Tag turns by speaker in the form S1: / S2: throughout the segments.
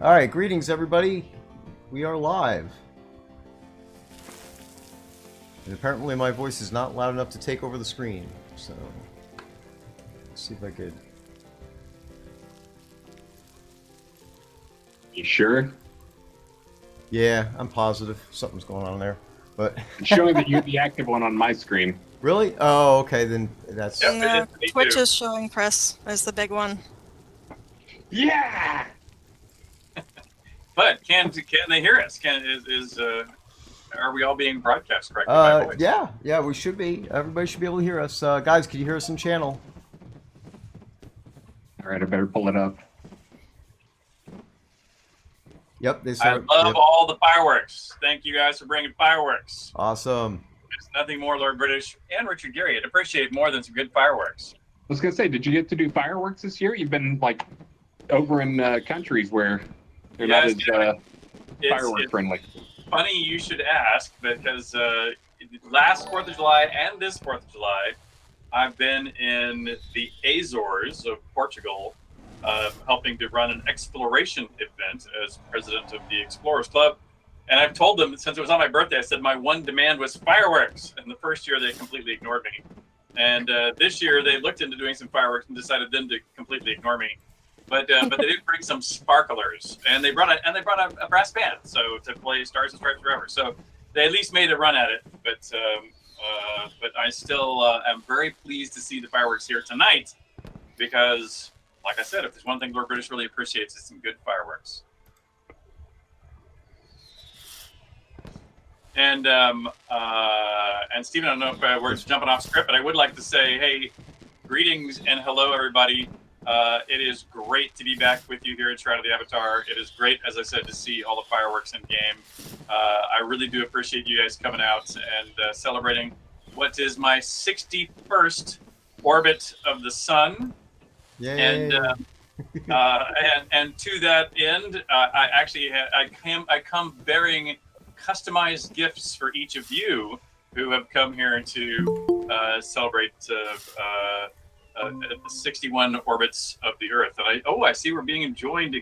S1: All right, greetings everybody. We are live. And apparently my voice is not loud enough to take over the screen. So, let's see if I could.
S2: You sure?
S1: Yeah, I'm positive something's going on there. But
S2: It's showing that you're the active one on my screen.
S1: really? Oh, okay, then that's
S3: Yep,
S4: No,
S3: me
S4: Twitch
S3: too.
S4: is showing press as the big one.
S2: Yeah!
S3: But can they hear us? Are we all being broadcast correctly by voice?
S1: yeah, we should be. Everybody should be able to hear us. Guys, can you hear us in channel?
S2: All right, I better pull it up.
S1: Yep, they
S3: I
S1: start.
S3: love
S1: Yep.
S3: all the fireworks. Thank you guys for bringing fireworks.
S1: Awesome.
S3: There's nothing more, Lord British and Richard Gary. I'd appreciate more than some good fireworks.
S2: I was going to say, did you get to do fireworks this year? You've been, like, over in countries where they're
S3: Yes,
S2: not as
S3: It's
S2: firework friendly.
S3: funny you should ask because last 4th of July and this 4th of July, I've been in the Azores of Portugal, helping to run an exploration event as president of the Explorers Club. And I've told them, since it was on my birthday, I said my one demand was fireworks. And the first year they completely ignored me. And this year they looked into doing some fireworks and decided then to completely ignore me. But they did bring some sparklers, and they brought a brass band, so to play Stars and Stripes Forever. So they at least made a run at it. But I still am very pleased to see the fireworks here tonight, because, like I said, if there's one thing Lord British really appreciates, it's some good fireworks. And Stephen, I don't know if we're jumping off script, but I would like to say, hey, greetings and hello, everybody. It is great to be back with you here at Shroud of the Avatar. It is great, as I said, to see all the fireworks in game. I really do appreciate you guys coming out and celebrating what is my 61st orbit of the sun.
S1: Yay.
S3: And to that end, I come bearing customized gifts for each of you who have come here to celebrate 61 orbits of the Earth. And I see we're being joined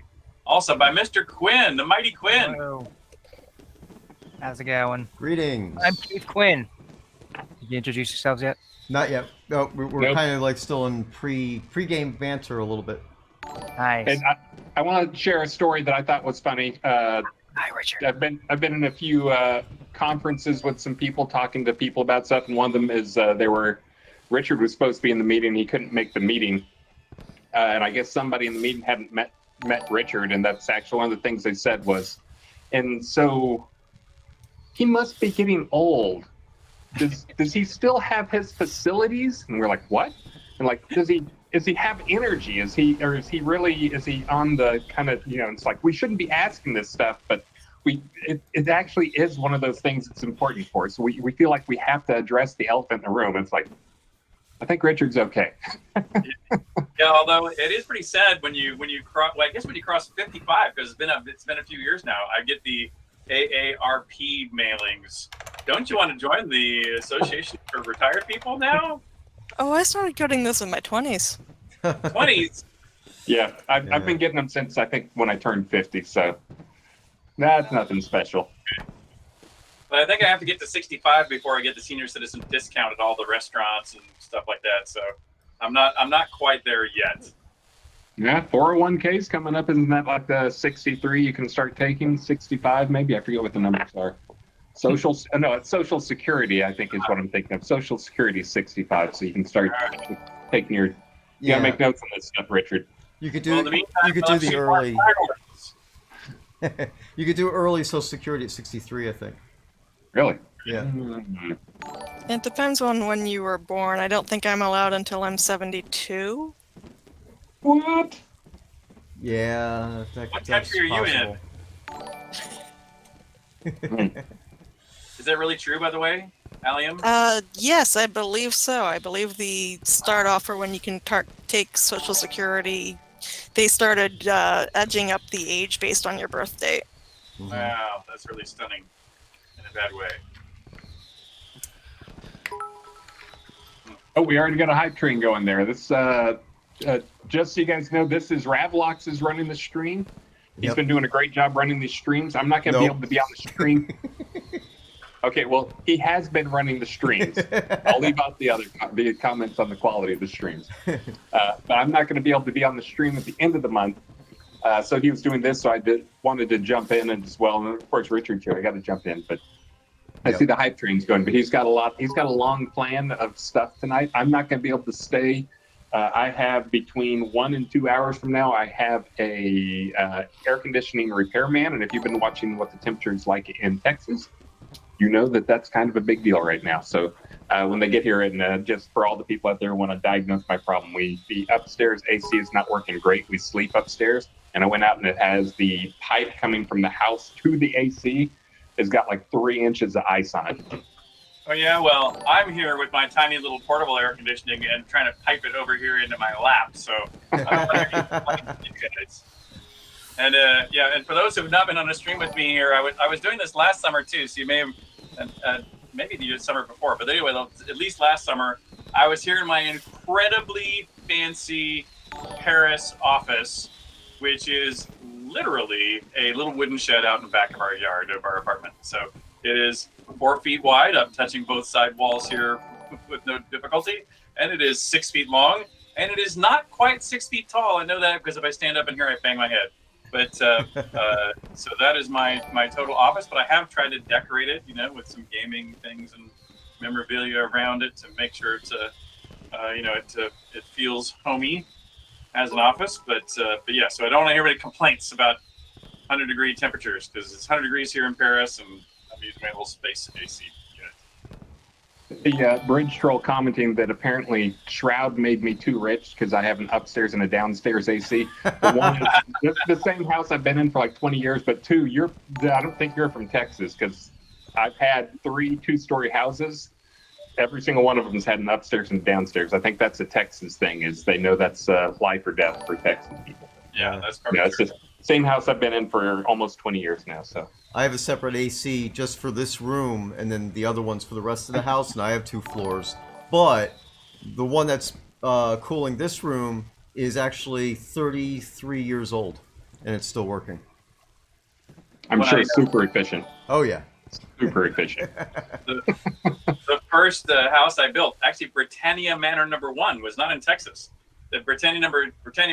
S3: also by Mr. Quinn, the mighty Quinn.
S5: Hello. How's it going?
S1: Greetings.
S5: I'm Keith Quinn. Did you introduce yourselves yet?
S1: Not yet. No, we're
S2: Nope.
S1: kind of like still in pre-game banter a little bit.
S5: Nice.
S2: And I want to share a story that I thought was funny.
S5: Hi, Richard.
S2: I've been in a few conferences with some people, talking to people about stuff, and one of them is Richard was supposed to be in the meeting. He couldn't make the meeting. And I guess somebody in the meeting hadn't met Richard. And that's actually one of the things they said was, and so he must be getting old. Does he still have his facilities? And we're like, what? And like, does he have energy? Is he on the kind of, it's like, we shouldn't be asking this stuff, but it actually is one of those things that's important for us. We feel like we have to address the elephant in the room. It's like, I think Richard's okay.
S3: Yeah, although it is pretty sad when you cross. Well, I guess when you cross 55, because it's been a few years now. I get the AARP mailings. Don't you want to join the Association for Retired People now?
S4: Oh, I started getting this in my 20s.
S3: 20s.
S2: Yeah, I've been getting them since I think when I turned 50. So that's nothing special.
S3: But I think I have to get to 65 before I get the senior citizen discount at all the restaurants and stuff like that. So I'm not quite there yet.
S2: Yeah, 401k's coming up. Isn't that like the 63 you can start taking? 65 maybe? I forget what the numbers are. It's Social Security, I think is what I'm thinking of. Social Security is 65, so you can start taking your... You gotta make notes on this stuff, Richard.
S1: You could do
S3: Well, in the meantime,
S1: you could do
S3: let's
S1: the
S3: see
S1: early.
S3: more fireworks.
S1: You could do early Social Security at 63, I think.
S2: Really?
S1: Yeah.
S2: Mm-hmm.
S4: It depends on when you were born. I don't think I'm allowed until I'm 72.
S2: What?
S1: Yeah,
S3: What
S1: that's
S3: country are you
S1: possible.
S3: Is that really true, by the way, Allium?
S4: Yes, I believe so. I believe the start offer when you can take Social Security, they started edging up the age based on your birth date.
S1: Mhm.
S3: Wow, that's really stunning in a bad way.
S2: Oh, we already got a hype train going there. This, just so you guys know, this is Ravalox is running the stream. He's been doing a great job running these streams. I'm not going to be able to be on the stream. Okay, well, he has been running the streams. I'll leave out the comments on the quality of the streams. But I'm not going to be able to be on the stream at the end of the month. So he was doing this, so I wanted to jump in as well. And of course, Richard's here. I got to jump in, but I see the hype train's going. But he's got a long plan of stuff tonight. I'm not going to be able to stay. I have between 1 and 2 hours from now, I have a air conditioning repairman. And if you've been watching what the temperature is like in Texas, you know that's kind of a big deal right now. So when they get here, and just for all the people out there who want to diagnose my problem, the upstairs AC is not working great. We sleep upstairs, and I went out and it has the pipe coming from the house to the AC. It's got like 3 inches of ice on it.
S3: Oh yeah, well, I'm here with my tiny little portable air conditioning and trying to pipe it over here into my lap. So I'm wondering you guys. And and for those who have not been on a stream with me here, I was doing this last summer too. So you may have, maybe the summer before, but anyway, at least last summer, I was here in my incredibly fancy Paris office, which is literally a little wooden shed out in the back of our yard of our apartment. So it is 4 feet wide. I'm touching both side walls here with no difficulty, and it is 6 feet long, and it is not quite 6 feet tall. I know that because if I stand up in here, I bang my head. But so that is my total office. But I have tried to decorate it, with some gaming things and memorabilia around it to make sure it feels homey as an office. But yeah, so I don't want to hear any complaints about 100-degree temperatures because it's 100 degrees here in Paris, and I'm using my little space AC unit.
S2: The bridge troll commenting that apparently Shroud made me too rich because I have an upstairs and a downstairs AC. The one is the same house I've been in for like 20 years, but I don't think you're from Texas because I've had 3 2-story houses. Every single one of them has had an upstairs and downstairs. I think that's a Texas thing, is they know that's life or death for Texas people.
S3: Yeah, that's probably
S2: it's the same house I've been in for almost 20 years now. So
S1: I have a separate AC just for this room, and then the other one's for the rest of the house, and I have 2 floors. But the one that's cooling this room is actually 33 years old, and it's still working.
S2: I'm sure it's super efficient.
S1: Oh, yeah.
S2: Super efficient.
S3: The first house I built, actually Britannia Manor number 1, was not in Texas. The Britannia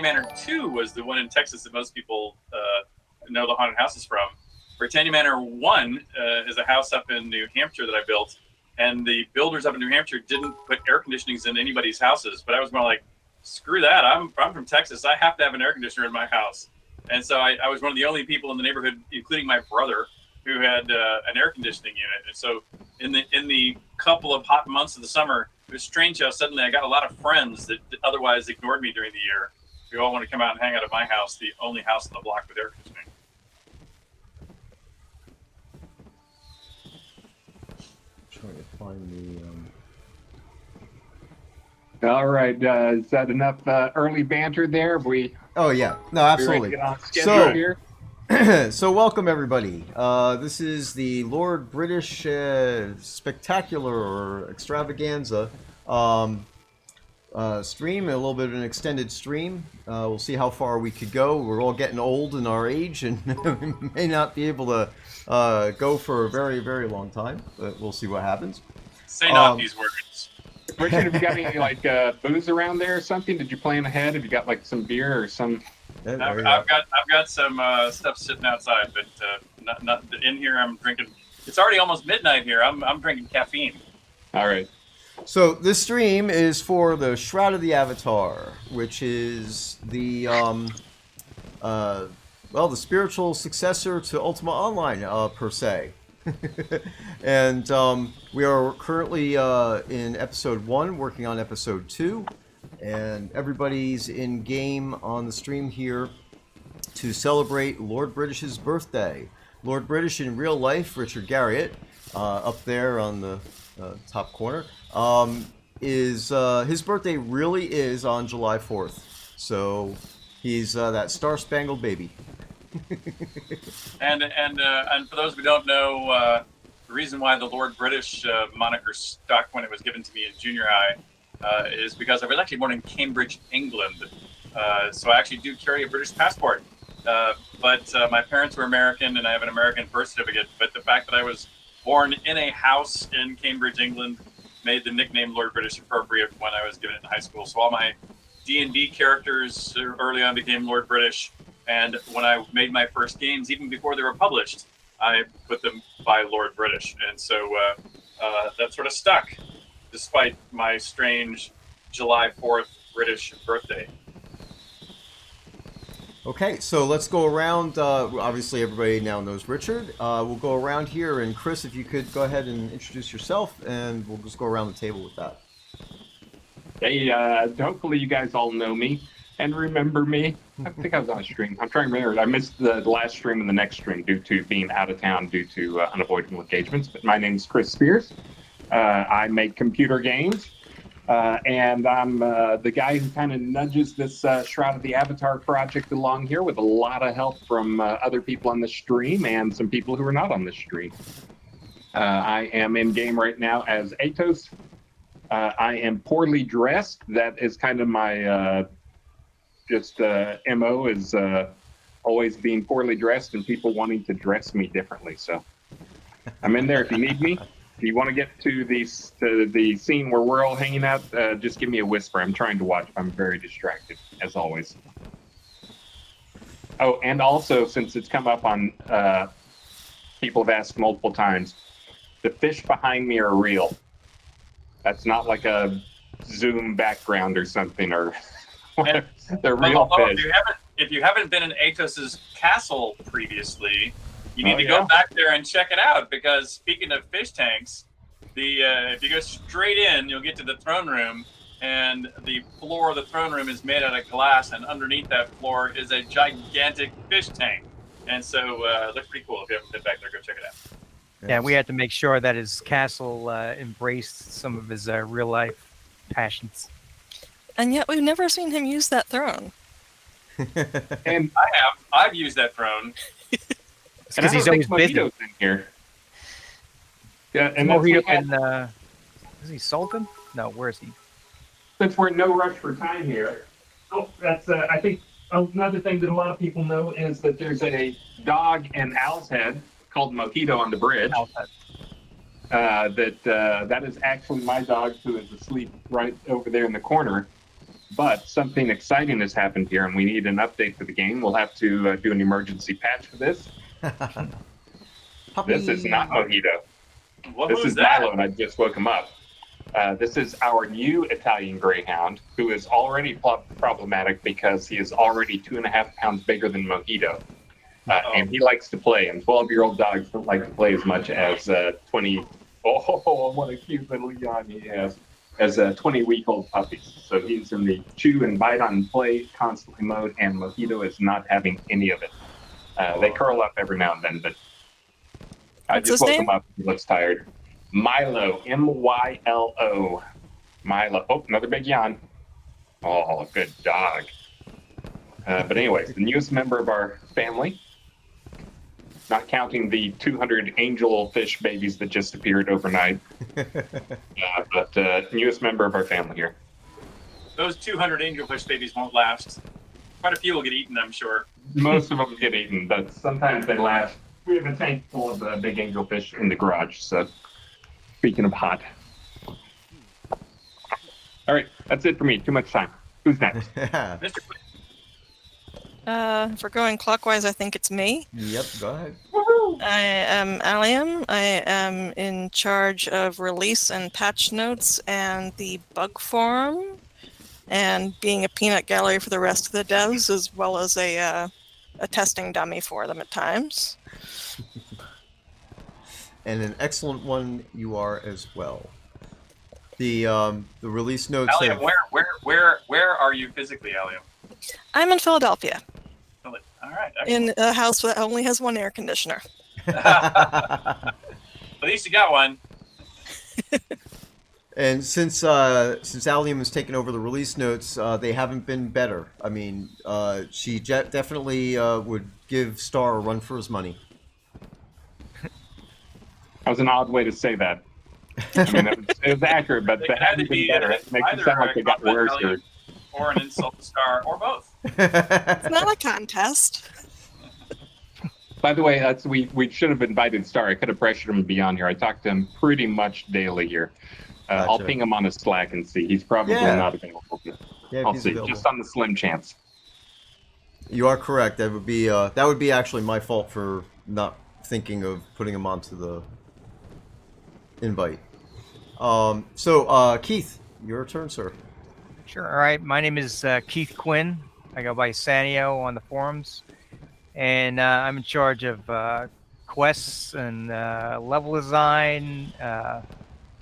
S3: Manor 2 was the one in Texas that most people know the haunted houses from. Britannia Manor 1 is a house up in New Hampshire that I built, and the builders up in New Hampshire didn't put air conditionings in anybody's houses. But I was more like, screw that! I'm from Texas. I have to have an air conditioner in my house. And so I was one of the only people in the neighborhood, including my brother, who had an air conditioning unit. And so in the couple of hot months of the summer, it was strange how suddenly I got a lot of friends that otherwise ignored me during the year, who all want to come out and hang out at my house, the only house on the block with air conditioning.
S1: Trying to find
S2: All right, is that enough early banter there?
S1: Oh yeah, no, absolutely.
S2: Get on schedule here.
S1: So welcome everybody. This is the Lord British Spectacular or Extravaganza stream, a little bit of an extended stream. We'll see how far we could go. We're all getting old in our age and we may not be able to go for a very, very long time, but we'll see what happens.
S3: Say not these words.
S2: Richard, have you got any booze around there or something? Did you plan ahead? Have you got some beer or some?
S3: I've got some stuff sitting outside, but not in here. I'm drinking. It's already almost midnight here. I'm drinking caffeine.
S2: All right.
S1: So this stream is for the Shroud of the Avatar, which is the the spiritual successor to Ultima Online per se. And we are currently in episode 1, working on episode 2. And everybody's in game on the stream here to celebrate Lord British's birthday. Lord British in real life, Richard Garriott, up there on the top corner, is his birthday really is on July 4th. So he's that star-spangled baby.
S3: And for those who don't know, the reason why the Lord British moniker stuck when it was given to me in junior high is because I was actually born in Cambridge, England. So I actually do carry a British passport. But my parents were American, and I have an American birth certificate. But the fact that I was born in a house in Cambridge, England, made the nickname Lord British appropriate when I was given it in high school. So all my D&D characters early on became Lord British, and when I made my first games, even before they were published, I put them by Lord British, and so that sort of stuck, despite my strange July 4th British birthday.
S1: Okay, so let's go around. Obviously, everybody now knows Richard. We'll go around here, and Chris, if you could go ahead and introduce yourself, and we'll just go around the table with that.
S2: Hey, hopefully you guys all know me and remember me. I think I was on a stream. I'm trying to remember. I missed the last stream and the next stream due to being out of town due to unavoidable engagements. But my name's Chris Spears. I make computer games. And I'm the guy who kind of nudges this Shroud of the Avatar project along here with a lot of help from other people on the stream and some people who are not on the stream. I am in game right now as Atos. I am poorly dressed. That is kind of my MO is always being poorly dressed and people wanting to dress me differently. So I'm in there if you need me. If you want to get to the scene where we're all hanging out, just give me a whisper. I'm trying to watch. I'm very distracted, as always. Oh, and also, since it's come up on people have asked multiple times, the fish behind me are real. That's not like a Zoom background or something, or they're real fish.
S3: If you haven't been in Atos's castle previously, you need to go back there and check it out, because speaking of fish tanks, if you go straight in, you'll get to the throne room, and the floor of the throne room is made out of glass, and underneath that floor is a gigantic fish tank. And so it looks pretty cool. If you haven't been back there, go check it out.
S5: Yeah, we had to make sure that his castle embraced some of his real-life passions.
S4: And yet we've never seen him use that throne.
S2: And
S3: I've used that throne.
S5: Because he's always busy.
S2: In here. Yeah, and
S5: Mojito is he Sultan? No, where is he?
S2: Since we're no rush for time here. Oh, that's I think another thing that a lot of people know is that there's a dog and owl's head called Mojito on the bridge. That is actually my dog, who is asleep right over there in the corner. But something exciting has happened here, and we need an update for the game. We'll have to do an emergency patch for this. This is not Mojito. This is Milo, and I just woke him up. This is our new Italian Greyhound, who is already problematic because he is already 2.5 pounds bigger than Mojito. And he likes to play, and 12-year-old dogs don't like to play as much as 20... Oh, what a cute little yawn he has. As 20-week-old puppies. So he's in the chew and bite on play constantly mode, and Mojito is not having any of it. They curl up every now and then, but I just woke him up. He looks tired. Milo, M-Y-L-O. Milo. Oh, another big yawn. Oh, good dog. But anyways, the newest member of our family, not counting the 200 angelfish babies that just appeared overnight, but newest member of our family here.
S3: Those 200 angelfish babies won't last. Quite a few will get eaten, I'm sure.
S2: Most of them get eaten, but sometimes they last. We have a tank full of big angelfish in the garage, so speaking of hot. All right, that's it for me. Too much time. Who's next?
S3: Mr.
S4: If we're going clockwise, I think it's me.
S1: Yep, go ahead.
S4: I am Allium. I am in charge of release and patch notes and the bug forum, and being a peanut gallery for the rest of the devs, as well as a testing dummy for them at times.
S1: And an excellent one you are as well. The release notes.
S3: Allium, where are you physically, Allium?
S4: I'm in Philadelphia.
S3: All right.
S4: In a house that only has one air conditioner.
S3: At least you got one.
S1: And since Allium has taken over the release notes, they haven't been better. I mean, she definitely would give Star a run for his money.
S2: That was an odd way to say that. I mean, it was accurate, but they haven't been better. It makes it sound like they got worse.
S3: Or an insult to Star, or both.
S4: It's not a contest.
S2: By the way, we should have invited Star. I could have pressured him to be on here. I talk to him pretty much daily here. I'll
S1: Gotcha.
S2: ping him on his Slack and see. He's probably not available.
S1: Yeah, if
S2: I'll
S1: he's
S2: see,
S1: available.
S2: just on the slim chance.
S1: You are correct. That would be actually my fault for not thinking of putting him onto the invite. So Keith, your turn, sir.
S5: Sure. All right. My name is Keith Quinn. I go by Sannio on the forums, and I'm in charge of quests and level design.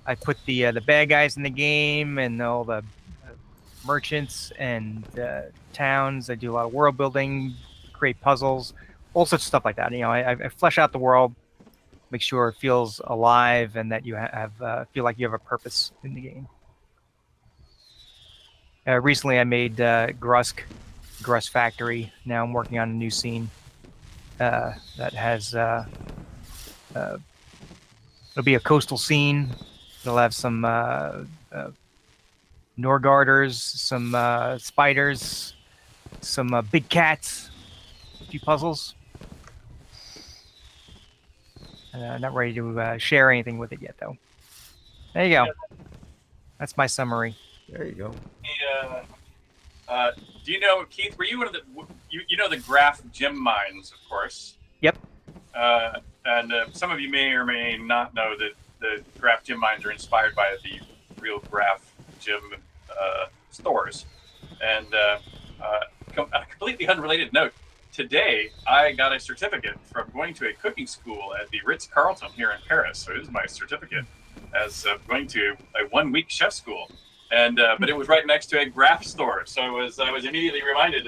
S5: I put the bad guys in the game and all the merchants and towns. I do a lot of world building, create puzzles, all sorts of stuff like that. You know, I flesh out the world, make sure it feels alive, and that you have feel like you have a purpose in the game. Recently, I made Grusk Factory. Now I'm working on a new scene that has it'll be a coastal scene. It'll have some Norgarders, some spiders, some big cats, a few puzzles. Not ready to share anything with it yet, though. There you go. That's my summary.
S1: There you go.
S3: Do you know, Keith? Were you one of the you know the Graph gem mines, of course?
S5: Yep.
S3: And some of you may or may not know that the Graph gem mines are inspired by the real Graph gem stores. And on a completely unrelated note, today I got a certificate from going to a cooking school at the Ritz-Carlton here in Paris. So this is my certificate as going to a 1-week chef school. And but it was right next to a Graph store, so I was immediately reminded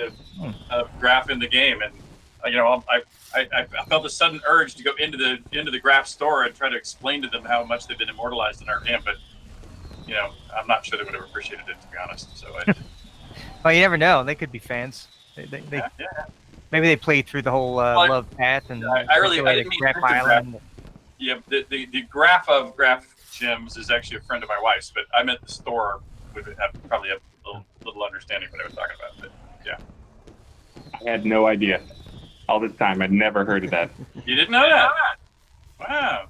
S3: of Graph in the game, and you know I felt a sudden urge to go into the Graph store and try to explain to them how much they've been immortalized in our game, but you know I'm not sure they would have appreciated it, to be honest. So
S5: Well, you never know; they could be fans.
S3: yeah.
S5: Maybe they played through the whole love path and
S3: I didn't mean
S5: Graph
S3: to
S5: Island.
S3: Yeah, the Graph of Graph Gems is actually a friend of my wife's, but I meant the store would have probably a little understanding what I was talking about. But yeah,
S2: I had no idea. All this time, I'd never heard of that.
S3: You didn't know that? Wow.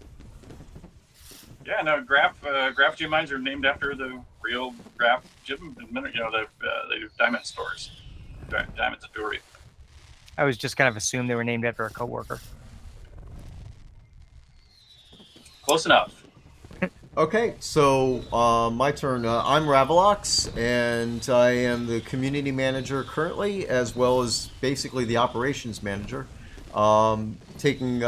S3: Yeah, no, Graph gem mines are named after the real Graph gem, you know, the diamond stores, diamonds and jewelry.
S5: I was just kind of assumed they were named after a coworker.
S3: Close enough.
S1: Okay, so my turn. I'm Ravalox, and I am the community manager currently, as well as basically the operations manager. Taking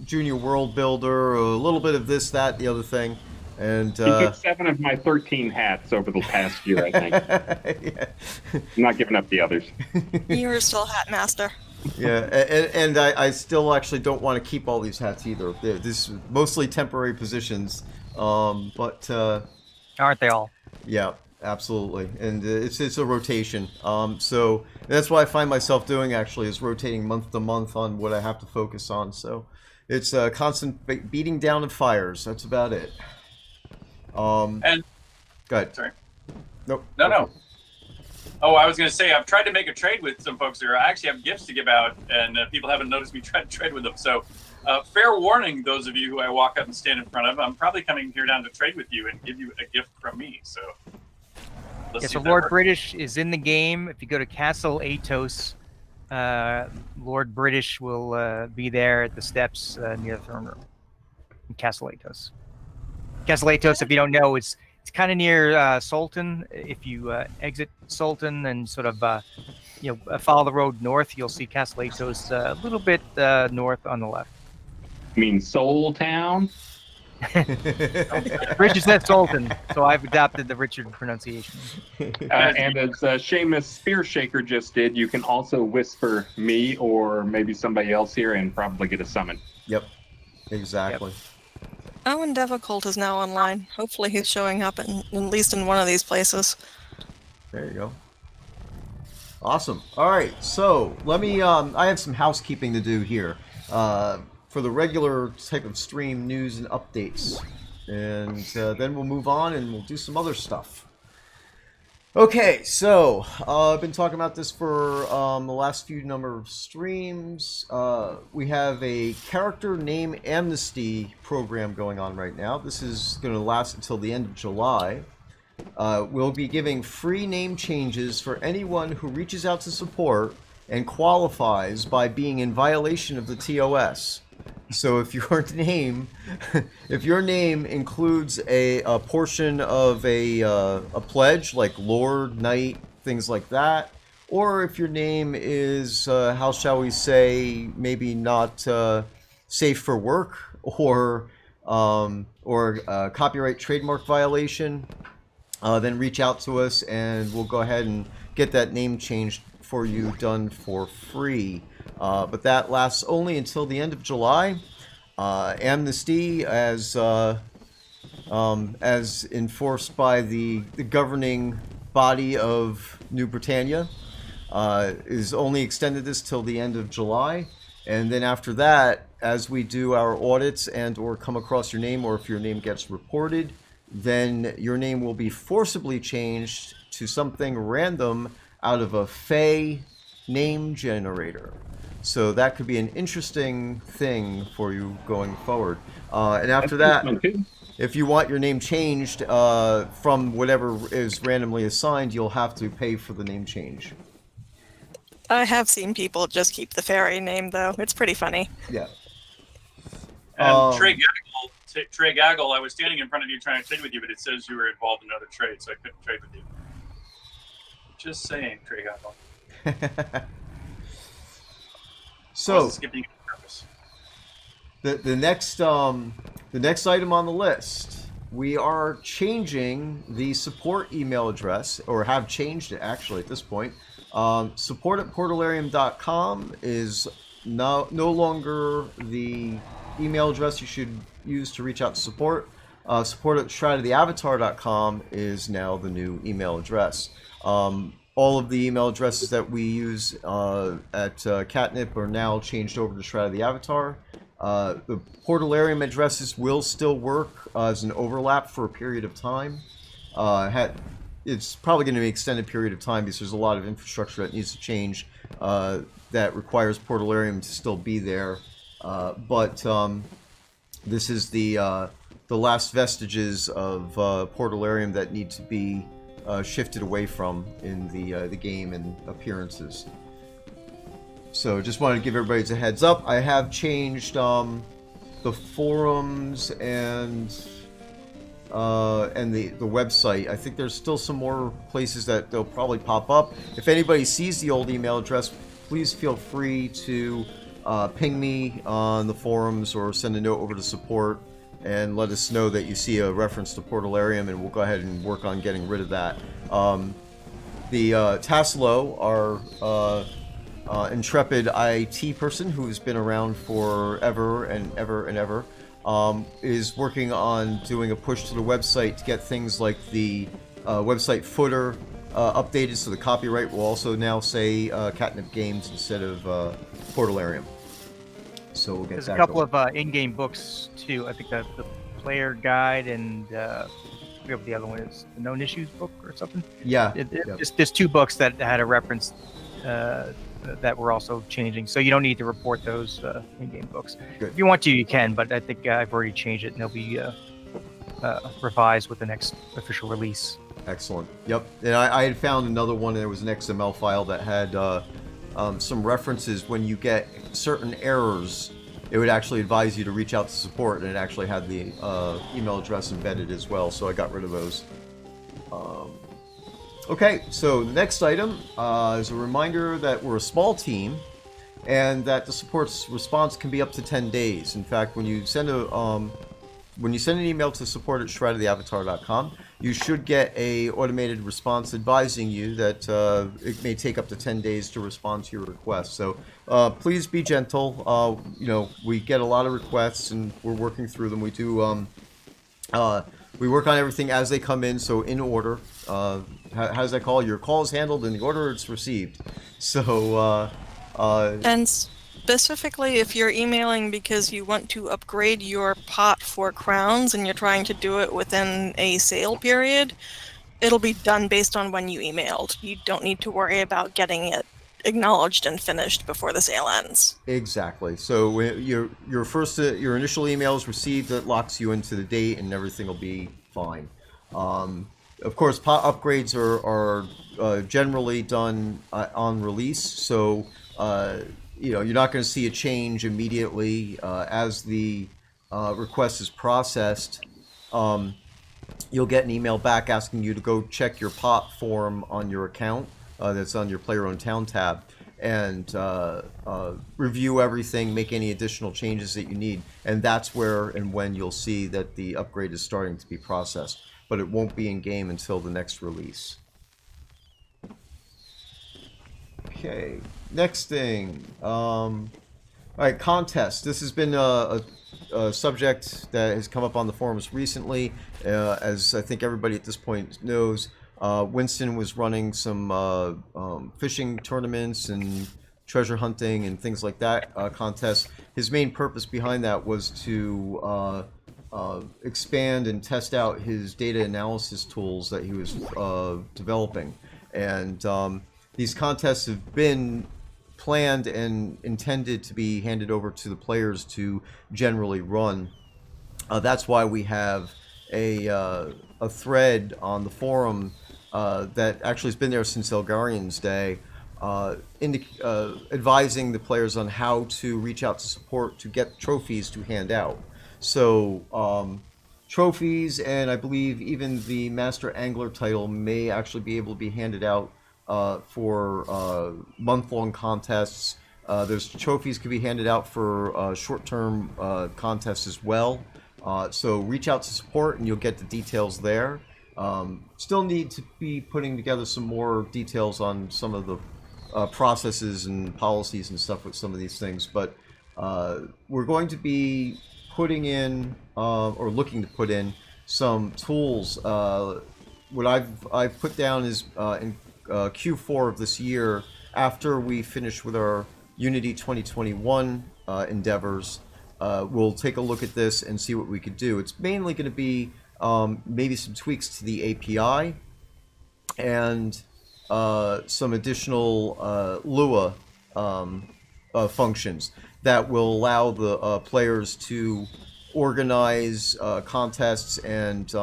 S1: junior world builder, a little bit of this, that, the other thing, and
S2: He took 7 of my 13 hats over the past year, I think.
S1: yeah.
S2: I'm not giving up the others.
S4: You're still hat master.
S1: Yeah, and I still actually don't want to keep all these hats either. This is mostly temporary positions, but
S5: Aren't they all?
S1: yeah, absolutely, and it's a rotation. So that's what I find myself doing actually is rotating month to month on what I have to focus on. So it's a constant beating down of fires. That's about it.
S3: And
S1: go ahead.
S3: sorry.
S1: Nope.
S3: No. Oh, I was going to say, I've tried to make a trade with some folks here. I actually have gifts to give out, and people haven't noticed me try to trade with them. So, fair warning, those of you who I walk up and stand in front of, I'm probably coming here down to trade with you and give you a gift from me. So, let's see
S5: So
S3: if that
S5: Lord
S3: works.
S5: British is in the game. If you go to Castle Atos, Lord British will be there at the steps near the throne room in Castle Atos. Castle Atos, if you don't know, it's kind of near Sultan. If you exit Sultan and sort of follow the road north, you'll see Castle Atos a little bit north on the left.
S2: You mean Soul Town?
S5: Richard said Sultan, so I've adopted the Richard pronunciation.
S2: And as Seamus Spearshaker just did, you can also whisper me or maybe somebody else here and probably get a summon.
S1: Yep. Exactly.
S4: Oh, and Devicult is now online. Hopefully he's showing up at least in one of these places.
S1: There you go. Awesome. All right, so let me. I have some housekeeping to do here for the regular type of stream news and updates, and then we'll move on and we'll do some other stuff. Okay, so I've been talking about this for the last few number of streams. We have a character name amnesty program going on right now. This is going to last until the end of July. We'll be giving free name changes for anyone who reaches out to support and qualifies by being in violation of the TOS. So if your name, if your name includes a portion of a pledge like Lord, Knight, things like that, or if your name is how shall we say, maybe not safe for work, or copyright trademark violation, then reach out to us and we'll go ahead and get that name changed for you done for free. But that lasts only until the end of July. Amnesty, as enforced by the governing body of New Britannia, is only extended this till the end of July. And then after that, as we do our audits and or come across your name, or if your name gets reported, then your name will be forcibly changed to something random out of a Fey name generator. So that could be an interesting thing for you going forward. And after that, if you want your name changed from whatever is randomly assigned, you'll have to pay for the name change.
S4: I have seen people just keep the fairy name, though. It's pretty funny.
S1: Yeah.
S3: And Trey Gaggle, I was standing in front of you trying to trade with you, but it says you were involved in another trade, so I couldn't trade with you. Just saying, Trey Gaggle.
S1: So
S3: skipping purpose.
S1: the next item on the list, we are changing the support email address, or have changed it actually at this point. Support@portalarium.com is no longer the email address you should use to reach out to support. Support@shroudoftheavatar.com is now the new email address. All of the email addresses that we use at Catnip are now changed over to Shroud of the Avatar. The Portalarium addresses will still work as an overlap for a period of time. It's probably going to be an extended period of time because there's a lot of infrastructure that needs to change that requires Portalarium to still be there. But this is the last vestiges of Portalarium that need to be shifted away from in the game and appearances. So just wanted to give everybody a heads up. I have changed the forums and the website. I think there's still some more places that they'll probably pop up. If anybody sees the old email address, please feel free to ping me on the forums or send a note over to support and let us know that you see a reference to Portalarium, and we'll go ahead and work on getting rid of that. The Tassilo, our intrepid IT person who's been around for ever and ever and ever, is working on doing a push to the website to get things like the website footer updated, so the copyright will also now say Catnip Games instead of Portalarium. So we'll get
S5: There's
S1: that
S5: a couple
S1: going.
S5: of in-game books too. I think the player guide and I forget what the other one is, the Known Issues book or something.
S1: Yeah.
S5: There's two books that had a reference that were also changing, so you don't need to report those in-game books.
S1: Good.
S5: If you want to, you can, but I think I've already changed it, and they'll be revised with the next official release.
S1: Excellent. Yep. And I had found another one. There was an XML file that had some references. When you get certain errors, it would actually advise you to reach out to support, and it actually had the email address embedded as well, so I got rid of those. Okay, so the next item is a reminder that we're a small team and that the support's response can be up to 10 days. In fact, when you send an email to support@shroudoftheavatar.com, you should get a automated response advising you that it may take up to 10 days to respond to your request. So please be gentle. We get a lot of requests and we're working through them. We do we work on everything as they come in, so in order. How does that call? Your call is handled in the order it's received. So
S4: And specifically, if you're emailing because you want to upgrade your pot for crowns and you're trying to do it within a sale period, it'll be done based on when you emailed. You don't need to worry about getting it acknowledged and finished before the sale ends.
S1: Exactly. So when your initial email is received, that locks you into the date, and everything will be fine. Of course, upgrades are generally done on release, so you're not going to see a change immediately as the request is processed. You'll get an email back asking you to go check your POP form on your account that's on your Player-Owned Town tab, and review everything, make any additional changes that you need, and that's where and when you'll see that the upgrade is starting to be processed. But it won't be in game until the next release. Okay, next thing. All right, contest. This has been a subject that has come up on the forums recently. As I think everybody at this point knows, Winston was running some fishing tournaments and treasure hunting and things like that contests. His main purpose behind that was to expand and test out his data analysis tools that he was developing. And these contests have been planned and intended to be handed over to the players to generally run. That's why we have a thread on the forum that actually has been there since Elgarian's day, advising the players on how to reach out to support to get trophies to hand out. So trophies, and I believe even the Master Angler title may actually be able to be handed out for month-long contests. There's trophies could be handed out for short-term contests as well. So reach out to support and you'll get the details there. Still need to be putting together some more details on some of the processes and policies and stuff with some of these things, but we're going to be putting in or looking to put in some tools. What I've put down is in Q4 of this year, after we finish with our Unity 2021 endeavors, we'll take a look at this and see what we could do. It's mainly going to be maybe some tweaks to the API and some additional Lua functions that will allow the players to organize contests and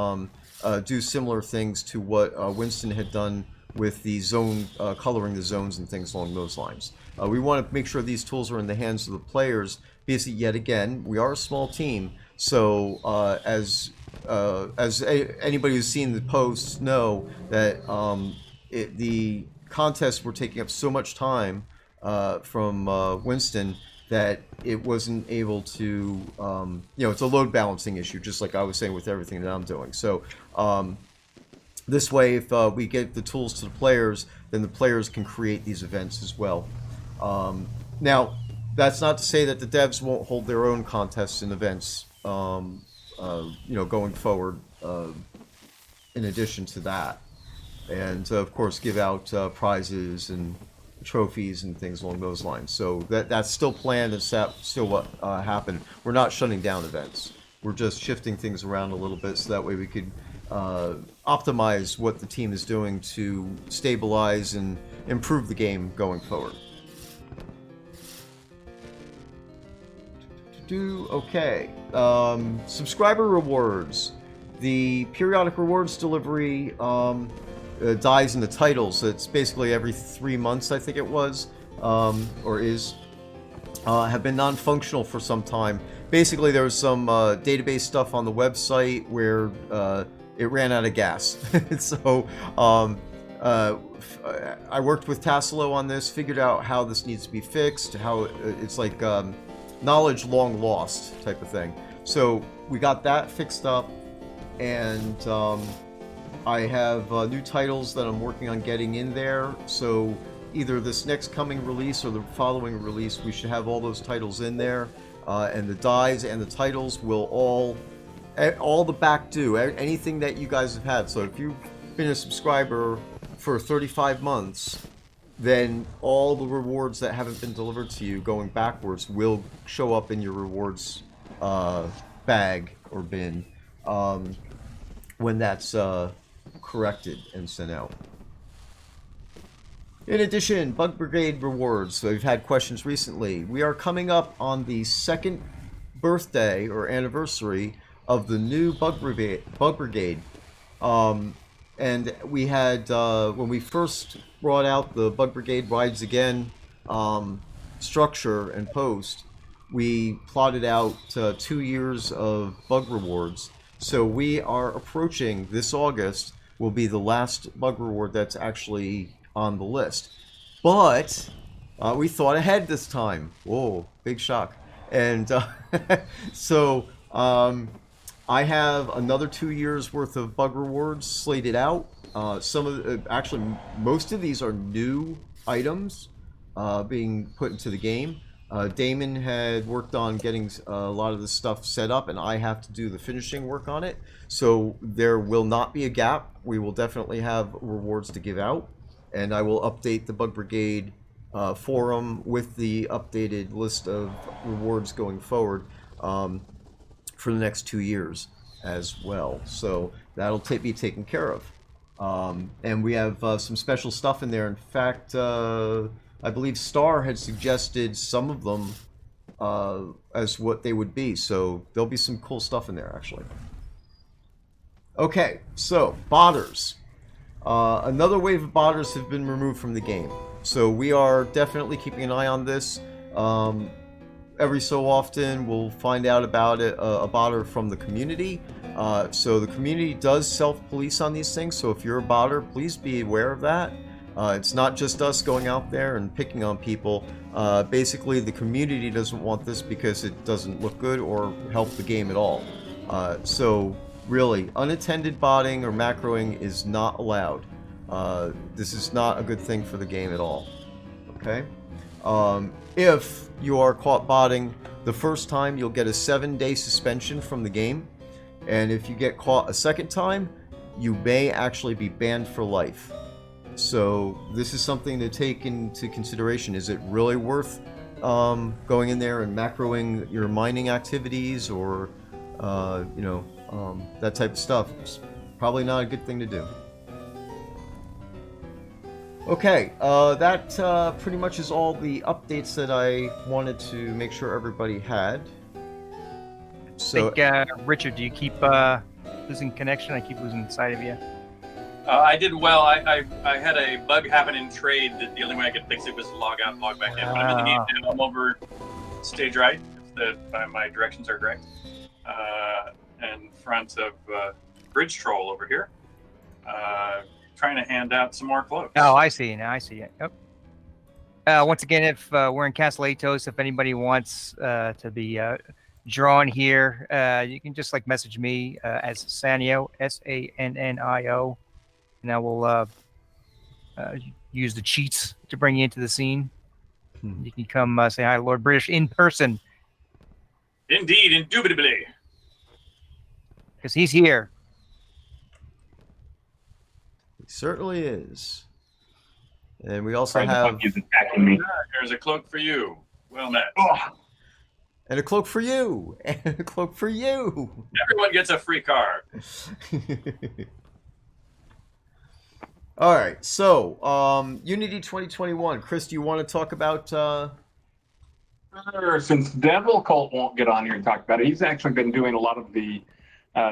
S1: do similar things to what Winston had done with the zone, coloring the zones and things along those lines. We want to make sure these tools are in the hands of the players, because yet again, we are a small team, so as anybody who's seen the posts know that the contests were taking up so much time from Winston that it wasn't able to, it's a load balancing issue, just like I was saying with everything that I'm doing. So this way, if we get the tools to the players, then the players can create these events as well. Now, that's not to say that the devs won't hold their own contests and events, going forward. In addition to that, and of course, give out prizes and trophies and things along those lines. So that's still planned and still what happened. We're not shutting down events. We're just shifting things around a little bit so that way we could optimize what the team is doing to stabilize and improve the game going forward. Okay. Subscriber rewards. The periodic rewards delivery dies in the titles. It's basically every 3 months, I think it was, or is. Have been non-functional for some time. Basically, there was some database stuff on the website where it ran out of gas. So I worked with Tassilo on this, figured out how this needs to be fixed, how it's like knowledge long lost type of thing. So we got that fixed up, and I have new titles that I'm working on getting in there. So either this next coming release or the following release, we should have all those titles in there, and the dies and the titles will all the back due, anything that you guys have had. So if you've been a subscriber for 35 months, then all the rewards that haven't been delivered to you going backwards will show up in your rewards bag or bin when that's corrected and sent out. In addition, Bug Brigade rewards. So we've had questions recently. We are coming up on the second birthday or anniversary of the new Bug Brigade. And we had, when we first brought out the Bug Brigade Rides Again structure and post, we plotted out 2 years of bug rewards. So we are approaching, this August will be the last bug reward that's actually on the list. But we thought ahead this time. Whoa, big shock. And so I have another 2 years worth of bug rewards slated out. Some of actually, most of these are new items being put into the game. Damon had worked on getting a lot of the stuff set up, and I have to do the finishing work on it. So there will not be a gap. We will definitely have rewards to give out, and I will update the Bug Brigade forum with the updated list of rewards going forward for the next 2 years as well. So that'll be taken care of. And we have some special stuff in there. In fact, I believe Star had suggested some of them as what they would be. So there'll be some cool stuff in there, actually. Okay, so botters. Another wave of botters have been removed from the game. So we are definitely keeping an eye on this. Every so often we'll find out about it, a botter from the community. So the community does self-police on these things. So if you're a botter, please be aware of that. It's not just us going out there and picking on people. Basically, the community doesn't want this because it doesn't look good or help the game at all. So really, unattended botting or macroing is not allowed. This is not a good thing for the game at all. Okay? If you are caught botting the first time, you'll get a 7-day suspension from the game. And if you get caught a second time, you may actually be banned for life. So this is something to take into consideration. Is it really worth going in there and macroing your mining activities or that type of stuff? It's probably not a good thing to do. Okay, that pretty much is all the updates that I wanted to make sure everybody had. So,
S5: Richard, do you keep losing connection? I keep losing sight of you.
S3: I did well. I had a bug happen in trade that the only way I could fix it was to log out and log back in. But I'm in the game now. I'm over stage right, if my directions are correct. In front of Bridge Troll over here. Trying to hand out some more cloaks.
S5: Oh, I see. Now I see it. Yep. Once again, if we're in Castle Atos, if anybody wants to be drawn here, you can just message me as Sannio, Sannio, and I will use the cheats to bring you into the scene. You can come say hi to Lord British in person.
S3: Indeed, indubitably.
S5: Because he's here.
S1: he certainly is. And we also have...
S2: The monkey's attacking me.
S3: There's a cloak for you. Well met.
S1: And a cloak for you! And a cloak for you!
S3: Everyone gets a free car.
S1: Alright, so, Unity 2021. Chris, do you want to talk about...
S2: Sure, since Devil Cult won't get on here and talk about it, he's actually been doing a lot of the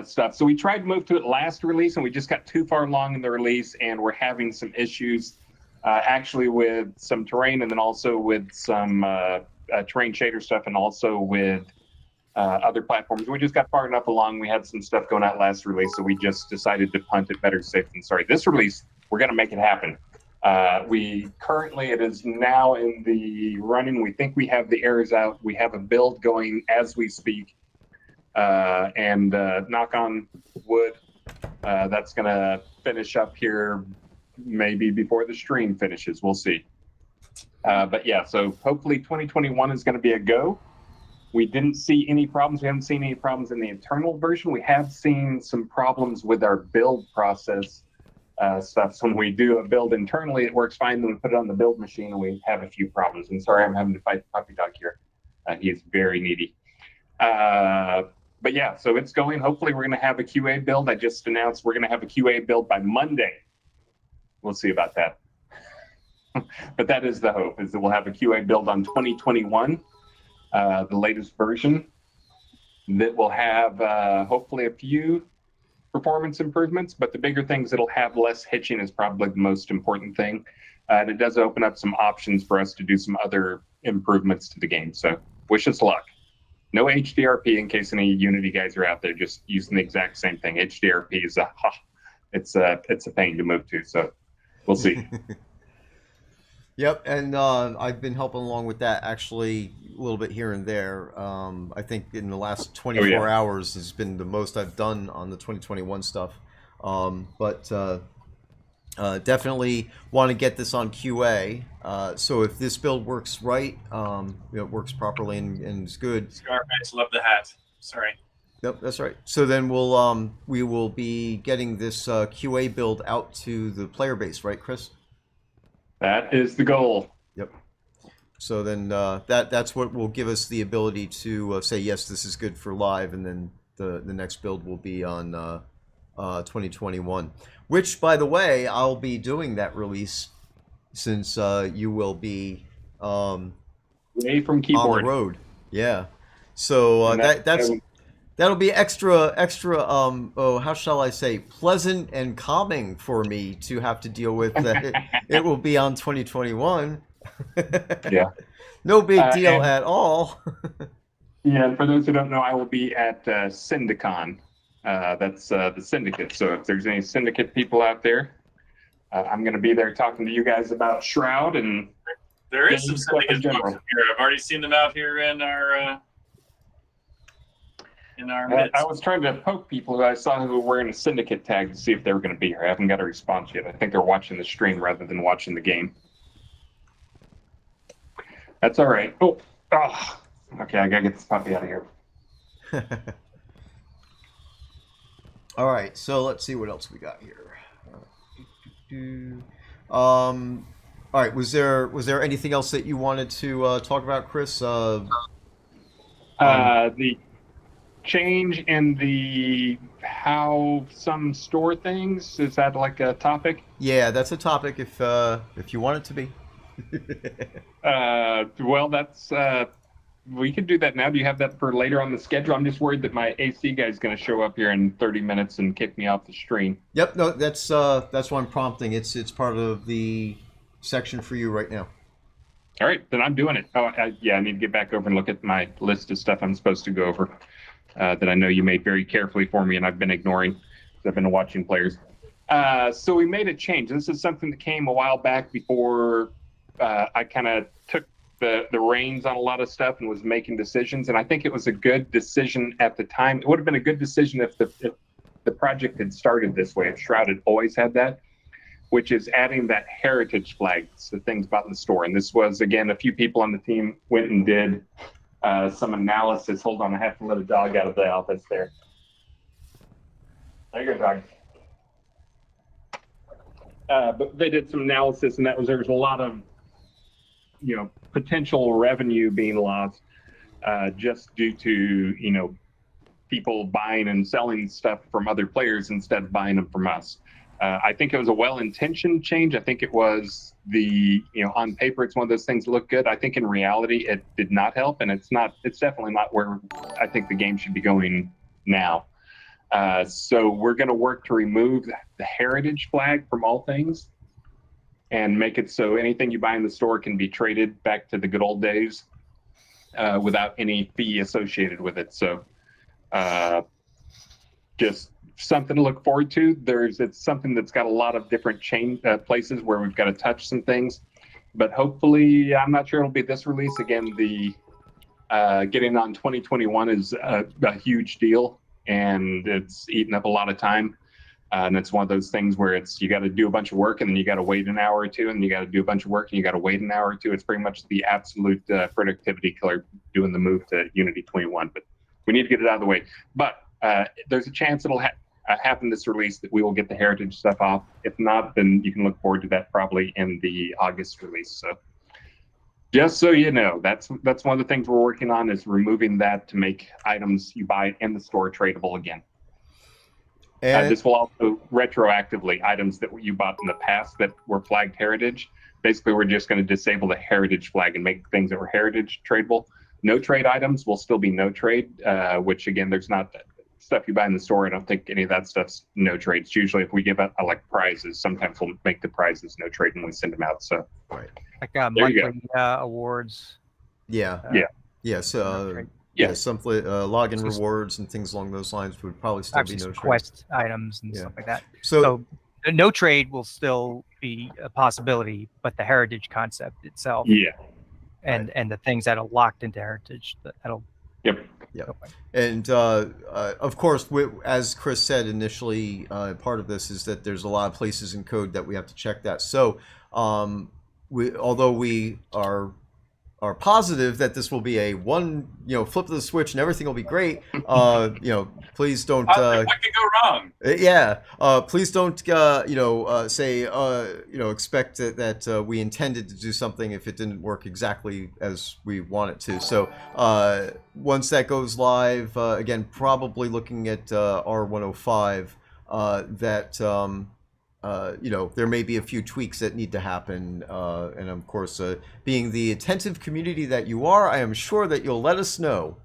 S2: stuff. So we tried to move to it last release, and we just got too far along in the release, and we're having some issues actually with some terrain, and then also with some terrain shader stuff, and also with other platforms. We just got far enough along. We had some stuff going out last release, so we just decided to punt it. Better safe than sorry. This release, we're going to make it happen. It is now in the running. We think we have the errors out. We have a build going as we speak. And knock on wood, that's going to finish up here maybe before the stream finishes. We'll see. But yeah, so hopefully 2021 is going to be a go. We didn't see any problems. We haven't seen any problems in the internal version. We have seen some problems with our build process stuff. So when we do a build internally, it works fine. Then we put it on the build machine and we have a few problems. And sorry, I'm having to fight the puppy dog here. He is very needy. But but yeah, so it's going. Hopefully, we're going to have a QA build. I just announced we're going to have a QA build by Monday. We'll see about that. But that is the hope, is that we'll have a QA build on 2021, the latest version, that will have hopefully a few performance improvements, but the bigger things, it'll have less hitching is probably the most important thing. And it does open up some options for us to do some other improvements to the game. So wish us luck. No HDRP in case any Unity guys are out there just using the exact same thing. HDRP is it's a pain to move to. So we'll see.
S1: Yep, and I've been helping along with that actually a little bit here and there. I think in the last 24 hours has been the most I've done on the 2021 stuff. But definitely want to get this on QA. So if this build works right, it works properly and is good.
S3: Scarface, love the hat. Sorry.
S1: Yep, that's right. So then we will be getting this QA build out to the player base, right, Chris?
S2: That is the goal.
S1: Yep. So then that's what will give us the ability to say, yes, this is good for live, and then the next build will be on 2021. Which, by the way, I'll be doing that release since you will be
S2: away from keyboard
S1: on the road. Yeah. So that'll be extra. How shall I say? Pleasant and calming for me to have to deal with. It will be on 2021.
S2: Yeah.
S1: No big deal at all.
S2: Yeah, and for those who don't know, I will be at Syndicon. That's the Syndicate. So if there's any Syndicate people out there, I'm going to be there talking to you guys about Shroud and.
S3: There is some Syndicate folks here. I've already seen them out here in our.
S2: I was trying to poke people who I saw who were wearing a Syndicate tag to see if they were going to be here. I haven't got a response yet. I think they're watching the stream rather than watching the game. That's all right. Oh, okay. I got to get this puppy out of here.
S1: All right. So let's see what else we got here. All right. Was there anything else that you wanted to talk about, Chris?
S2: The change in the how some store things, is that like a topic?
S1: Yeah, that's a topic if you want it to be.
S2: Well, that's we could do that now. Do you have that for later on the schedule? I'm just worried that my AC guy is going to show up here in 30 minutes and kick me off the stream.
S1: Yep, no, that's why I'm prompting. It's part of the section for you right now.
S2: All right, then I'm doing it. I need to get back over and look at my list of stuff I'm supposed to go over. That I know you made very carefully for me, and I've been ignoring because I've been watching players. So we made a change. This is something that came a while back before I kind of took the reins on a lot of stuff and was making decisions. And I think it was a good decision at the time. It would have been a good decision if the project had started this way. If Shroud had always had that, which is adding that heritage flag to things about in the store. And this was, again, a few people on the team went and did some analysis. Hold on, I have to let a dog out of the office there. There you go, dog. But they did some analysis, and there was a lot of, potential revenue being lost just due to, people buying and selling stuff from other players instead of buying them from us. I think it was a well-intentioned change. I think it was on paper, it's one of those things that look good. I think in reality, it did not help, and it's definitely not where I think the game should be going now. So we're going to work to remove the heritage flag from all things and make it so anything you buy in the store can be traded back to the good old days without any fee associated with it. So just something to look forward to. It's something that's got a lot of different places where we've got to touch some things, but hopefully, I'm not sure it'll be this release. Again, the getting on 2021 is a huge deal, and it's eating up a lot of time. And it's one of those things where you got to do a bunch of work and then you got to wait an hour or two, and you got to do a bunch of work and you got to wait an hour or two. It's pretty much the absolute productivity killer doing the move to Unity 21. But we need to get it out of the way. But there's a chance it'll happen this release that we will get the heritage stuff off. If not, then you can look forward to that probably in the August release. So Just so you know, that's one of the things we're working on is removing that to make items you buy in the store tradable again.
S1: And
S2: This will also retroactively items that you bought in the past that were flagged heritage. Basically, we're just going to disable the heritage flag and make things that were heritage tradable. No trade items will still be no trade, which again, there's not stuff you buy in the store. I don't think any of that stuff's no trade. It's usually if we give out like prizes, sometimes we'll make the prizes no trade when we send them out. So
S1: right.
S5: Like
S2: There you
S5: monthly awards.
S1: Yeah.
S2: Yeah.
S1: Yes.
S5: Trade.
S1: Yeah. Some login
S5: Just-
S1: rewards and things along those lines would probably still be
S5: Obviously,
S1: no
S5: some
S1: trade.
S5: quest items and
S1: Yeah.
S5: stuff like that.
S1: So,
S5: So the no trade will still be a possibility, but the heritage concept itself,
S2: yeah,
S5: and the things that are locked into heritage, that'll
S2: yep.
S1: Yep.
S5: go away.
S1: and of course, as Chris said initially, part of this is that there's a lot of places in code that we have to check that. So, although we are positive that this will be a one, flip of the switch and everything will be great, please don't.
S3: What could go wrong?
S1: Yeah, please don't, say, expect that we intended to do something if it didn't work exactly as we want it to. So once that goes live, again, probably looking at R105, that there may be a few tweaks that need to happen, and of course, being the attentive community that you are, I am sure that you'll let us know.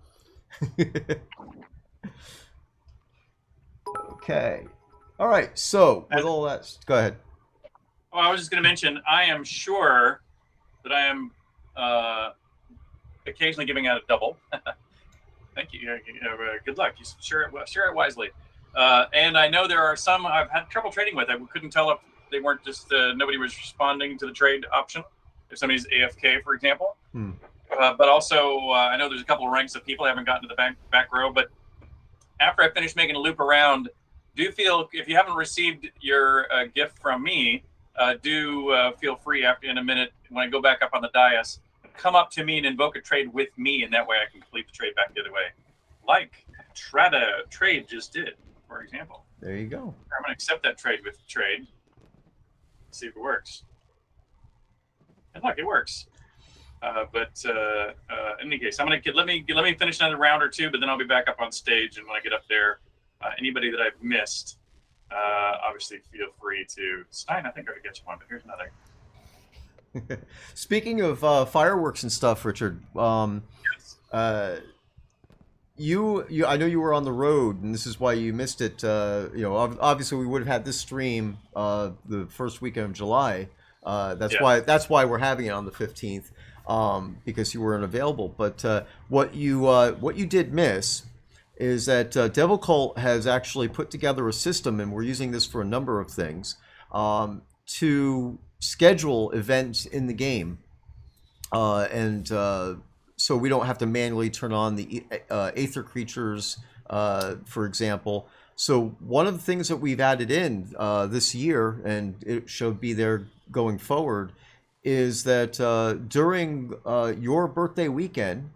S1: Okay. All right. So with all that, go ahead.
S3: Well, I was just going to mention, I am sure that I am occasionally giving out a double. Thank you. Good luck. You share it wisely. And I know there are some I've had trouble trading with. I couldn't tell if they weren't just nobody was responding to the trade option. If somebody's AFK, for example. But also, I know there's a couple of ranks of people I haven't gotten to the back row. But after I finish making a loop around, do feel if you haven't received your gift from me, do feel free after in a minute when I go back up on the dais, come up to me and invoke a trade with me, and that way I can complete the trade back the other way, like Trada Trade just did, for example.
S1: There you go.
S3: I'm going to accept that trade with trade. See if it works. And look, it works. But in any case, I'm going to let me finish another round or two, but then I'll be back up on stage. And when I get up there, anybody that I've missed, obviously feel free to. Stein, I think I already get you one, but here's another.
S1: Speaking of fireworks and stuff, Richard,
S3: Yes.
S1: I know you were on the road, and this is why you missed it. Obviously we would have had this stream the first weekend of July. That's why we're having it on the 15th, because you weren't available. But what you did miss is that Devil Cult has actually put together a system, and we're using this for a number of things, to schedule events in the game, so we don't have to manually turn on the aether creatures, for example. So one of the things that we've added in this year, and it should be there going forward, is that during your birthday weekend,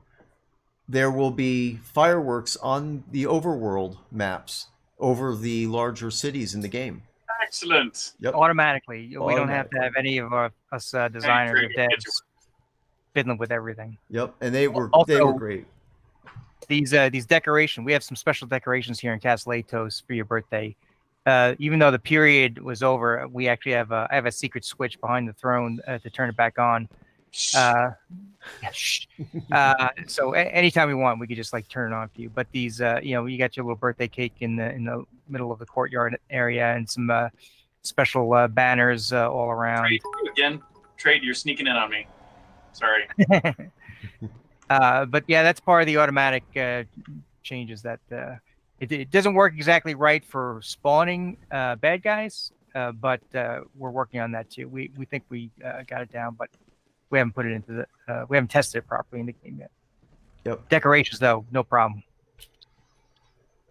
S1: there will be fireworks on the overworld maps over the larger cities in the game.
S3: Excellent.
S1: Yep.
S5: Automatically. We don't have to have any of us designers or
S3: Get
S5: devs fiddling with everything.
S1: Yep, and they were great.
S5: These decorations, we have some special decorations here in Castle Atos for your birthday. Even though the period was over, we actually have I have a secret switch behind the throne to turn it back on. So anytime we want, we could just turn it on for you. But these, you got your little birthday cake in the middle of the courtyard area, and some special banners all around.
S3: Trade, you're sneaking in on me. Sorry.
S5: But yeah, that's part of the automatic changes that it doesn't work exactly right for spawning bad guys, but we're working on that too. We think we got it down, but we haven't put it into we haven't tested it properly in the game yet.
S1: Yep.
S5: Decorations though, no problem.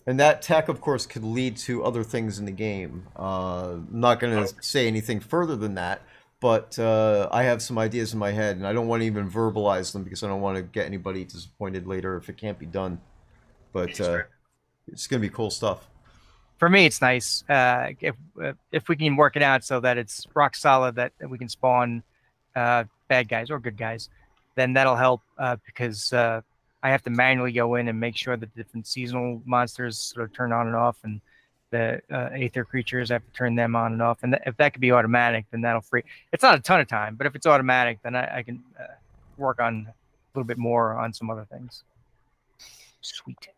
S1: And that tech, of course, could lead to other things in the game. I'm not going to say anything further than that, but I have some ideas in my head, and I don't want to even verbalize them because I don't want to get anybody disappointed later if it can't be done. But it's going to be cool stuff.
S5: For me, it's nice if we can work it out so that it's rock solid that we can spawn bad guys or good guys then that'll help because I have to manually go in and make sure that different seasonal monsters sort of turn on and off, and the aether creatures, I have to turn them on and off. And if that could be automatic, then that'll free. It's not a ton of time, but if it's automatic, then I can work on a little bit more on some other things. Sweet.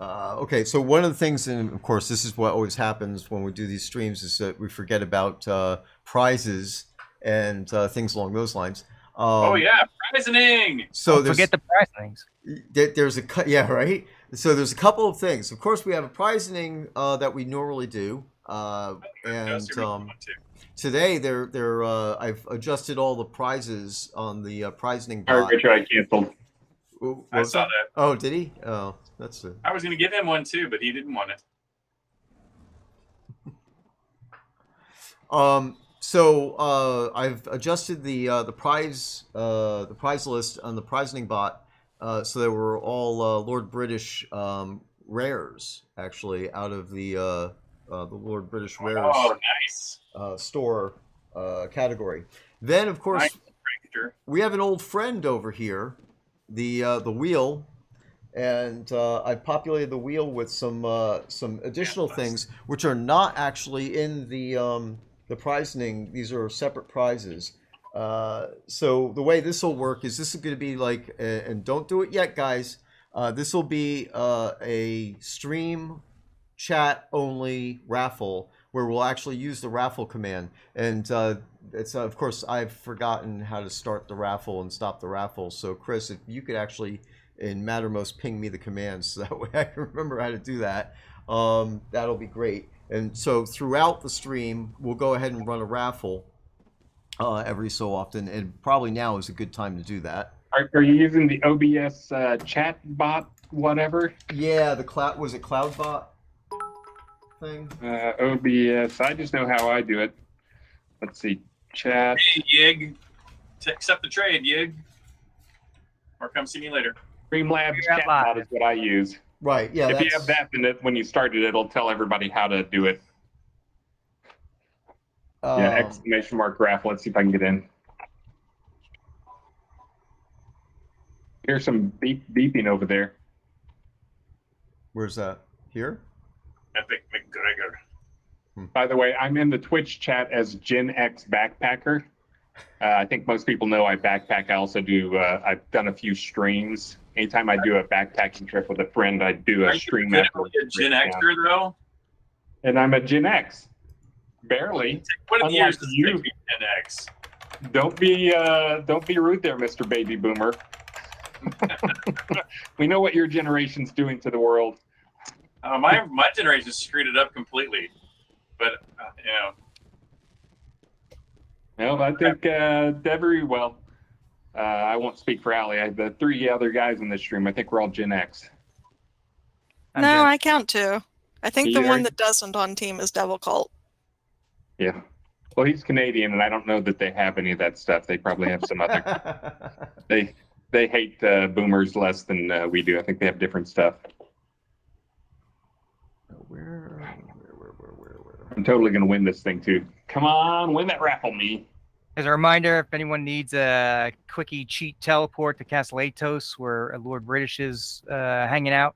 S1: Okay, so one of the things, and of course this is what always happens when we do these streams, is that we forget about prizes and things along those lines.
S3: Oh yeah, prisoning.
S1: So
S5: Don't forget the prize things.
S1: There's yeah, right. So there's a couple of things. Of course, we have a prizing that we normally do, and today I've adjusted all the prizes on the prizing
S2: All
S1: bot.
S2: right, Richard, I canceled.
S1: Ooh,
S3: I saw that.
S1: Oh, did he? Oh, that's it.
S3: I was going to give him one too, but he didn't want it.
S1: So I've adjusted the prize list on the prizing bot, so they were all Lord British rares, actually, out of the Lord British rares
S3: Oh, nice.
S1: store category. Then, of course,
S3: Nice.
S1: we have an old friend over here, the wheel, and I've populated the wheel with some additional things which are not actually in the prizing. These are separate prizes. So the way this will work is this is going to be like, and don't do it yet, guys. This will be a stream chat only raffle where we'll actually use the raffle command. And it's of course I've forgotten how to start the raffle and stop the raffle. So Chris, if you could actually in Mattermost ping me the commands so that way I can remember how to do that, that'll be great. And so throughout the stream, we'll go ahead and run a raffle every so often, and probably now is a good time to do that.
S2: Are you using the OBS chat bot, whatever?
S1: Yeah, the cloud, was it CloudBot thing?
S2: OBS. I just know how I do it. Let's see. Chat.
S3: Hey, Yig. Accept the trade, Yig. Or come see me later.
S2: Streamlabs
S5: Figure out
S2: chat
S5: live.
S2: bot is what I use.
S1: Right, yeah.
S2: If you have that, then when you start it, it'll tell everybody how to do it. Yeah, exclamation mark raffle. Let's see if I can get in. Here's some beeping over there.
S1: Where's that? Here?
S3: Epic McGregor.
S2: By the way, I'm in the Twitch chat as Gen X Backpacker. I think most people know I backpack. I also do, I've done a few streams. Anytime I do a backpacking trip with a friend, I do a stream.
S3: Are you a Gen Xer, though?
S2: And I'm a Gen X. Barely.
S3: What are the
S2: Unlike
S3: years does it
S2: you.
S3: take to be Gen X?
S2: Don't be rude there, Mr. Baby Boomer. We know what your generation's doing to the world.
S3: My generation screwed it up completely. But,
S2: Well, I think Devery, well, I won't speak for Allie. The three other guys in this stream, I think we're all Gen X.
S4: No, I count too. I think the
S2: You're-
S4: one that doesn't on team is Devil Cult.
S2: Yeah. Well, he's Canadian, and I don't know that they have any of that stuff. They probably have some other. They hate boomers less than we do. I think they have different stuff.
S1: Where?
S2: I'm totally going to win this thing, too. Come on, win that raffle, me.
S5: As a reminder, if anyone needs a quickie cheat teleport to Castle Atos, where Lord British is hanging out,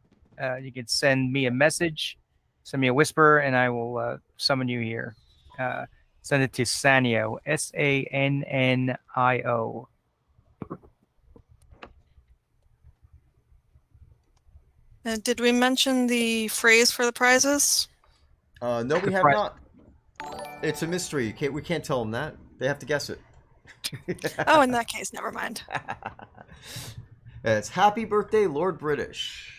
S5: you can send me a message, send me a whisper, and I will summon you here. Send it to Sannio, Sannio.
S4: Did we mention the phrase for the prizes?
S1: No, we
S5: The
S1: have
S5: prize-
S1: not. It's a mystery. We can't tell them that. They have to guess it.
S4: Oh, in that case, never mind.
S1: It's Happy Birthday, Lord British.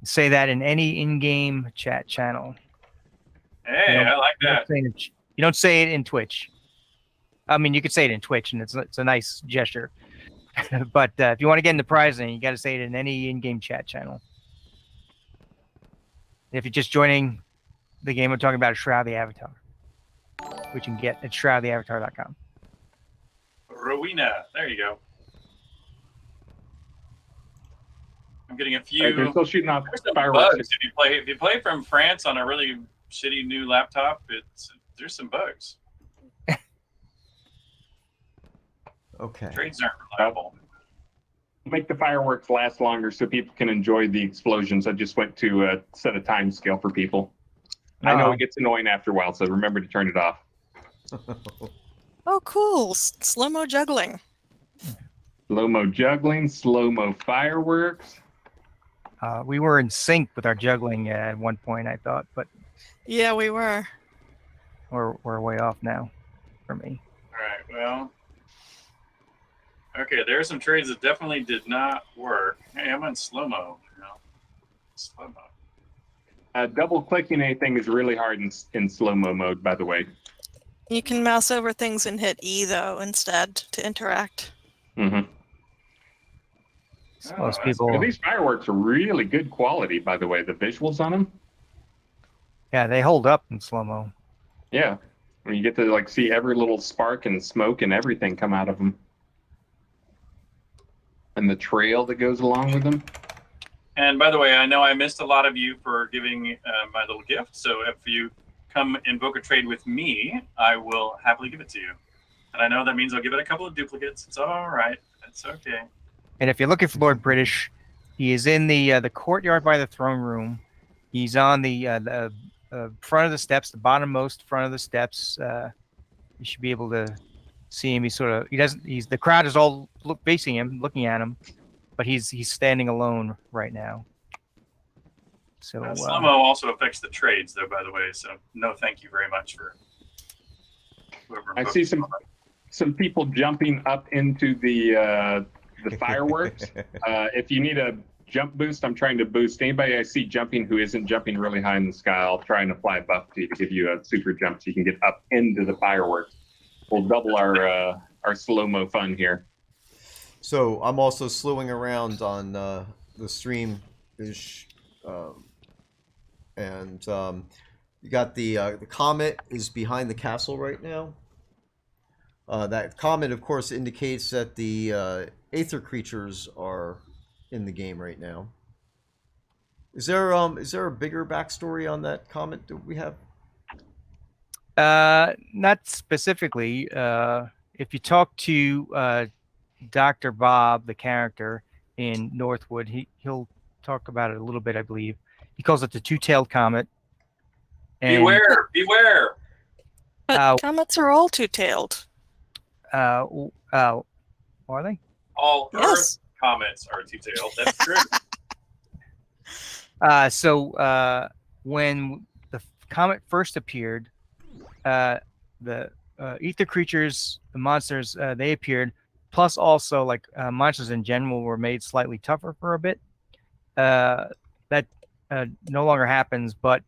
S5: Say that in any in-game chat channel.
S3: hey, I like that.
S5: You don't say it in Twitch. I mean, you could say it in Twitch, and it's a nice gesture. But if you want to get into prizing, you got to say it in any in-game chat channel. If you're just joining the game, I'm talking about Shroud the Avatar, which you can get at shroudtheavatar.com.
S3: Rowena. There you go. I'm getting a
S2: Right,
S3: few.
S2: they're still shooting off
S3: There's some
S2: fireworks.
S3: bugs. If you play from France on a really shitty new laptop, there's some bugs.
S1: Okay.
S3: Trades aren't reliable.
S2: Make the fireworks last longer so people can enjoy the explosions. I just went to set a time scale for people. I know
S5: Uh-oh.
S2: it gets annoying after a while, so remember to turn it off.
S4: Oh, cool. Slow-mo juggling.
S2: Slow-mo juggling, slow-mo fireworks.
S5: We were in sync with our juggling at one point, I thought, but
S4: Yeah, we were.
S5: we're way off now for me.
S3: All right, well. Okay, there are some trades that definitely did not work. Hey, I'm on slow-mo. Slow-mo.
S2: Double-clicking anything is really hard in slow-mo mode, by the way.
S4: You can mouse over things and hit E, though, instead to interact.
S2: Mm-hmm.
S5: So
S3: Oh,
S5: most
S3: that's
S5: people,
S2: These fireworks are really good quality, by the way. The visuals on them.
S5: yeah, they hold up in slow-mo.
S2: Yeah. When you get to like see every little spark and smoke and everything come out of them. And the trail that goes along with them.
S3: And by the way, I know I missed a lot of you for giving my little gift. So if you come invoke a trade with me, I will happily give it to you. And I know that means I'll give it a couple of duplicates. It's all right. It's okay.
S5: And if you're looking for Lord British, he is in the courtyard by the throne room. He's on the front of the steps, the bottommost front of the steps. You should be able to see him. The crowd is all facing him, looking at him, but he's standing alone right now. So
S3: Slow-mo also affects the trades, though, by the way. So no, thank you very much for whoever.
S2: I see some people jumping up into the fireworks. If you need a jump boost, I'm trying to boost anybody I see jumping who isn't jumping really high in the sky. I'll try and apply a buff to you to give you a super jump so you can get up into the fireworks. We'll double our slow-mo fun here.
S1: So I'm also slewing around on the stream, and you got the comet is behind the castle right now. That comet, of course, indicates that the aether creatures are in the game right now. Is there a bigger backstory on that comet that we have?
S5: not specifically. If you talk to Dr. Bob, the character in Northwood, he'll talk about it a little bit, I believe. He calls it the two-tailed comet. And,
S3: Beware! Beware!
S4: But comets are all two-tailed.
S5: are they?
S3: All
S4: Yes.
S3: Earth comets are two-tailed. That's true.
S5: So when the comet first appeared, the ether creatures, the monsters, they appeared. Plus, also like monsters in general were made slightly tougher for a bit. That no longer happens. But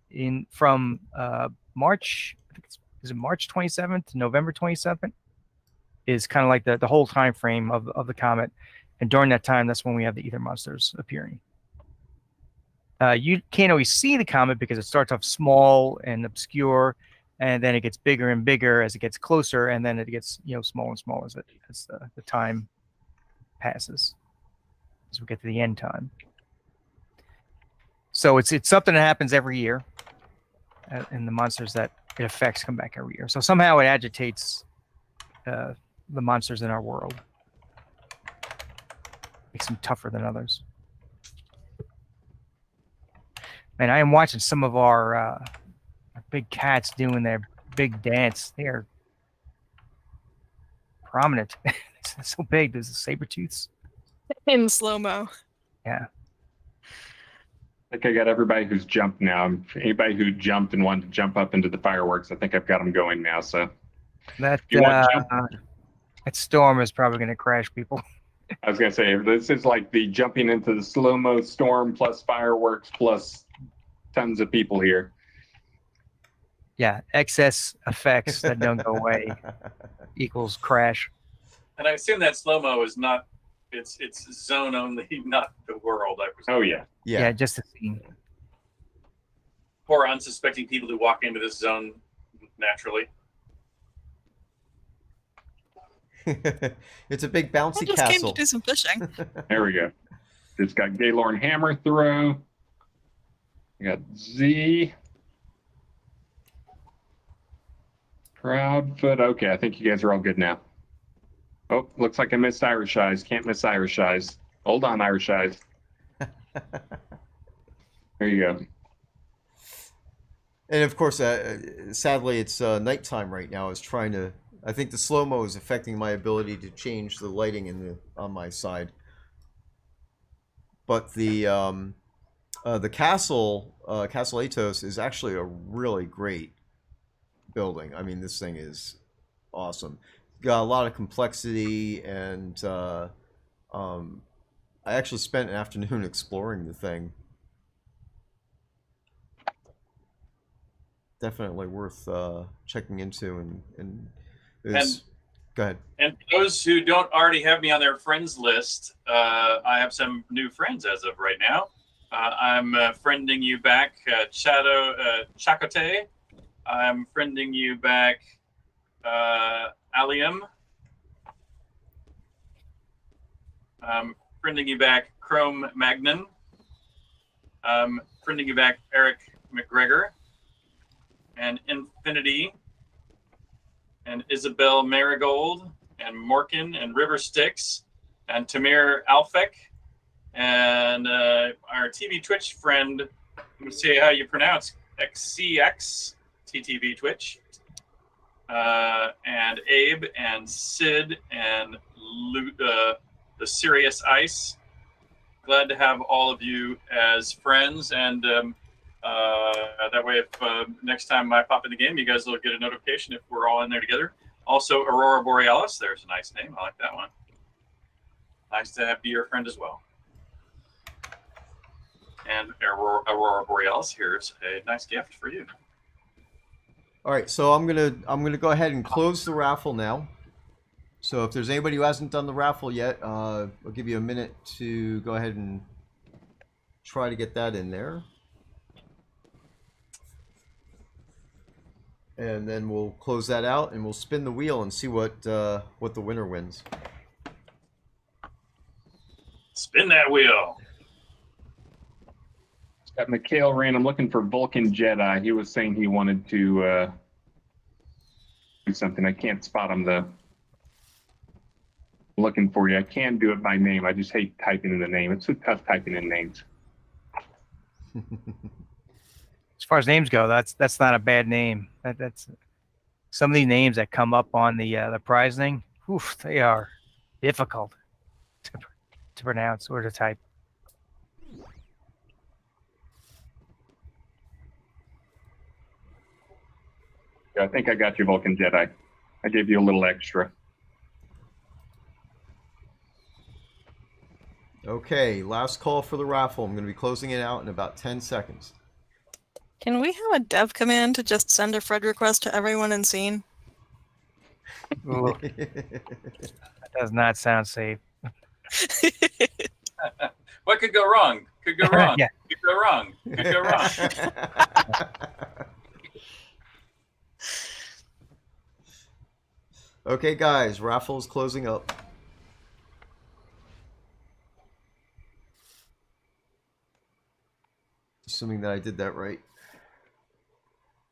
S5: from March, I think is it March 27th to November 27th, is kind of like the whole time frame of the comet. And during that time, that's when we have the ether monsters appearing. You can't always see the comet because it starts off small and obscure, and then it gets bigger and bigger as it gets closer, and then it gets smaller and smaller as the time passes, as we get to the end time. So it's something that happens every year, and the monsters that it affects come back every year. So somehow it agitates the monsters in our world, makes them tougher than others. And I am watching some of our big cats doing their big dance. They are prominent. It's so big. There's the saber tooths.
S4: In slow-mo.
S5: Yeah.
S2: I think I got everybody who's jumped now. Anybody who jumped and wanted to jump up into the fireworks, I think I've got them going now. So
S5: That
S2: you want to jump?
S5: that storm is probably going to crash people.
S2: I was gonna say this is like the jumping into the slow-mo storm plus fireworks plus tons of people here.
S5: Yeah, excess effects that don't go away equals crash.
S3: And I assume that slow-mo is not, it's zone only, not the world. I presume.
S2: Oh yeah.
S5: Yeah, just the scene.
S3: Poor unsuspecting people who walk into this zone naturally.
S1: It's a big bouncy
S4: I just
S1: castle.
S4: came to do some fishing.
S2: There we go. It's got Gaylorn Hammer throw. We got Z. Proudfoot. Okay, I think you guys are all good now. Oh, looks like I missed Irish Eyes. Can't miss Irish Eyes. Hold on, Irish Eyes. There you go.
S1: And of course, sadly, it's nighttime right now. I think the slow-mo is affecting my ability to change the lighting on my side. But the Castle Atos is actually a really great building. I mean, this thing is awesome. Got a lot of complexity, and I actually spent an afternoon exploring the thing. Definitely worth checking into, and go ahead.
S3: And for those who don't already have me on their friends list, I have some new friends as of right now. I'm friending you back, Chakote. I'm friending you back, Allium. I'm friending you back, Chrome Magnon. I'm friending you back, Eric McGregor. And Infinity. And Isabel Marigold. And Morkin and River Styx. And Tamir Alfek. And our TV Twitch friend, let me see how you pronounce XCX TTV Twitch. And Abe and Sid and the Serious Ice. Glad to have all of you as friends, and that way, if next time I pop in the game, you guys will get a notification if we're all in there together. Also, Aurora Borealis, there's a nice name. I like that one. Nice to be your friend as well. And Aurora Borealis, here's a nice gift for you.
S1: All right, so I'm gonna go ahead and close the raffle now. So if there's anybody who hasn't done the raffle yet, I'll give you a minute to go ahead and try to get that in there. And then we'll close that out, and we'll spin the wheel and see what the winner wins.
S3: Spin that wheel.
S2: Got Mikhail ran. I'm looking for Vulcan Jedi. He was saying he wanted to do something. I can't spot him though. Looking for you. I can do it by name. I just hate typing in the name. It's so tough typing in names.
S5: As far as names go, that's not a bad name. That's some of the names that come up on the prize thing. Oof, they are difficult to pronounce or to type.
S2: Yeah, I think I got you, Vulcan Jedi. I gave you a little extra.
S1: Okay, last call for the raffle. I'm going to be closing it out in about 10 seconds.
S4: Can we have a dev come in to just send a friend request to everyone in scene?
S5: Ooh, that does not sound safe.
S3: What could go wrong? Could go wrong.
S5: Yeah.
S3: Could go wrong. Could go wrong.
S1: Okay, guys, raffle is closing up. Assuming that I did that right.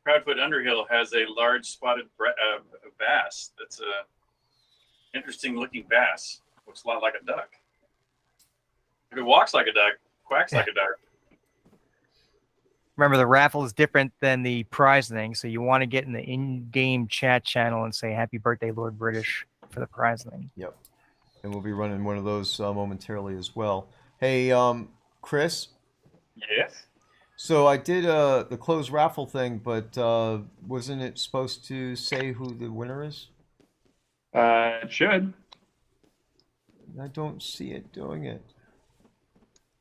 S3: Proudfoot Underhill has a large spotted bass. That's a interesting looking bass. Looks a lot like a duck. If it walks like a duck, quacks like a duck.
S5: Remember, the raffle is different than the prize thing, so you want to get in the in-game chat channel and say "Happy Birthday, Lord British" for the prize thing.
S1: Yep. And we'll be running one of those momentarily as well. Hey, Chris.
S3: Yes.
S1: So I did the closed raffle thing, but wasn't it supposed to say who the winner is?
S2: It should.
S1: I don't see it doing it.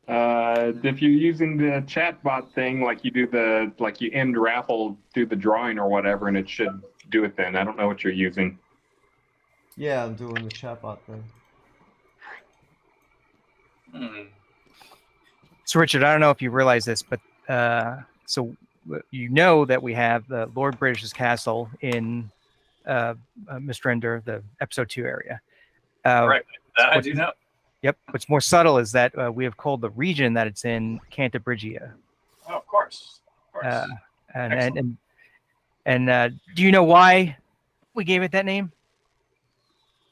S2: If you're using the chat bot thing, like you end raffle, do the drawing or whatever, and it should do it then. I don't know what you're using.
S1: Yeah, I'm doing the chatbot thing.
S5: So, Richard, I don't know if you realize this, but so you know that we have the Lord British's castle in Mistrender, the episode 2 area.
S3: Right. That I do know.
S5: Yep. What's more subtle is that we have called the region that it's in Cantabrigia.
S3: Oh, of course. Of course.
S5: And do you know why we gave it that name?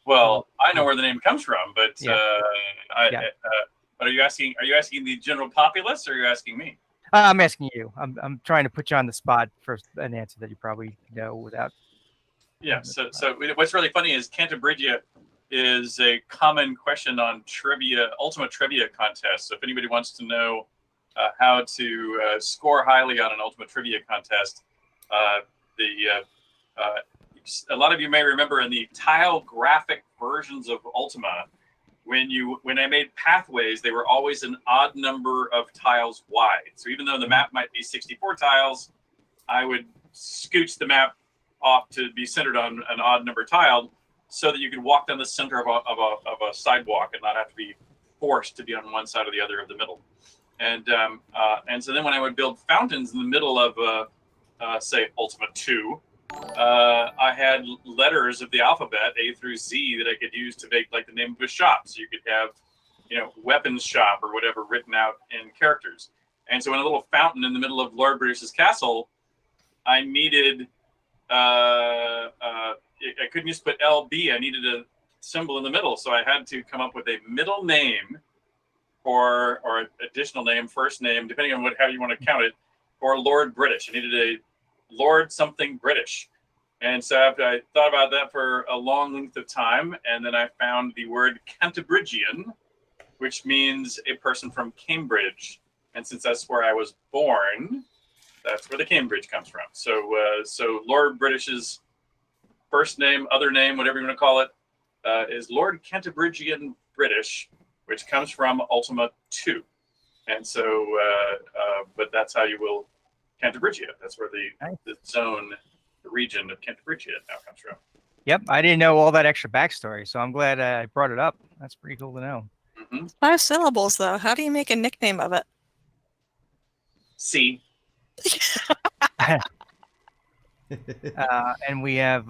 S3: Well, I know where the name comes from, but but are you asking the general populace, or are you asking me?
S5: I'm asking you. I'm trying to put you on the spot for an answer that you probably know without.
S3: Yeah. So what's really funny is Cantabria is a common question on trivia, Ultima Trivia contest. So if anybody wants to know how to score highly on an Ultima Trivia contest, a lot of you may remember in the tile graphic versions of Ultima, when I made pathways, they were always an odd number of tiles wide. So even though the map might be 64 tiles, I would scooch the map off to be centered on an odd number tile, so that you could walk down the center of a sidewalk and not have to be forced to be on one side or the other of the middle. And so then when I would build fountains in the middle of say Ultima 2, I had letters of the alphabet A through Z that I could use to make like the name of a shop. So you could have, weapons shop or whatever written out in characters. And so in a little fountain in the middle of Lord British's castle, I needed I couldn't just put LB. I needed a symbol in the middle, so I had to come up with a middle name or additional name, first name, depending on how you want to count it, or Lord British. I needed a Lord something British. And so I thought about that for a long length of time, and then I found the word Cantabrigian, which means a person from Cambridge. And since that's where I was born, that's where the Cambridge comes from. So Lord British's first name, other name, whatever you want to call it, is Lord Cantabrigian British, which comes from Ultima 2. And so, but that's how you will Cantabria. That's where the zone, the region of Cantabria now comes from.
S5: Yep, I didn't know all that extra backstory, so I'm glad I brought it up. That's pretty cool to know.
S3: Mm-hmm.
S4: 5 syllables, though. How do you make a nickname of it?
S3: C.
S5: And we have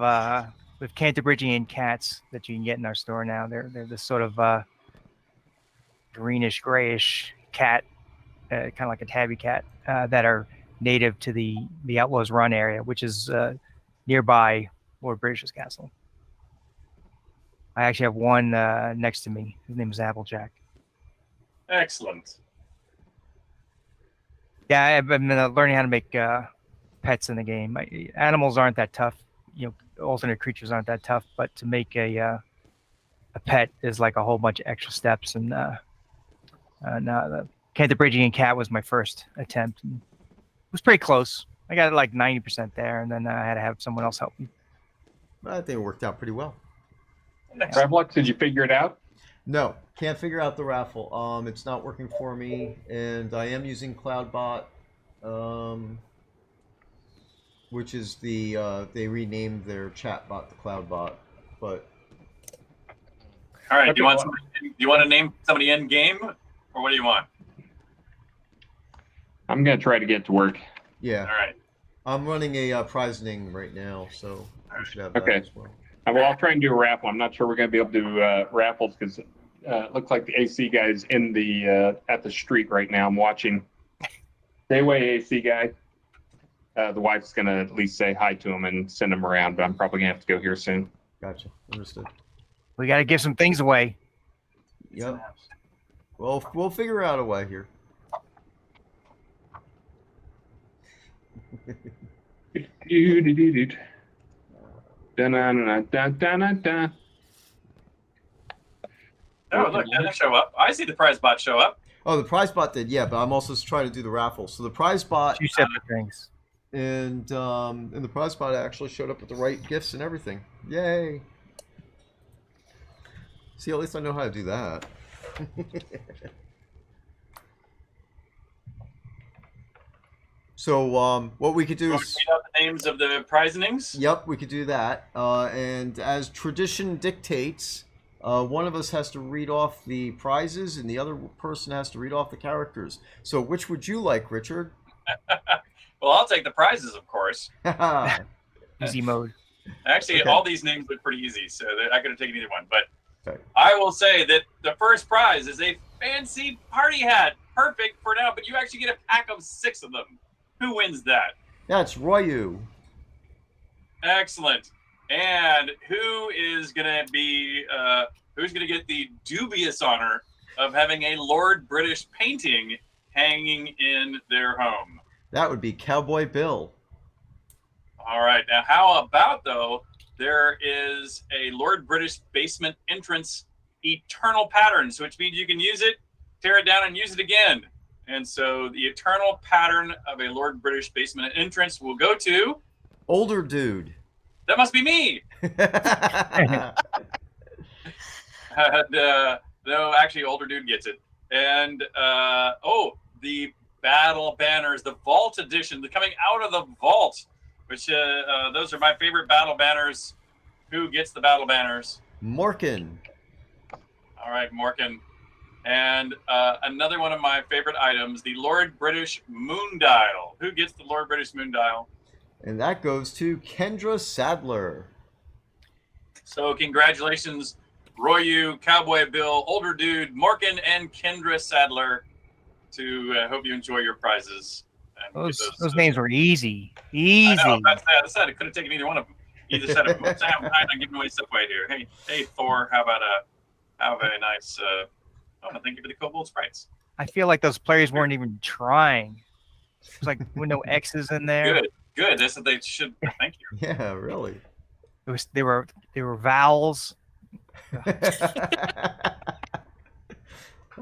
S5: Cantabrigian cats that you can get in our store now. They're this sort of greenish, grayish cat, kind of like a tabby cat, that are native to the Outlaws Run area, which is nearby Lord British's castle. I actually have one next to me. His name is Applejack.
S3: Excellent.
S5: Yeah, I've been learning how to make pets in the game. Animals aren't that tough. Alternate creatures aren't that tough, but to make a pet is like a whole bunch of extra steps. And the Cantabrigian cat was my first attempt. And it was pretty close. I got like 90% there, and then I had to have someone else help me.
S1: I think it worked out pretty well.
S2: Ravalox, did you figure it out?
S1: No, can't figure out the raffle. It's not working for me, and I am using CloudBot, which is they renamed their chatbot to CloudBot, but.
S3: All right. Do you want to name somebody in game, or what do you want?
S2: I'm gonna try to get to work.
S1: Yeah.
S3: All right.
S1: I'm running a prizening right now, so we should have that as well.
S2: Well, I'll try and do a raffle. I'm not sure we're going to be able to do raffles because it looks like the AC guy's in at the street right now. I'm watching. Stay away, AC guy. The wife's going to at least say hi to him and send him around, but I'm probably going to have to go here soon.
S1: Gotcha. Understood.
S5: We got to give some things away.
S1: Yep. Well, we'll figure out a way here.
S2: Da-na-na-na-da-da-na-da.
S3: Oh, look, didn't show up. I see the prize bot show up.
S1: Oh, the prize bot did, yeah, but I'm also trying to do the raffle. So the prize bot
S5: 2 separate things.
S1: and the prize bot actually showed up with the right gifts and everything. Yay! See, at least I know how to do that. So what we could do is
S3: read out the names of the prizings.
S1: Yep, we could do that. And as tradition dictates, one of us has to read off the prizes, and the other person has to read off the characters. So, which would you like, Richard?
S3: Well, I'll take the prizes, of course.
S5: Easy mode.
S3: Actually,
S1: Okay.
S3: all these names look pretty easy, so I could have taken either one. But
S1: Okay.
S3: I will say that the first prize is a fancy party hat. Perfect for now, but you actually get a pack of 6 of them. Who wins that?
S1: That's Ryu.
S3: Excellent. And who is gonna be who's gonna get the dubious honor of having a Lord British painting hanging in their home?
S1: That would be Cowboy Bill.
S3: All right. Now, how about though? There is a Lord British basement entrance eternal pattern, so which means you can use it, tear it down, and use it again. And so the eternal pattern of a Lord British basement entrance will go to.
S1: Older dude.
S3: That must be me. No, actually, older dude gets it. And the battle banners, the vault edition, they're coming out of the vault, which those are my favorite battle banners. Who gets the battle banners?
S1: Morkin.
S3: All right, Morkin. And another one of my favorite items, the Lord British Moondial. Who gets the Lord British Moondial?
S1: And that goes to Kendra Sadler.
S3: So congratulations, Royu, Cowboy Bill, Older Dude, Morkin, and Kendra Sadler. To hope you enjoy your prizes. And
S5: Those names were easy. Easy.
S3: I know, that's sad. It could have taken either one of them. Either said it. I'm giving away stuff right here. Hey, Thor, how about a nice thank you for the Cobalt Sprites.
S5: I feel like those players weren't even trying. It's like with no X's in there.
S3: Good. That's what they should. Thank you.
S1: Yeah, really.
S5: They were vowels.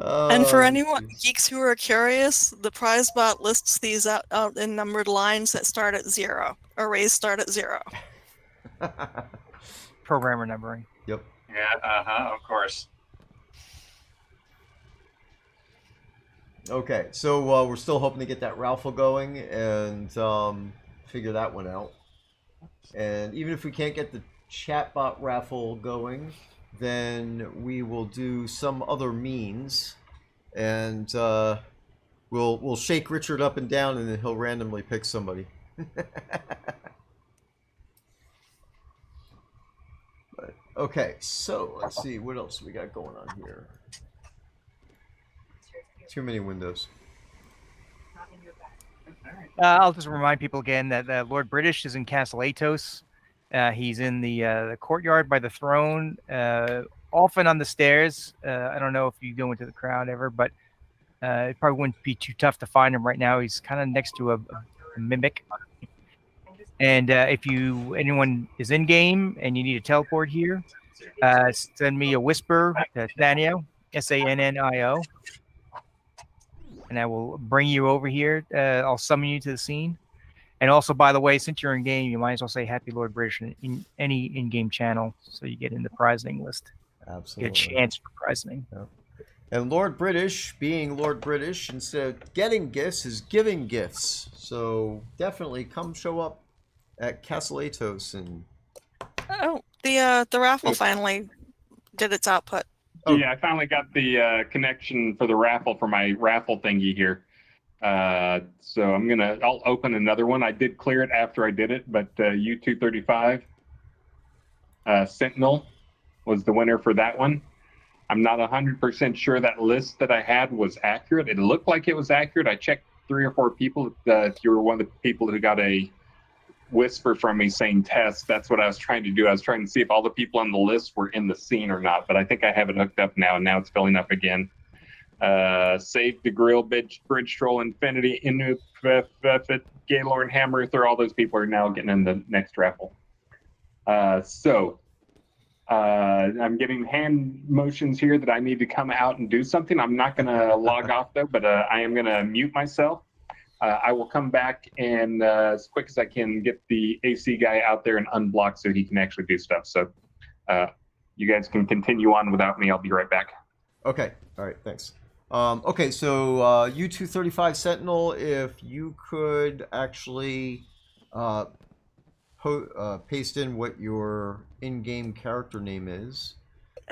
S4: And for anyone geeks who are curious, the prize bot lists these out in numbered lines that start at 0. Arrays start at 0.
S5: Programmer numbering.
S1: Yep.
S3: Yeah. Of course.
S1: Okay, so we're still hoping to get that raffle going and figure that one out. And even if we can't get the chatbot raffle going, then we will do some other means, and we'll shake Richard up and down, and then he'll randomly pick somebody. But, okay, so let's see what else we got going on here. Too many windows.
S5: I'll just remind people again that Lord British is in Castle Atos. He's in the courtyard by the throne, often on the stairs. I don't know if you go into the crowd ever, but it probably wouldn't be too tough to find him right now. He's kind of next to a mimic. And if anyone is in game and you need a teleport here, send me a whisper to Sannio, Sannio, and I will bring you over here. I'll summon you to the scene. And also, by the way, since you're in game, you might as well say Happy Lord British in any in-game channel, so you get in the prizing list.
S1: Absolutely.
S5: Get a chance for prizing.
S1: Yeah. And Lord British, being Lord British, instead of getting gifts, is giving gifts. So definitely come show up at Castle Atos and.
S4: Oh, the raffle finally did its output.
S1: Oh.
S2: Yeah, I finally got the connection for the raffle for my raffle thingy here. So I'll open another one. I did clear it after I did it, but U235 Sentinel was the winner for that one. I'm not 100% sure that list that I had was accurate. It looked like it was accurate. I checked 3 or 4 people. If you were one of the people who got a whisper from me saying test, that's what I was trying to do. I was trying to see if all the people on the list were in the scene or not, but I think I have it hooked up now, and now it's filling up again. Save the Grill, Bridge Troll, Infinity, Inu, Gaylord, Hammerther, all those people are now getting in the next raffle. I'm getting hand motions here that I need to come out and do something. I'm not going to log off though, but I am going to mute myself. I will come back and as quick as I can get the AC guy out there and unblock so he can actually do stuff. So you guys can continue on without me. I'll be right back.
S1: Okay. All right. Thanks. Okay. So U235 Sentinel, if you could actually paste in what your in-game character name is.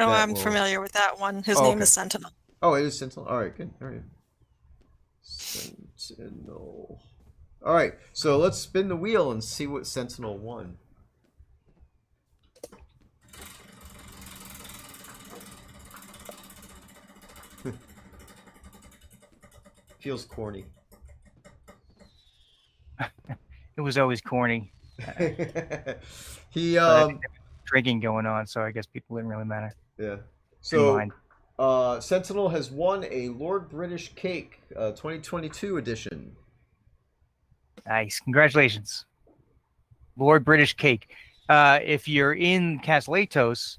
S4: Oh, I'm familiar with that one. His name is Sentinel.
S1: Oh, it is Sentinel. All right, good. All right. Sentinel. All right, so let's spin the wheel and see what Sentinel won. Feels corny.
S5: It was always corny.
S1: He
S5: But I think there was drinking going on, so I guess people didn't really matter.
S1: yeah.
S5: Didn't
S1: So
S5: mind.
S1: Sentinel has won a Lord British Cake 2022 edition.
S5: Nice, congratulations, Lord British Cake. If you're in Castle Atos,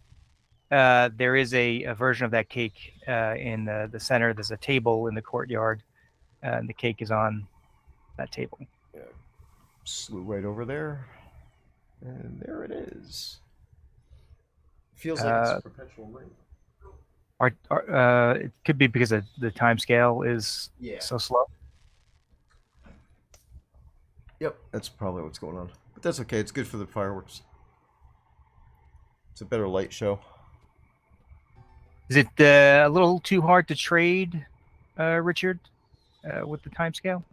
S5: there is a version of that cake in the center. There's a table in the courtyard, and the cake is on that table.
S1: Yeah. Slew right over there. And there it is. Feels like it's a perpetual ring.
S5: It could be because the time scale is so slow.
S1: Yep, that's probably what's going on. But that's okay. It's good for the fireworks. It's a better light show.
S5: Is it a little too hard to trade, Richard, with the time scale?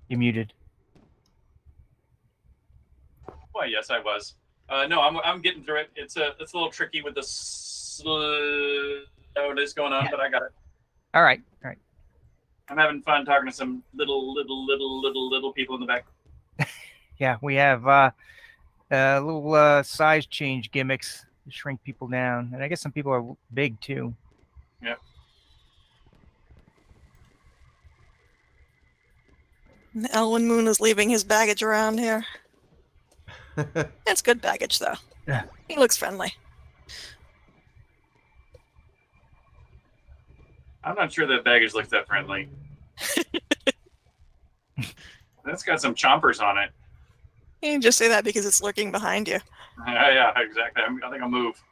S5: You muted.
S3: Well, yes, I was. No, I'm getting through it. It's a little tricky with the slowness going on, but I got it.
S5: All right.
S3: I'm having fun talking to some little people in the back.
S5: Yeah, we have little size change gimmicks to shrink people down, and I guess some people are big too.
S3: Yeah.
S4: Elwyn Moon is leaving his baggage around here. It's good baggage, though.
S5: Yeah.
S4: He looks friendly.
S3: I'm not sure that baggage looks that friendly. That's got some chompers on it.
S4: You can just say that because it's lurking behind you.
S3: Yeah, exactly. I think I'll move.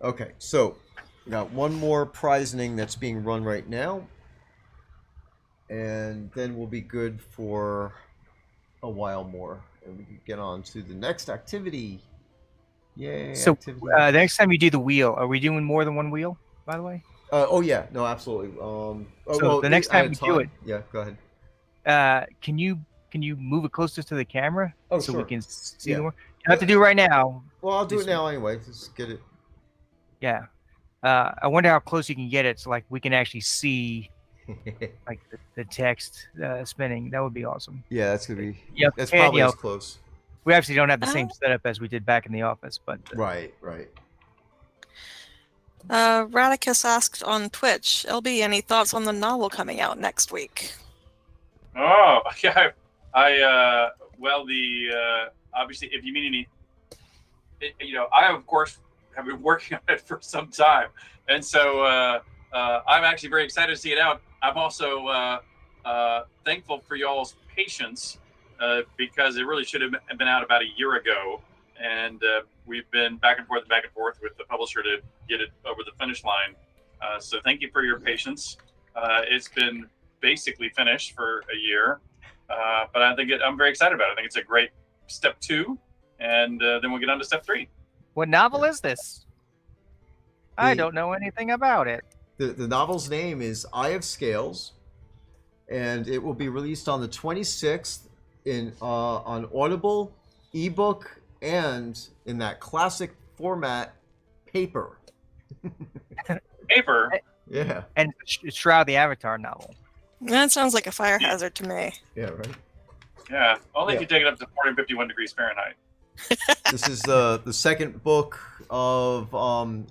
S1: Okay, so we got one more prizing that's being run right now. And then we'll be good for a while more. And we can get on to the next activity. Yay,
S5: So
S1: activity.
S5: the next time you do the wheel, are we doing more than one wheel, by the way?
S1: Oh, yeah. No, absolutely.
S5: The next time we do it...
S1: Yeah, go ahead.
S5: Can you move it closer to the camera
S1: Oh,
S5: so
S1: sure.
S5: we can see more? You don't have to do it right now.
S1: Well, I'll do it now anyway. Just get it.
S5: Yeah. I wonder how close you can get it so like we can actually see like the text spinning. That would be awesome.
S1: Yeah, that's gonna be.
S5: Yep.
S1: That's
S5: And,
S1: probably
S5: you know,
S1: as close.
S5: We actually don't have the same setup as we did back in the office, but
S1: Right.
S4: Radicus asked on Twitch, LB, any thoughts on the novel coming out next week?
S3: Oh, yeah. Obviously, if you mean any, I of course have been working on it for some time, and so I'm actually very excited to see it out. I'm also thankful for y'all's patience because it really should have been out about a year ago, and we've been back and forth with the publisher to get it over the finish line. So thank you for your patience. It's been basically finished for a year, but I'm very excited about it. I think it's a great step 2, and then we'll get on to step 3.
S5: what novel is this? I don't know anything about it.
S1: The novel's name is Eye of Scales, and it will be released on the 26th on Audible, ebook, and in that classic format, paper.
S3: Paper?
S1: Yeah.
S5: And Shroud the Avatar novel.
S4: That sounds like a fire hazard to me.
S1: Yeah, right.
S3: Yeah, only if you take it up to 451 degrees Fahrenheit.
S1: This is the second book of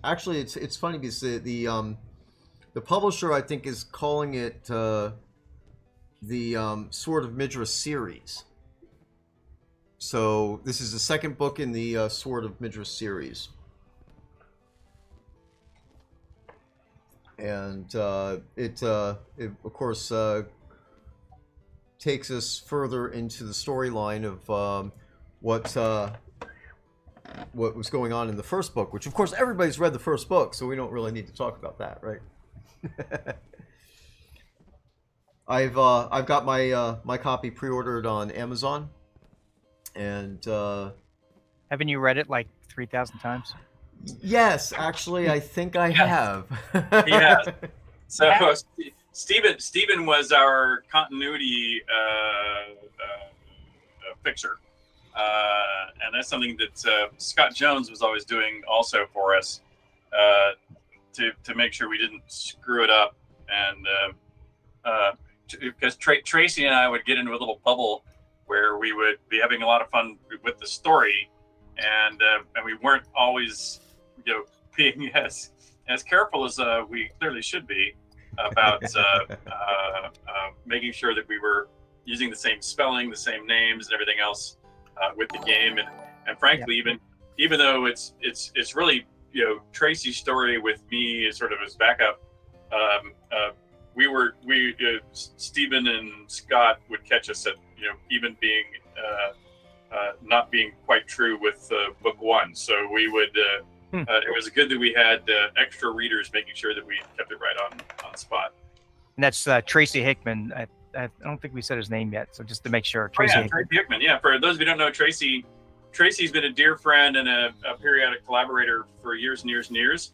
S1: actually it's funny because the publisher I think is calling it the Sword of Midra series. So this is the second book in the Sword of Midra series. And it of course takes us further into the storyline of what was going on in the first book, which of course everybody's read the first book, so we don't really need to talk about that, right? I've got my copy pre-ordered on Amazon, and
S5: Haven't you read it like 3,000 times?
S1: yes, actually, I think I have.
S3: Yeah. So Stephen was our continuity fixer, and that's something that Scott Jones was always doing also for us. to make sure we didn't screw it up. And because Tracy and I would get into a little bubble where we would be having a lot of fun with the story, and we weren't always, being as careful as we clearly should be about making sure that we were using the same spelling, the same names, and everything else with the game. And frankly, even though it's really Tracy's story with me as sort of his backup, Stephen and Scott would catch us at even being not being quite true with book one. So we would. It was good that we had extra readers making sure that we kept it right on spot.
S5: And that's Tracy Hickman. I don't think we said his name yet, so just to make sure. Tracy
S3: Hickman. Yeah, for those of you who don't know, Tracy's been a dear friend and a periodic collaborator for years and years and years.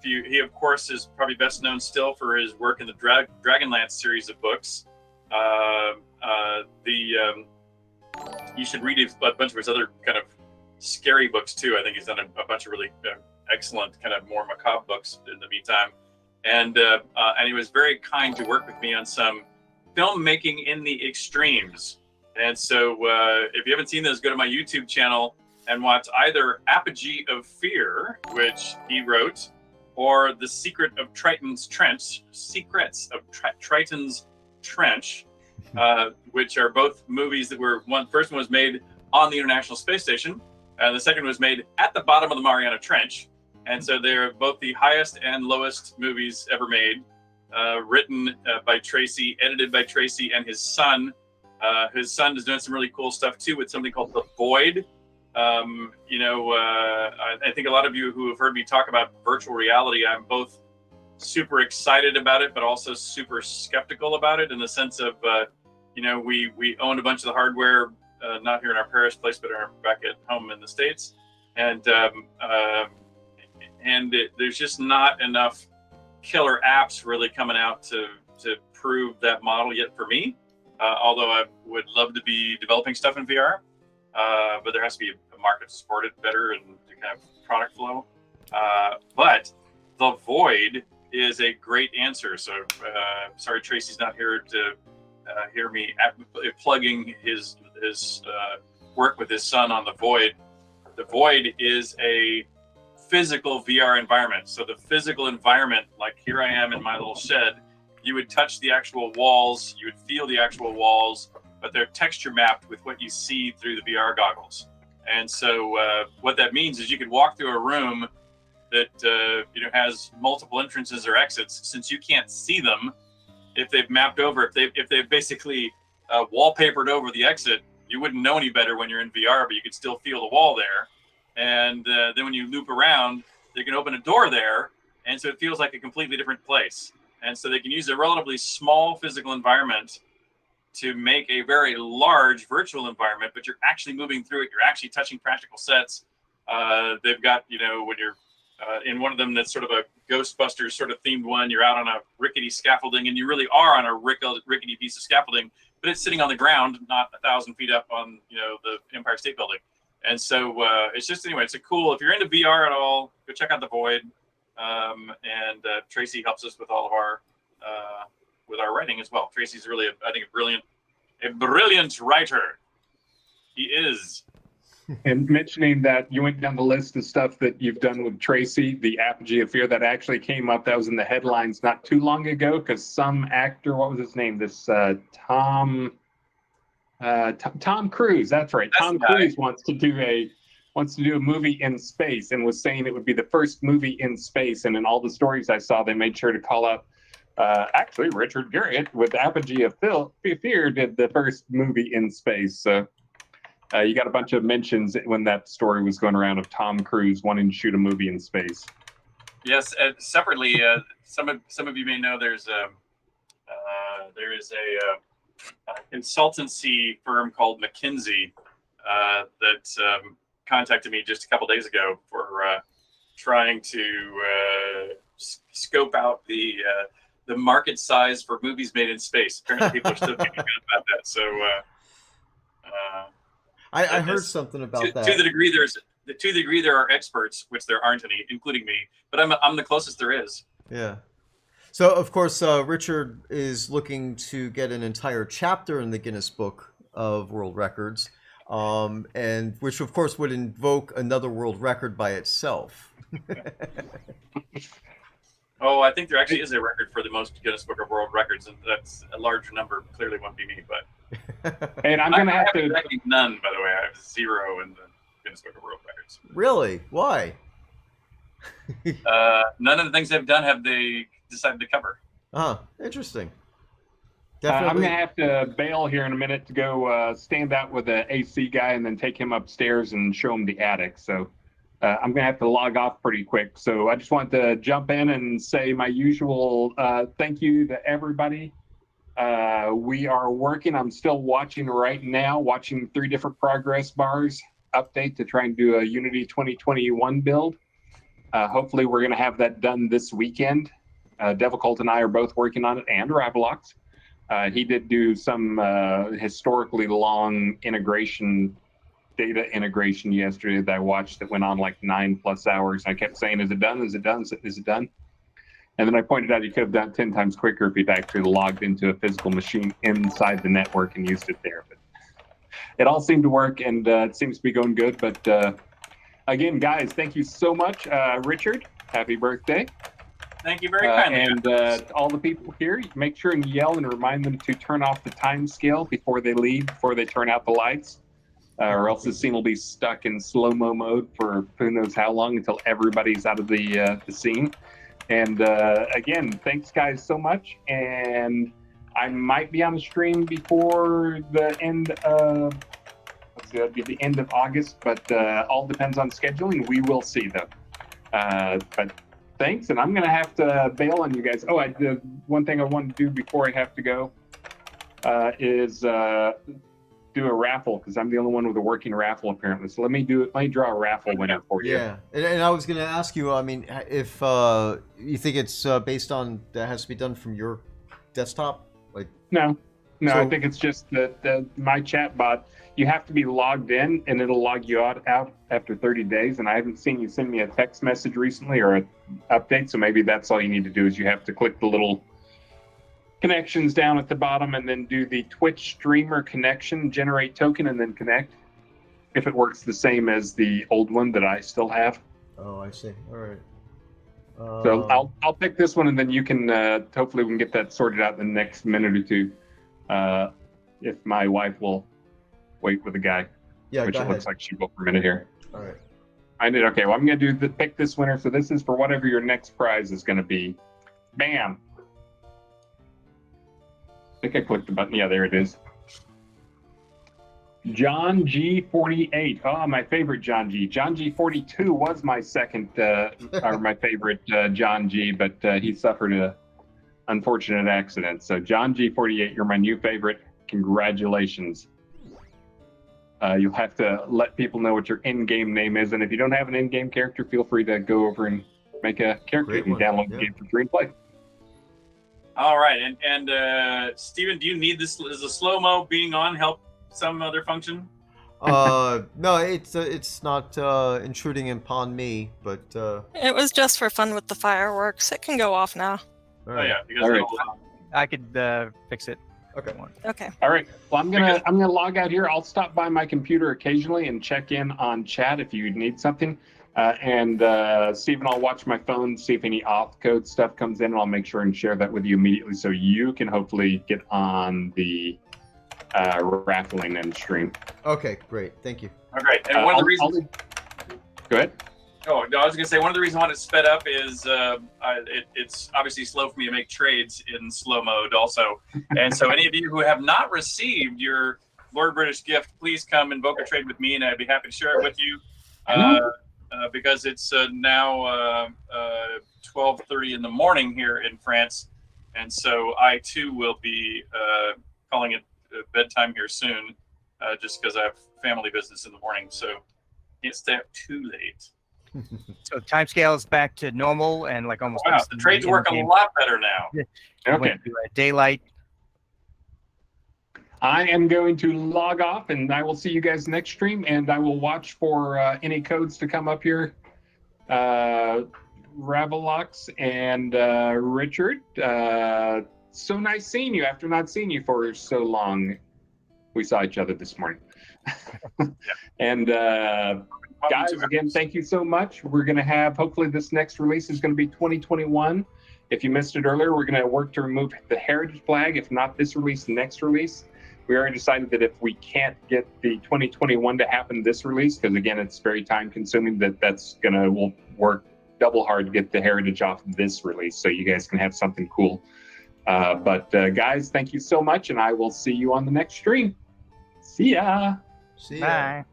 S3: He of course is probably best known still for his work in the Dragonlance series of books. You should read a bunch of his other kind of scary books too. I think he's done a bunch of really excellent kind of more macabre books in the meantime. And he was very kind to work with me on some filmmaking in the extremes. And so if you haven't seen those, go to my YouTube channel and watch either Apogee of Fear, which he wrote, or The Secret of Triton's Trench, Secrets of Triton's Trench, which are both movies that first one was made on the International Space Station, and the second was made at the bottom of the Mariana Trench. And so they're both the highest and lowest movies ever made, written by Tracy, edited by Tracy and his son. His son is doing some really cool stuff too with something called The Void. I think a lot of you who have heard me talk about virtual reality, I'm both super excited about it, but also super skeptical about it in the sense of, we owned a bunch of the hardware, not here in our Paris place, but back at home in the States. And there's just not enough killer apps really coming out to prove that model yet for me. Although I would love to be developing stuff in VR, but there has to be a market to support it better and to kind of product flow. But The Void is a great answer. So sorry, Tracy's not here to hear me plugging his work with his son on The Void. The Void is a physical VR environment. So the physical environment, like here I am in my little shed, you would touch the actual walls, you would feel the actual walls, but they're texture mapped with what you see through the VR goggles. And so what that means is you could walk through a room that has multiple entrances or exits. Since you can't see them, if they've mapped over, if they've basically wallpapered over the exit, you wouldn't know any better when you're in VR, but you could still feel the wall there. And then when you loop around, they can open a door there, and so it feels like a completely different place. And so they can use a relatively small physical environment to make a very large virtual environment, but you're actually moving through it. You're actually touching practical sets. They've got, when you're in one of them that's sort of a Ghostbusters sort of themed one, you're out on a rickety scaffolding, and you really are on a rickety piece of scaffolding, but it's sitting on the ground, not 1,000 feet up on, the Empire State Building. And so it's just, anyway, it's a cool, if you're into VR at all, go check out The Void. And Tracy helps us with all of our writing as well. Tracy's really, I think, a brilliant writer. He is.
S2: And mentioning that, you went down the list of stuff that you've done with Tracy, the Apogee of Fear, that actually came up. That was in the headlines not too long ago, because some actor, what was his name? This Tom Cruise. That's right. Tom Cruise wants to do a movie in space, and was saying it would be the first movie in space. And in all the stories I saw, they made sure to call up actually Richard Garriott with Apogee of Fear did the first movie in space. So you got a bunch of mentions when that story was going around of Tom Cruise wanting to shoot a movie in space.
S3: Yes, separately, some of you may know there is a consultancy firm called McKinsey that contacted me just a couple days ago for trying to scope out the market size for movies made in space. Apparently, people are still thinking about that. So,
S1: I heard something about that.
S3: To the degree to the degree there are experts, which there aren't any, including me, but I'm the closest there is.
S1: Yeah. So, of course, Richard is looking to get an entire chapter in the Guinness Book of World Records, and which, of course, would invoke another world record by itself.
S3: Oh, I think there actually is a record for the most Guinness Book of World Records, and that's a larger number. Clearly won't be me, but
S2: And I'm going to have to.
S3: exactly none, by the way. I have 0 in the Guinness Book of World Records.
S1: Really? Why?
S3: None of the things they've done have they decided to cover.
S1: Interesting.
S2: I'm
S1: Definitely.
S2: going to have to bail here in a minute to go stand out with the AC guy and then take him upstairs and show him the attic. So I'm going to have to log off pretty quick. So I just want to jump in and say my usual thank you to everybody. We are working. I'm still watching right now, watching 3 different progress bars update to try and do a Unity 2021 build. Hopefully we're going to have that done this weekend. Devil Cult and I are both working on it, and Ravalox. He did do some historically long data integration yesterday that I watched that went on like 9+ hours. I kept saying, is it done? Is it done? Is it done? And then I pointed out he could have done 10 times quicker if he'd actually logged into a physical machine inside the network and used it there. But it all seemed to work, and it seems to be going good. But again, guys, thank you so much. Richard, happy birthday.
S3: Thank you very kindly.
S2: And all the people here, make sure and yell and remind them to turn off the time scale before they leave, before they turn out the lights, or else the scene will be stuck in slow-mo mode for who knows how long until everybody's out of the scene. And again, thanks guys so much. And I might be on the stream before the end of, it'll be the end of August, but all depends on scheduling. We will see though. But thanks, and I'm gonna have to bail on you guys. Oh, the one thing I want to do before I have to go is do a raffle, because I'm the only one with a working raffle apparently. So let me draw a raffle winner for you.
S1: Yeah, and I was going to ask you, I mean, if you think it's based on, that has to be done from your desktop? Like,
S2: No,
S1: So-
S2: I think it's just that my chat bot, you have to be logged in and it'll log you out after 30 days. And I haven't seen you send me a text message recently or an update. So maybe that's all you need to do is you have to click the little connections down at the bottom and then do the Twitch streamer connection, generate token, and then connect. If it works the same as the old one that I still have.
S1: Oh, I see. All right.
S2: So I'll pick this one, and then you can hopefully we can get that sorted out in the next minute or two. If my wife will wait with the guy,
S1: yeah,
S2: which
S1: go
S2: it
S1: ahead.
S2: looks like she will for a minute here.
S1: All right.
S2: I did. Okay, well I'm gonna pick this winner. So this is for whatever your next prize is gonna be. Bam. I think I clicked the button. Yeah, there it is. John G48. Oh, my favorite John G. John G42 was my second, or my favorite John G, but he suffered a unfortunate accident. So John G48, you're my new favorite. Congratulations. You'll have to let people know what your in-game name is, and if you don't have an in-game character, feel free to go over and make a character
S1: Great
S2: and
S1: one,
S2: download
S1: yeah.
S2: the game for free and play.
S3: All right, and Steven, do you need this? Is the slow-mo being on help some other function?
S1: No, it's not intruding upon me, but
S4: It was just for fun with the fireworks. It can go off now.
S1: all
S3: Oh
S1: right.
S3: yeah, because
S2: All right.
S5: I could fix it.
S1: Okay.
S4: Okay.
S2: All right. Well, I'm gonna log out here. I'll stop by my computer occasionally and check in on chat if you need something. And Stephen, I'll watch my phone, see if any auth code stuff comes in, and I'll make sure and share that with you immediately, so you can hopefully get on the raffling and stream.
S1: Okay, great. Thank you.
S3: All right, and one of the reasons.
S2: Go ahead.
S3: Oh, no, I was going to say one of the reasons I want it sped up is it's obviously slow for me to make trades in slow mode also. And so any of you who have not received your Lord British gift, please come invoke a trade with me, and I'd be happy to share it with you. Because it's now 12:30 in the morning here in France. And so I too will be calling it bedtime here soon, just because I have family business in the morning. So can't stay up too late.
S5: So timescale is back to normal and like almost.
S3: Wow, the trades work a lot better now.
S2: Okay.
S5: Went to, daylight.
S2: I am going to log off, and I will see you guys next stream, and I will watch for any codes to come up here. Ravalox and Richard, so nice seeing you after not seeing you for so long. We saw each other this morning. And guys, again, thank you so much. We're going to have, hopefully this next release is going to be 2021. If you missed it earlier, we're going to work to remove the heritage flag. If not this release, the next release. We already decided that if we can't get the 2021 to happen this release, because again, it's very time consuming, we'll work double hard to get the heritage off this release so you guys can have something cool. But guys, thank you so much, and I will see you on the next stream. See ya.
S1: See ya.
S5: Bye.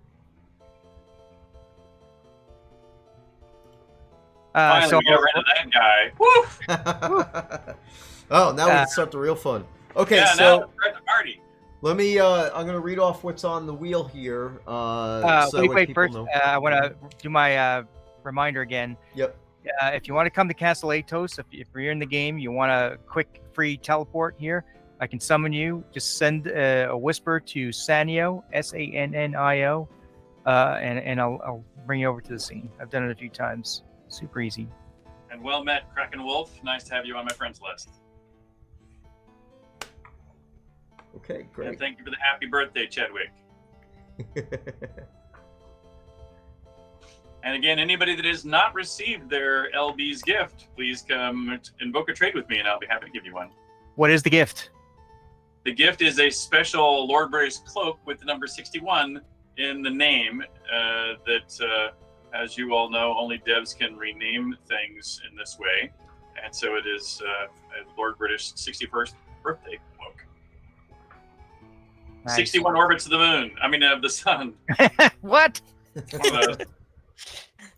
S3: Finally, we got rid of that guy. Woo!
S1: Oh, now we can start the real fun. Okay,
S3: Yeah,
S1: so
S3: now we're at the party.
S1: let me. I'm gonna read off what's on the wheel here. So that way
S5: wait,
S1: people
S5: first,
S1: know.
S5: I want to do my reminder again.
S1: Yep.
S5: If you want to come to Castle Atos, if you're in the game, you want a quick free teleport here, I can summon you. Just send a whisper to Sannio, Sannio, and I'll bring you over to the scene. I've done it a few times. Super easy.
S3: And well met, Kraken Wolf. Nice to have you on my friends list.
S1: Okay,
S3: And
S1: great.
S3: thank you for the happy birthday, Chadwick. And again, anybody that has not received their LB's gift, please come invoke a trade with me, and I'll be happy to give you one.
S5: What is the gift?
S3: The gift is a special Lord British cloak with the number 61 in the name. As you all know, only devs can rename things in this way, and so it is a Lord British 61st birthday cloak.
S5: Nice.
S3: 61 orbits of the moon. I mean, of the sun.
S5: What?
S3: One of those.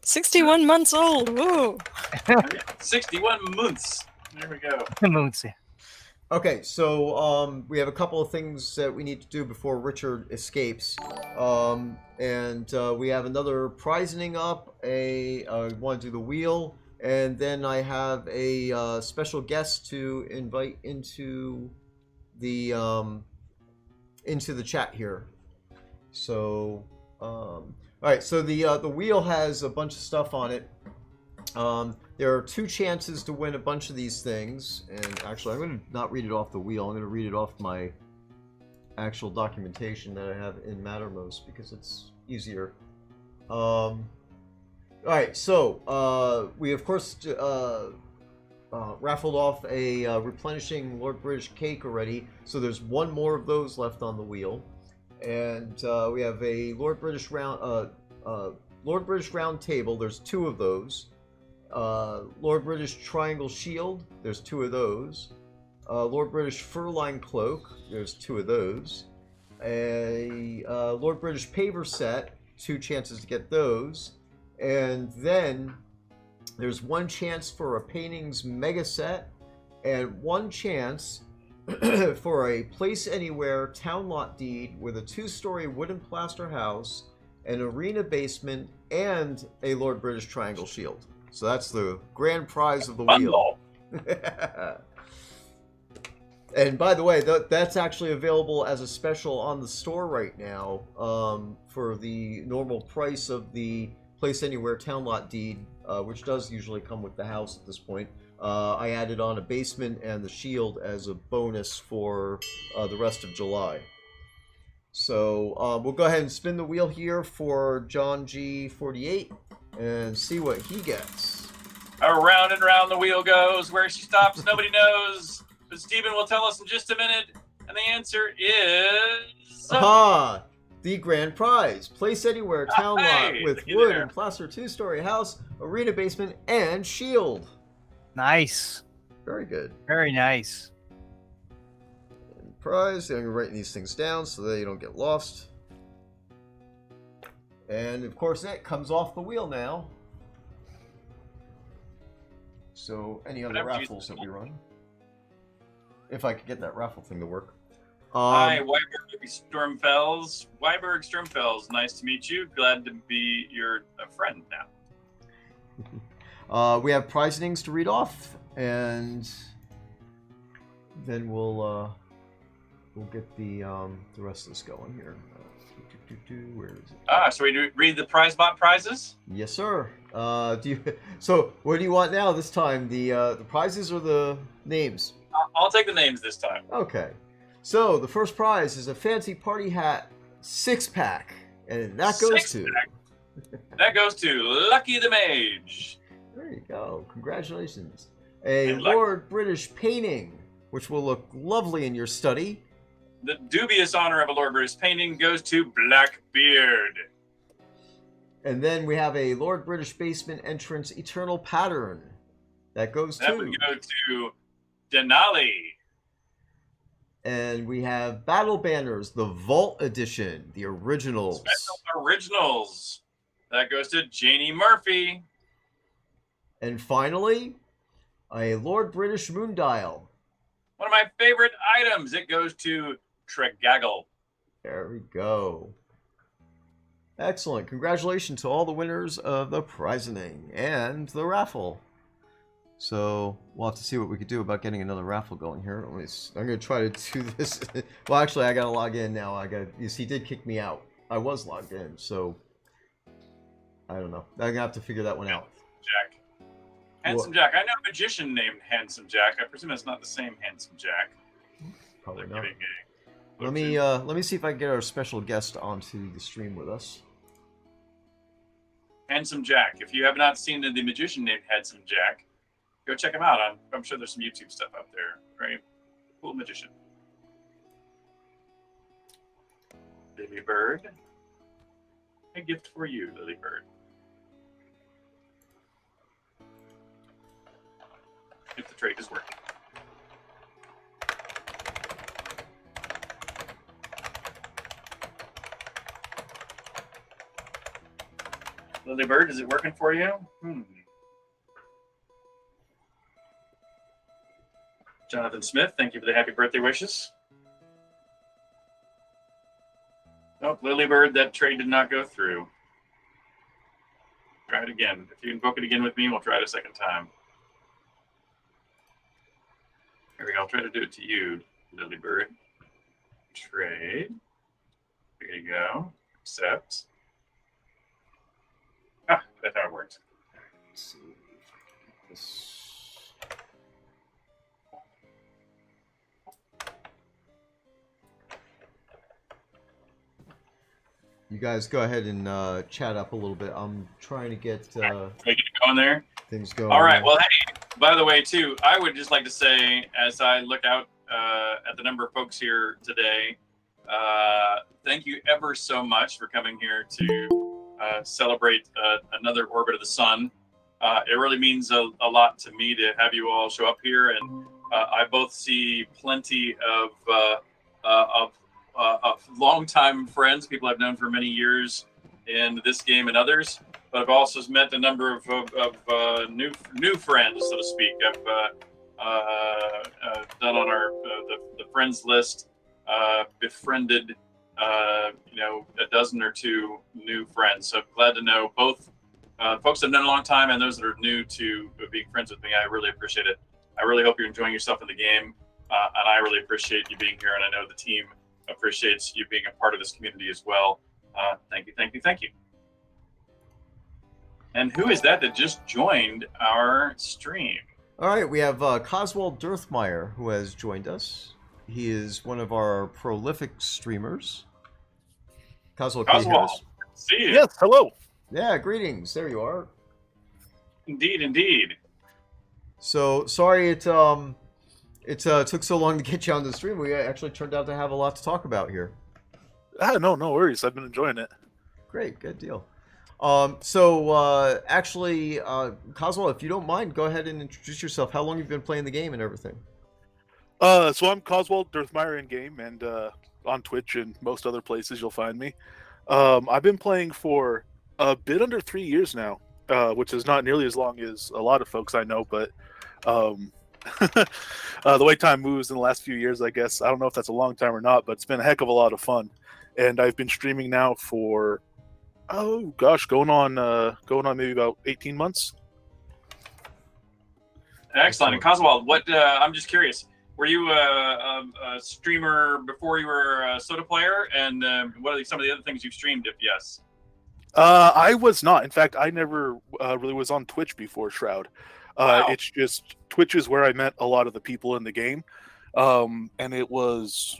S4: 61 months old. Woo.
S3: 61 months. There we go.
S5: The moon's.
S1: Okay, so we have a couple of things that we need to do before Richard escapes. We have another prizing up. I want to do the wheel, and then I have a special guest to invite into the chat here. So, all right. So the wheel has a bunch of stuff on it. There are 2 chances to win a bunch of these things, and actually I'm going to not read it off the wheel. I'm going to read it off my actual documentation that I have in Mattermost because it's easier. Alright, so we of course raffled off a replenishing Lord British cake already, so there's 1 more of those left on the wheel. And we have a Lord British round table, there's 2 of those. Lord British Triangle Shield, there's 2 of those. Lord British Fur-lined Cloak, there's 2 of those. A Lord British Paver Set, 2 chances to get those. And then there's 1 chance for a Paintings Mega Set, and 1 chance for a Place Anywhere Town Lot Deed with a 2-story wooden plaster house, an arena basement, and a Lord British Triangle Shield. So that's the grand prize of the wheel. And by the way, that's actually available as a special on the store right now for the normal price of the Place Anywhere Town Lot Deed, which does usually come with the house at this point. I added on a basement and the shield as a bonus for the rest of July. So we'll go ahead and spin the wheel here for John G48 and see what he gets.
S3: Around and round the wheel goes. Where she stops, nobody knows. But Stephen will tell us in just a minute. And the answer is...
S1: Aha! The grand prize. Place Anywhere Town Lot with
S3: looky
S1: wood
S3: there.
S1: and plaster 2-story house, arena basement, and shield.
S5: Nice.
S1: Very good.
S5: Very nice.
S1: And prize. I'm writing these things down so that you don't get lost. And of course it comes off the wheel now. So any other raffles that we run? If I could get that raffle thing to work.
S3: Hi, Weiberg Sturmfels. Weiberg Sturmfels, nice to meet you. Glad to be your friend now.
S1: We have prizings to read off, and then we'll we'll get the rest of this going here. Where is it?
S3: So we read the prize bot prizes?
S1: Yes, sir. So what do you want now this time? The prizes or the names?
S3: I'll take the names this time.
S1: Okay. So the first prize is a fancy party hat 6-pack, and that goes to.
S3: That goes to Lucky the Mage.
S1: There you go. Congratulations. A Lord British painting, which will look lovely in your study.
S3: The dubious honor of a Lord British painting goes to Blackbeard.
S1: And then we have a Lord British basement entrance eternal pattern. That goes
S3: That would go to Denali.
S1: And we have battle banners, the Vault Edition, the originals.
S3: Special originals. That goes to Janie Murphy.
S1: And finally, a Lord British moon dial.
S3: One of my favorite items. It goes to Tregaggle.
S1: There we go. Excellent. Congratulations to all the winners of the prizing and the raffle. So we'll have to see what we could do about getting another raffle going here. I'm going to try to do this. Well, actually, I got to log in now. He did kick me out. I was logged in, so I don't know. I'm going to have to figure that one out.
S3: Jack. Handsome Jack. I know a magician named Handsome Jack. I presume it's not the same Handsome Jack.
S1: Probably not. Let me see if I can get our special guest onto the stream with us.
S3: Handsome Jack. If you have not seen the magician named Handsome Jack, go check him out. I'm sure there's some YouTube stuff out there. Right? Cool magician. Lily Bird. A gift for you, Lily Bird. If the trade is working. Lily Bird, is it working for you? Jonathan Smith, thank you for the happy birthday wishes. Nope, Lily Bird, that trade did not go through. Try it again. If you invoke it again with me, we'll try it a second time. Here we go. I'll try to do it to you, Lily Bird. Trade. There you go. Accept. Ah, that's how it works.
S1: Let's see. This... You guys go ahead and chat up a little bit. I'm trying to get
S3: get going there.
S1: Things going.
S3: All right. Well, hey, by the way, too, I would just like to say, as I look out at the number of folks here today, thank you ever so much for coming here to celebrate another orbit of the sun. It really means a lot to me to have you all show up here, and I both see plenty of longtime friends, people I've known for many years in this game and others. But I've also met a number of new friends, so to speak. I've done on our the friends list, befriended a dozen or two new friends. So I'm glad to know both folks I've known a long time and those that are new to being friends with me. I really appreciate it. I really hope you're enjoying yourself in the game, and I really appreciate you being here. And I know the team appreciates you being a part of this community as well. Thank you, thank you, thank you. And who is that just joined our stream?
S1: All right, we have Coswald Dirthmire, who has joined us. He is one of our prolific streamers. Coswald,
S3: see you.
S6: Yes, hello.
S1: Yeah, greetings. There you are.
S3: Indeed, indeed.
S1: So sorry it took so long to get you on the stream. We actually turned out to have a lot to talk about here.
S6: No worries. I've been enjoying it.
S1: Great, good deal. Actually, Coswald, if you don't mind, go ahead and introduce yourself. How long have you been playing the game and everything?
S6: So I'm Coswald Dirthmire in game and on Twitch and most other places you'll find me. I've been playing for a bit under 3 years now, which is not nearly as long as a lot of folks I know, but the way time moves in the last few years, I guess, I don't know if that's a long time or not, but it's been a heck of a lot of fun. And I've been streaming now for, oh gosh, going on maybe about 18 months.
S3: Excellent. And Coswald, what I'm just curious, were you a streamer before you were a Soda player? And what are some of the other things you've streamed? If yes.
S6: I was not. In fact, I never really was on Twitch before Shroud.
S3: Wow.
S6: It's just Twitch is where I met a lot of the people in the game, and it was.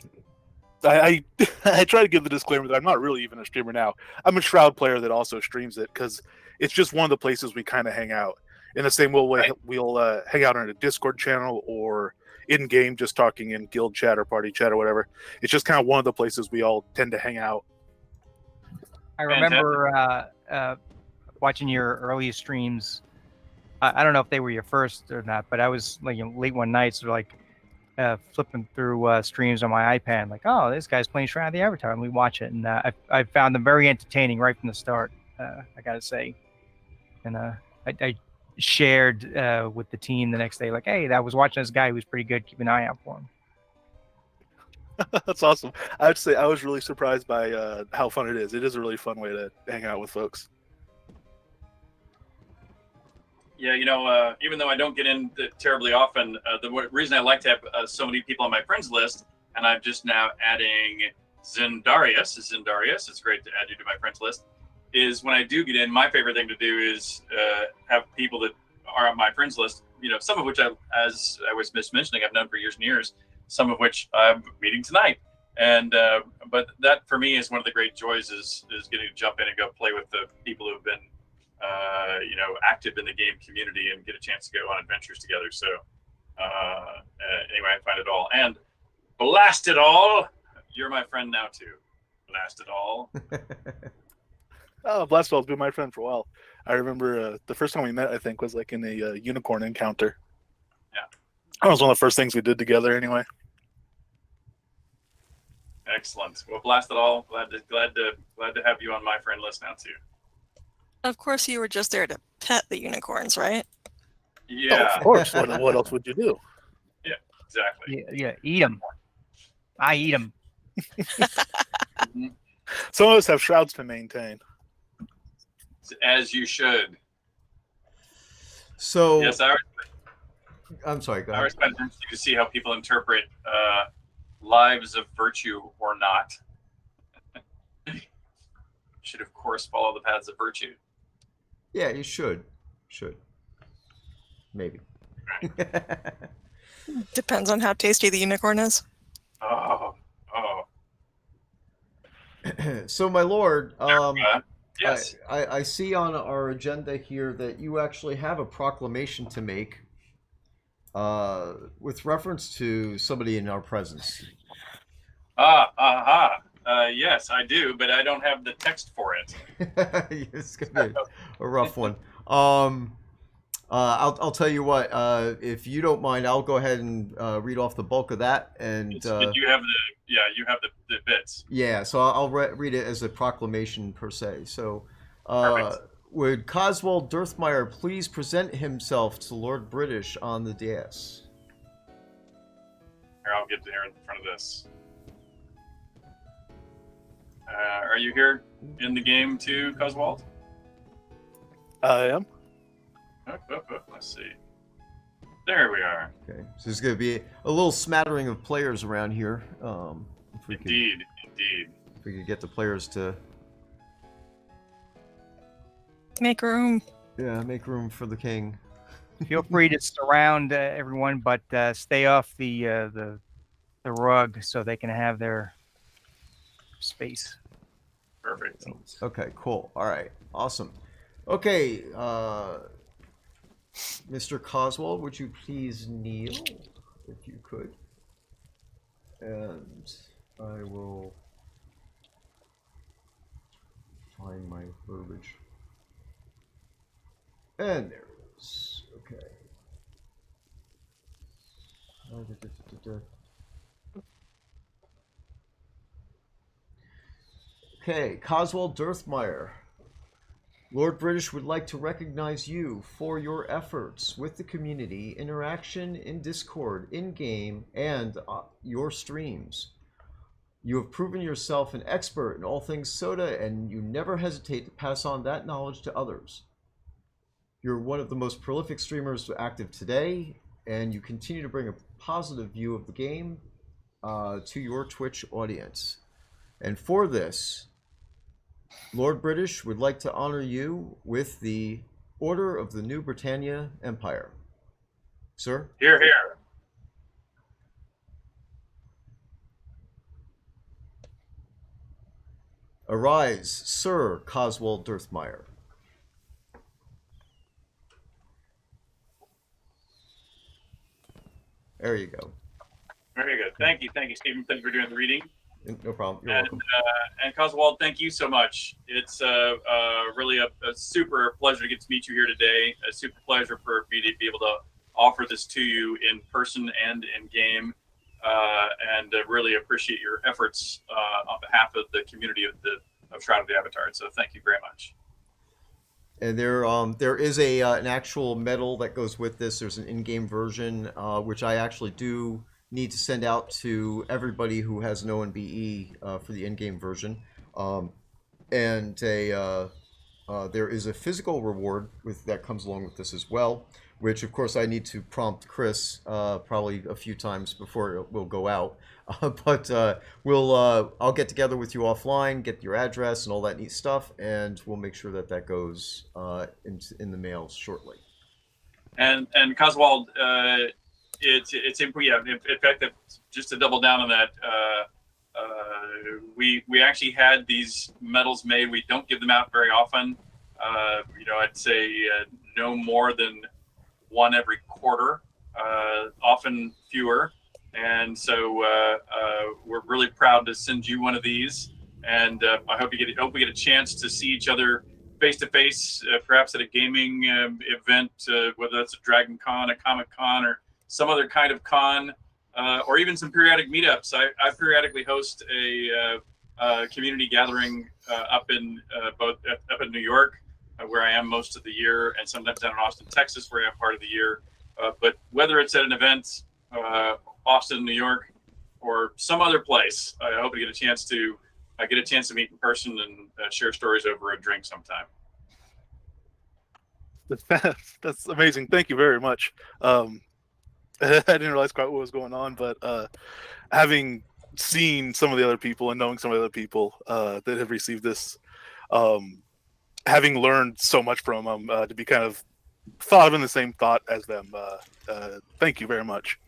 S6: I I try to give the disclaimer that I'm not really even a streamer now. I'm a Shroud player that also streams it because it's just one of the places we kind of hang out. In the same way,
S3: Right.
S6: we'll hang out on a Discord channel or in game, just talking in guild chat or party chat or whatever. It's just kind of one of the places we all tend to hang out.
S5: I remember watching your earliest streams. I don't know if they were your first or not, but I was like late one night, so like flipping through streams on my iPad, like, oh, this guy's playing Shroud of the Avatar, and we watch it, and I found them very entertaining right from the start. I gotta say, and I shared with the team the next day, like, hey, I was watching this guy who was pretty good. Keep an eye out for him.
S6: That's awesome. I'd say I was really surprised by how fun it is. It is a really fun way to hang out with folks.
S3: Yeah, even though I don't get in terribly often, the reason I like to have so many people on my friends list, and I'm just now adding Zendarius. It's great to add you to my friends list. Is when I do get in, my favorite thing to do is have people that are on my friends list. Some of which, as I was mentioning, I've known for years and years. Some of which I'm meeting tonight, and but that for me is one of the great joys is getting to jump in and go play with the people who've been active in the game community and get a chance to go on adventures together. So anyway, I find it all, and blast it all, you're my friend now too. Blast it all.
S6: Oh, Blastwell's been my friend for a while. I remember the first time we met, I think, was like in a unicorn encounter.
S3: Yeah,
S6: that was one of the first things we did together. Anyway.
S3: Excellent. Well, blast it all. Glad to have you on my friend list now too.
S4: Of course, you were just there to pet the unicorns, right?
S3: Yeah,
S6: Oh, of course. What else would you do?
S3: Yeah, exactly.
S5: Yeah, eat them. I eat them.
S6: Some of us have shrouds to maintain.
S3: As you should.
S1: So
S3: Yes,
S1: I'm sorry. Go
S3: I
S1: ahead.
S3: always find it interesting to see how people interpret lives of virtue or not. Should, of course, follow the paths of virtue.
S1: Yeah, you should. Maybe.
S4: Depends on how tasty the unicorn is.
S3: Oh.
S1: So, my lord,
S3: Yes.
S1: I see on our agenda here that you actually have a proclamation to make with reference to somebody in our presence.
S3: Yes, I do, but I don't have the text for it.
S1: It's gonna be a rough one. I'll tell you what. If you don't mind, I'll go ahead and read off the bulk of that. And
S3: Did you have you have the bits.
S1: yeah, so I'll read it as a proclamation per se. So,
S3: Perfect.
S1: would Coswald Dirthmire please present himself to Lord British on the dais?
S3: Here, I'll get here in front of this. Are you here in the game too, Coswald?
S6: I am.
S3: Let's see. There we are.
S1: Okay, so there's going to be a little smattering of players around here. If we
S3: Indeed.
S1: could get the players to
S4: Make room.
S1: make room for the king.
S5: Feel free to surround everyone, but stay off the rug so they can have their space.
S3: Perfect.
S1: Okay, cool. All right, awesome. Okay, Mr. Coswald, would you please kneel, if you could? And I will find my verbiage. And there it is. Okay. Okay, Coswald Dirthmire. Lord British would like to recognize you for your efforts with the community, interaction in Discord, in-game, and your streams. You have proven yourself an expert in all things soda, and you never hesitate to pass on that knowledge to others. You're one of the most prolific streamers active today, and you continue to bring a positive view of the game to your Twitch audience. And for this, Lord British would like to honor you with the Order of the New Britannia Empire. Sir?
S3: Here, here.
S1: Arise, Sir Coswald Dirthmire. There you go.
S3: Very good. Thank you, Stephen. Thank you for doing the reading.
S1: No problem. You're
S3: And
S1: welcome.
S3: and Coswald, thank you so much. It's really a super pleasure to get to meet you here today. A super pleasure for me to be able to offer this to you in person and in game. And really appreciate your efforts on behalf of the community of Shroud of the Avatar. So thank you very much.
S1: And there is an actual medal that goes with this. There's an in-game version, which I actually do need to send out to everybody who has an ONBE for the in-game version. And there is a physical reward that comes along with this as well, which of course I need to prompt Chris probably a few times before it will go out. But I'll get together with you offline, get your address and all that neat stuff, and we'll make sure that goes in the mail shortly.
S3: And Coswald, it's in fact, just to double down on that, we actually had these medals made. We don't give them out very often. I'd say no more than one every quarter, often fewer. And so we're really proud to send you one of these. And I hope we get a chance to see each other face to face, perhaps at a gaming event, whether that's a Dragon Con, a Comic Con, or some other kind of con, or even some periodic meetups. I periodically host a community gathering up in New York, where I am most of the year, and sometimes down in Austin, Texas, where I am part of the year. But whether it's at an event, Austin, New York, or some other place, I hope to get a chance to meet in person and share stories over a drink sometime.
S6: That's amazing. Thank you very much. I didn't realize quite what was going on, but having seen some of the other people and knowing some of the other people that have received this, having learned so much from them, to be kind of thought of in the same thought as them. Thank you very much.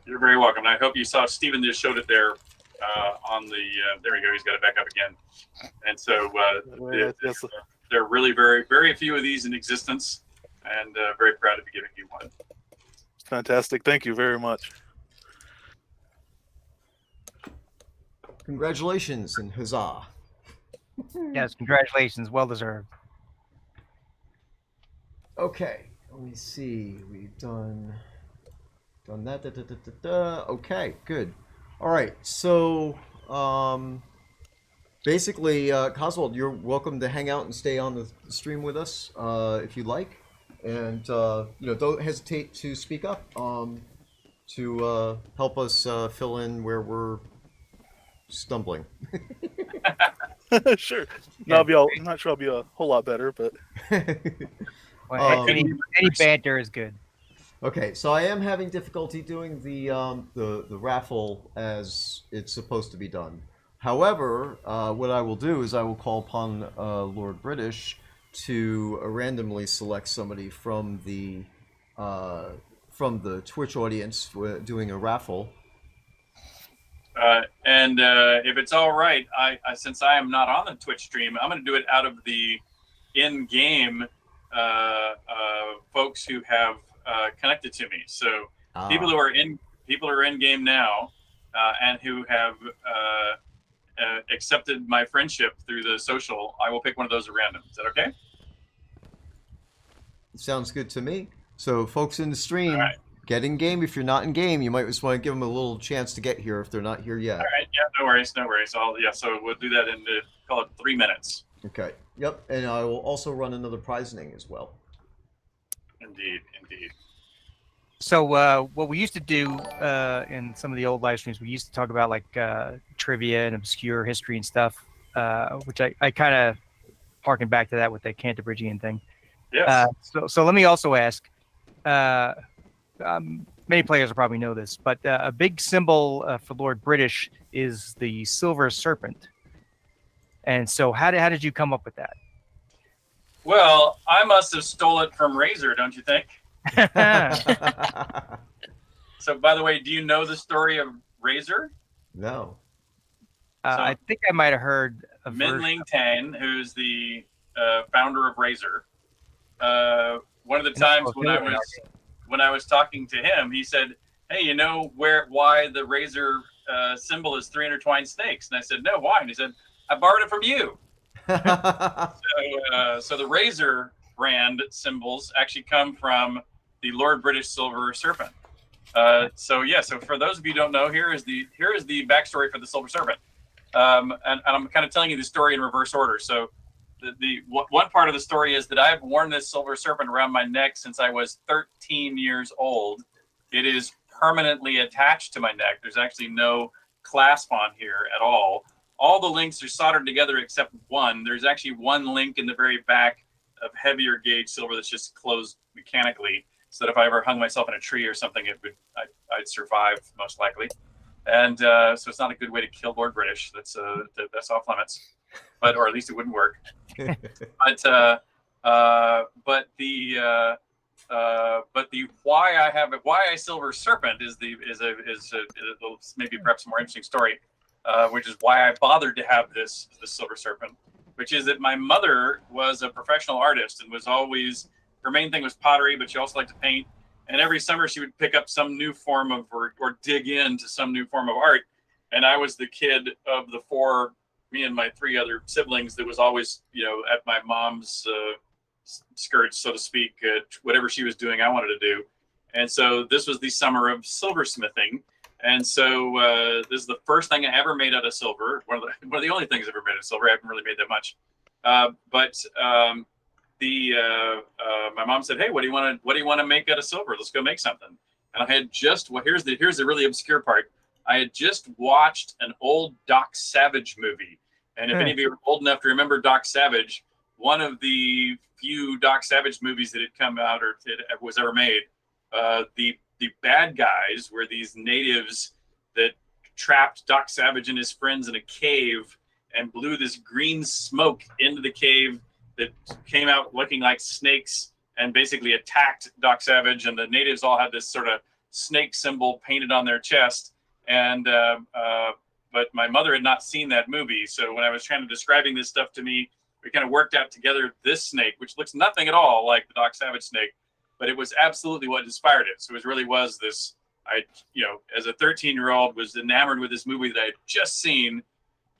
S3: You're very welcome. I hope you saw Stephen just showed it there on the. There we go. He's got it back up again. And so there are really very, very few of these in existence, and very proud to be giving you one.
S6: Fantastic. Thank you very much.
S1: Congratulations and huzzah.
S5: Yes, congratulations. Well deserved.
S1: Okay, let me see. We've done that. Okay, good. All right, so basically, Coswald, you're welcome to hang out and stay on the stream with us if you like, and don't hesitate to speak up to help us fill in where we're stumbling.
S6: Sure. No, I'm not sure I'll be a whole lot better, but
S5: Well, any banter is good.
S1: Okay, so I am having difficulty doing the raffle as it's supposed to be done. However, what I will do is I will call upon Lord British to randomly select somebody from the Twitch audience doing a raffle.
S3: And if it's all right, I since I am not on the Twitch stream, I'm going to do it out of the in-game folks who have connected to me. So people who are in game now and who have accepted my friendship through the social, I will pick one of those at random. Is that okay?
S1: Sounds good to me. So folks in the stream,
S3: right.
S1: Get in game. If you're not in game, you might just want to give them a little chance to get here if they're not here yet.
S3: All right. Yeah. No worries. So we'll do that in call it 3 minutes.
S1: Okay. Yep. And I will also run another prizing as well.
S3: Indeed.
S5: So what we used to do in some of the old live streams, we used to talk about like trivia and obscure history and stuff, which I kind of harken back to that with the Canterbury thing.
S3: Yes.
S5: So let me also ask, many players will probably know this, but a big symbol for Lord British is the silver serpent. And so, how did you come up with that?
S3: Well, I must have stole it from Razor, don't you think? So, by the way, do you know the story of Razor?
S1: No.
S5: I think I might have heard a
S3: Min
S5: version.
S3: Ling Tan, who's the founder of Razor. One of the times when I was talking to him, he said, "Hey, you know why the Razor symbol is 3 intertwined snakes?" And I said, "No, why?" And he said, "I borrowed it from you." So the Razor brand symbols actually come from the Lord British Silver Serpent. So for those of you who don't know, here is the backstory for the Silver Serpent. And I'm kind of telling you the story in reverse order. So the one part of the story is that I've worn this Silver Serpent around my neck since I was 13 years old. It is permanently attached to my neck. There's actually no clasp on here at all. All the links are soldered together except one. There's actually one link in the very back of heavier gauge silver that's just closed mechanically, so that if I ever hung myself in a tree or something, I'd survive most likely. And so it's not a good way to kill Lord British. That's off limits, or at least it wouldn't work. But the why I Silver Serpent is maybe perhaps a more interesting story, which is why I bothered to have this Silver Serpent, which is that my mother was a professional artist and was always, her main thing was pottery, but she also liked to paint. And every summer she would pick up some new form of, or dig into some new form of art. And I was the kid of the four, me and my three other siblings, that was always, at my mom's skirts, so to speak. Whatever she was doing, I wanted to do. And so this was the summer of silversmithing. And so this is the first thing I ever made out of silver. One of the only things I ever made out of silver. I haven't really made that much. My mom said, "Hey, what do you want to make out of silver? Let's go make something." And I had just, here's the really obscure part. I had just watched an old Doc Savage movie. And if any of you are old enough to remember Doc Savage, one of the few Doc Savage movies that had come out or that was ever made, the bad guys were these natives that trapped Doc Savage and his friends in a cave and blew this green smoke into the cave that came out looking like snakes and basically attacked Doc Savage. And the natives all had this sort of snake symbol painted on their chest. And but my mother had not seen that movie. So when I was trying to describing this stuff to me, we kind of worked out together this snake, which looks nothing at all like the Doc Savage snake, but it was absolutely what inspired it. So it really was this, as a 13-year-old was enamored with this movie that I had just seen,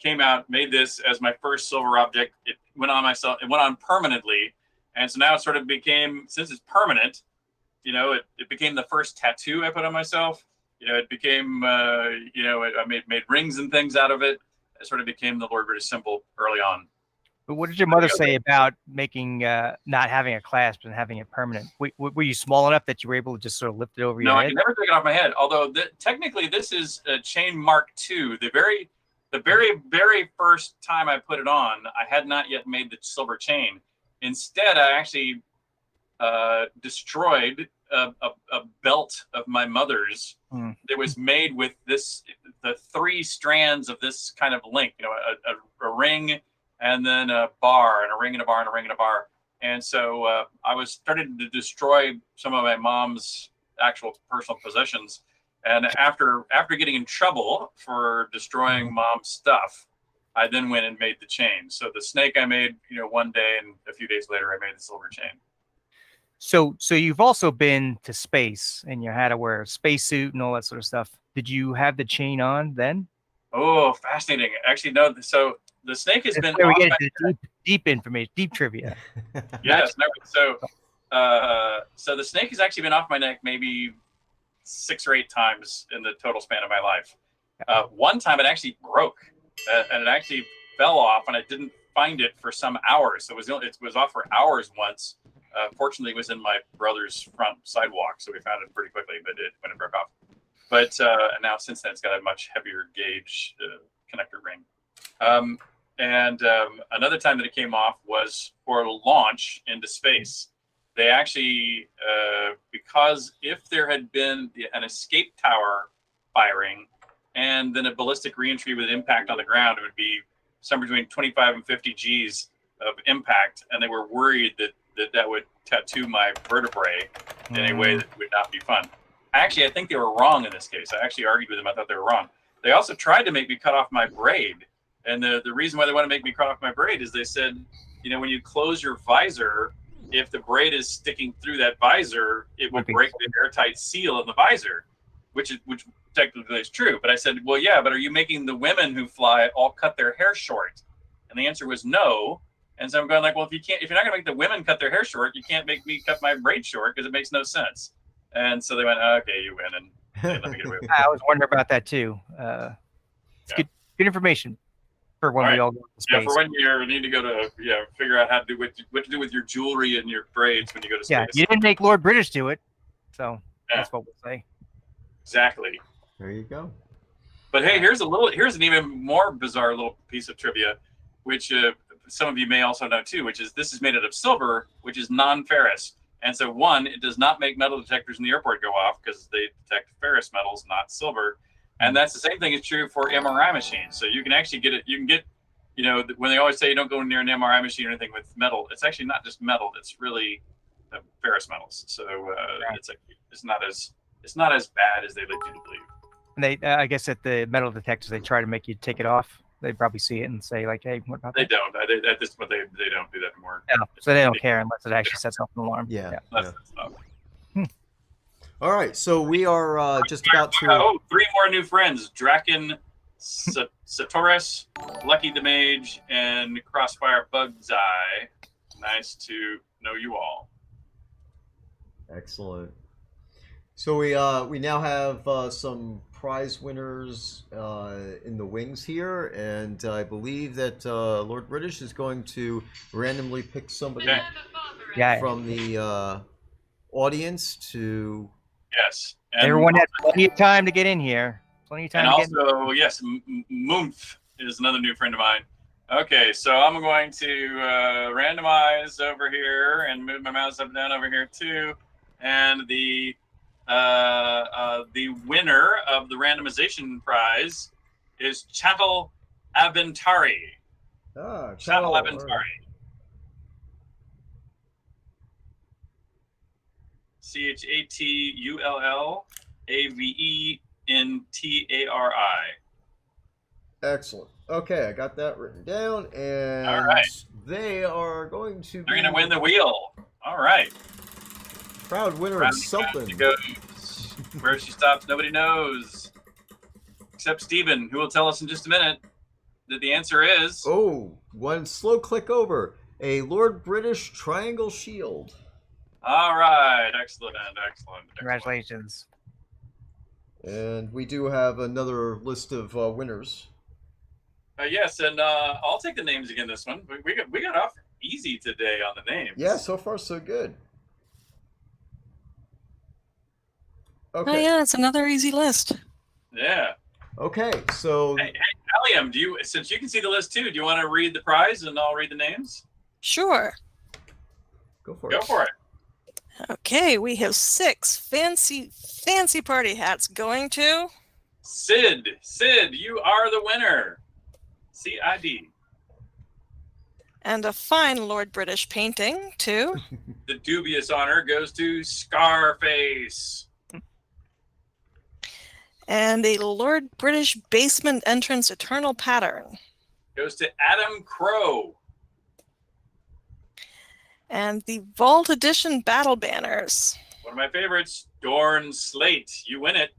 S3: came out, made this as my first silver object. It went on permanently. And so now it sort of became, since it's permanent, it became the first tattoo I put on myself. It became, I made rings and things out of it. It sort of became the Lord British symbol early on.
S5: But what did your mother say about making, not having a clasp and having it permanent? Were you small enough that you were able to just sort of lift it over your head?
S3: No, I can never take it off my head. Although technically this is a chain Mark II. The very, very first time I put it on, I had not yet made the silver chain. Instead, I actually destroyed a belt of my mother's that was made with the 3 strands of this kind of link, a ring and then a bar and a ring and a bar and a ring and a bar. And so I was starting to destroy some of my mom's actual personal possessions. And after getting in trouble for destroying mom's stuff, I then went and made the chain. So the snake I made, one day, and a few days later, I made the silver chain.
S5: So you've also been to space, and you had to wear a spacesuit and all that sort of stuff. Did you have the chain on then?
S3: Oh, fascinating! Actually, no. So the snake has been.
S5: Where we get into deep information, deep trivia.
S3: Yes. No, so the snake has actually been off my neck maybe 6 or 8 times in the total span of my life. One time it actually broke, and it actually fell off, and I didn't find it for some hours. So it was off for hours once. Fortunately, it was in my brother's front sidewalk, so we found it pretty quickly, but when it broke off. But and now since then, it's got a much heavier gauge connector ring. And another time that it came off was for launch into space. they actually, because if there had been an escape tower firing and then a ballistic reentry with impact on the ground, it would be somewhere between 25 and 50 Gs of impact, and they were worried that would tattoo my vertebrae in a way that would not be fun. Actually, I think they were wrong in this case. I actually argued with them. I thought they were wrong. They also tried to make me cut off my braid, and the reason why they want to make me cut off my braid is they said, when you close your visor, if the braid is sticking through that visor, it would break the airtight seal in the visor, which technically is true. But I said, well, yeah, but are you making the women who fly all cut their hair short? And the answer was no. And so I'm going like, well, if you're not going to make the women cut their hair short, you can't make me cut my braid short because it makes no sense. And so they went, okay, you win, and they let me get away with it.
S5: I was wondering about that too. It's good information for when we all go to space.
S3: Yeah, for when you need to go to figure out how to do what to do with your jewelry and your braids when you go to space.
S5: Yeah, you didn't make Lord British do it, so that's what we'll say.
S3: Exactly.
S1: There you go.
S3: But hey, here's an even more bizarre little piece of trivia, which some of you may also know too, which is this is made out of silver, which is non-ferrous. And so it does not make metal detectors in the airport go off because they detect ferrous metals, not silver. And that's the same thing is true for MRI machines. So you can actually get it. You can get, when they always say you don't go near an MRI machine or anything with metal, it's actually not just metal. It's really ferrous metals. So it's not as bad as they lead you to believe.
S5: And they, I guess, at the metal detectors, they try to make you take it off. They probably see it and say like, "Hey, what about
S3: They
S5: that?"
S3: don't. At this point, they don't do that anymore.
S5: Yeah, so they don't care unless it actually sets off an alarm.
S1: Yeah.
S3: That's stuff.
S1: All right, so we are just about to.
S3: Oh, 3 more new friends: Draken, Satoris, Lucky the Mage, and Crossfire Bug's Eye. Nice to know you all.
S1: Excellent. So we now have some prize winners in the wings here, and I believe that Lord British is going to randomly pick somebody from the audience to.
S3: Yes. And
S5: everyone had plenty of time to get in here. Plenty of time.
S3: And also, yes, Moomph is another new friend of mine. Okay, so I'm going to randomize over here and move my mouse up and down over here too, and the winner of the randomization prize is Chantal Aventari. Chantal Aventari. ChatulLAVENTARI.
S1: Excellent. Okay, I got that written down, and
S3: all right.
S1: They are going to.
S3: They're going to win the wheel. All right.
S1: Proud winner of something.
S3: She goes. Where she stops, nobody knows, except Steven, who will tell us in just a minute that the answer is.
S1: Oh, one slow click over. A Lord British Triangle Shield.
S3: All right, excellent.
S5: Congratulations.
S1: And we do have another list of winners.
S3: Yes, and I'll take the names again this one. We got off easy today on the names.
S1: Yeah, so far so good. Okay.
S4: Oh yeah, it's another easy list.
S3: Yeah.
S1: Okay, so.
S3: Hey, Allium, since you can see the list too, do you want to read the prize and I'll read the names?
S4: Sure.
S1: Go for
S3: it.
S4: Okay, we have 6 fancy party hats going to
S3: Sid. Sid, you are the winner. CID.
S4: And a fine Lord British painting to
S3: The dubious honor goes to Scarface.
S4: And a Lord British basement entrance eternal pattern
S3: goes to Adam Crow.
S4: And the Vault Edition battle banners.
S3: One of my favorites, Dorn Slate. You win it.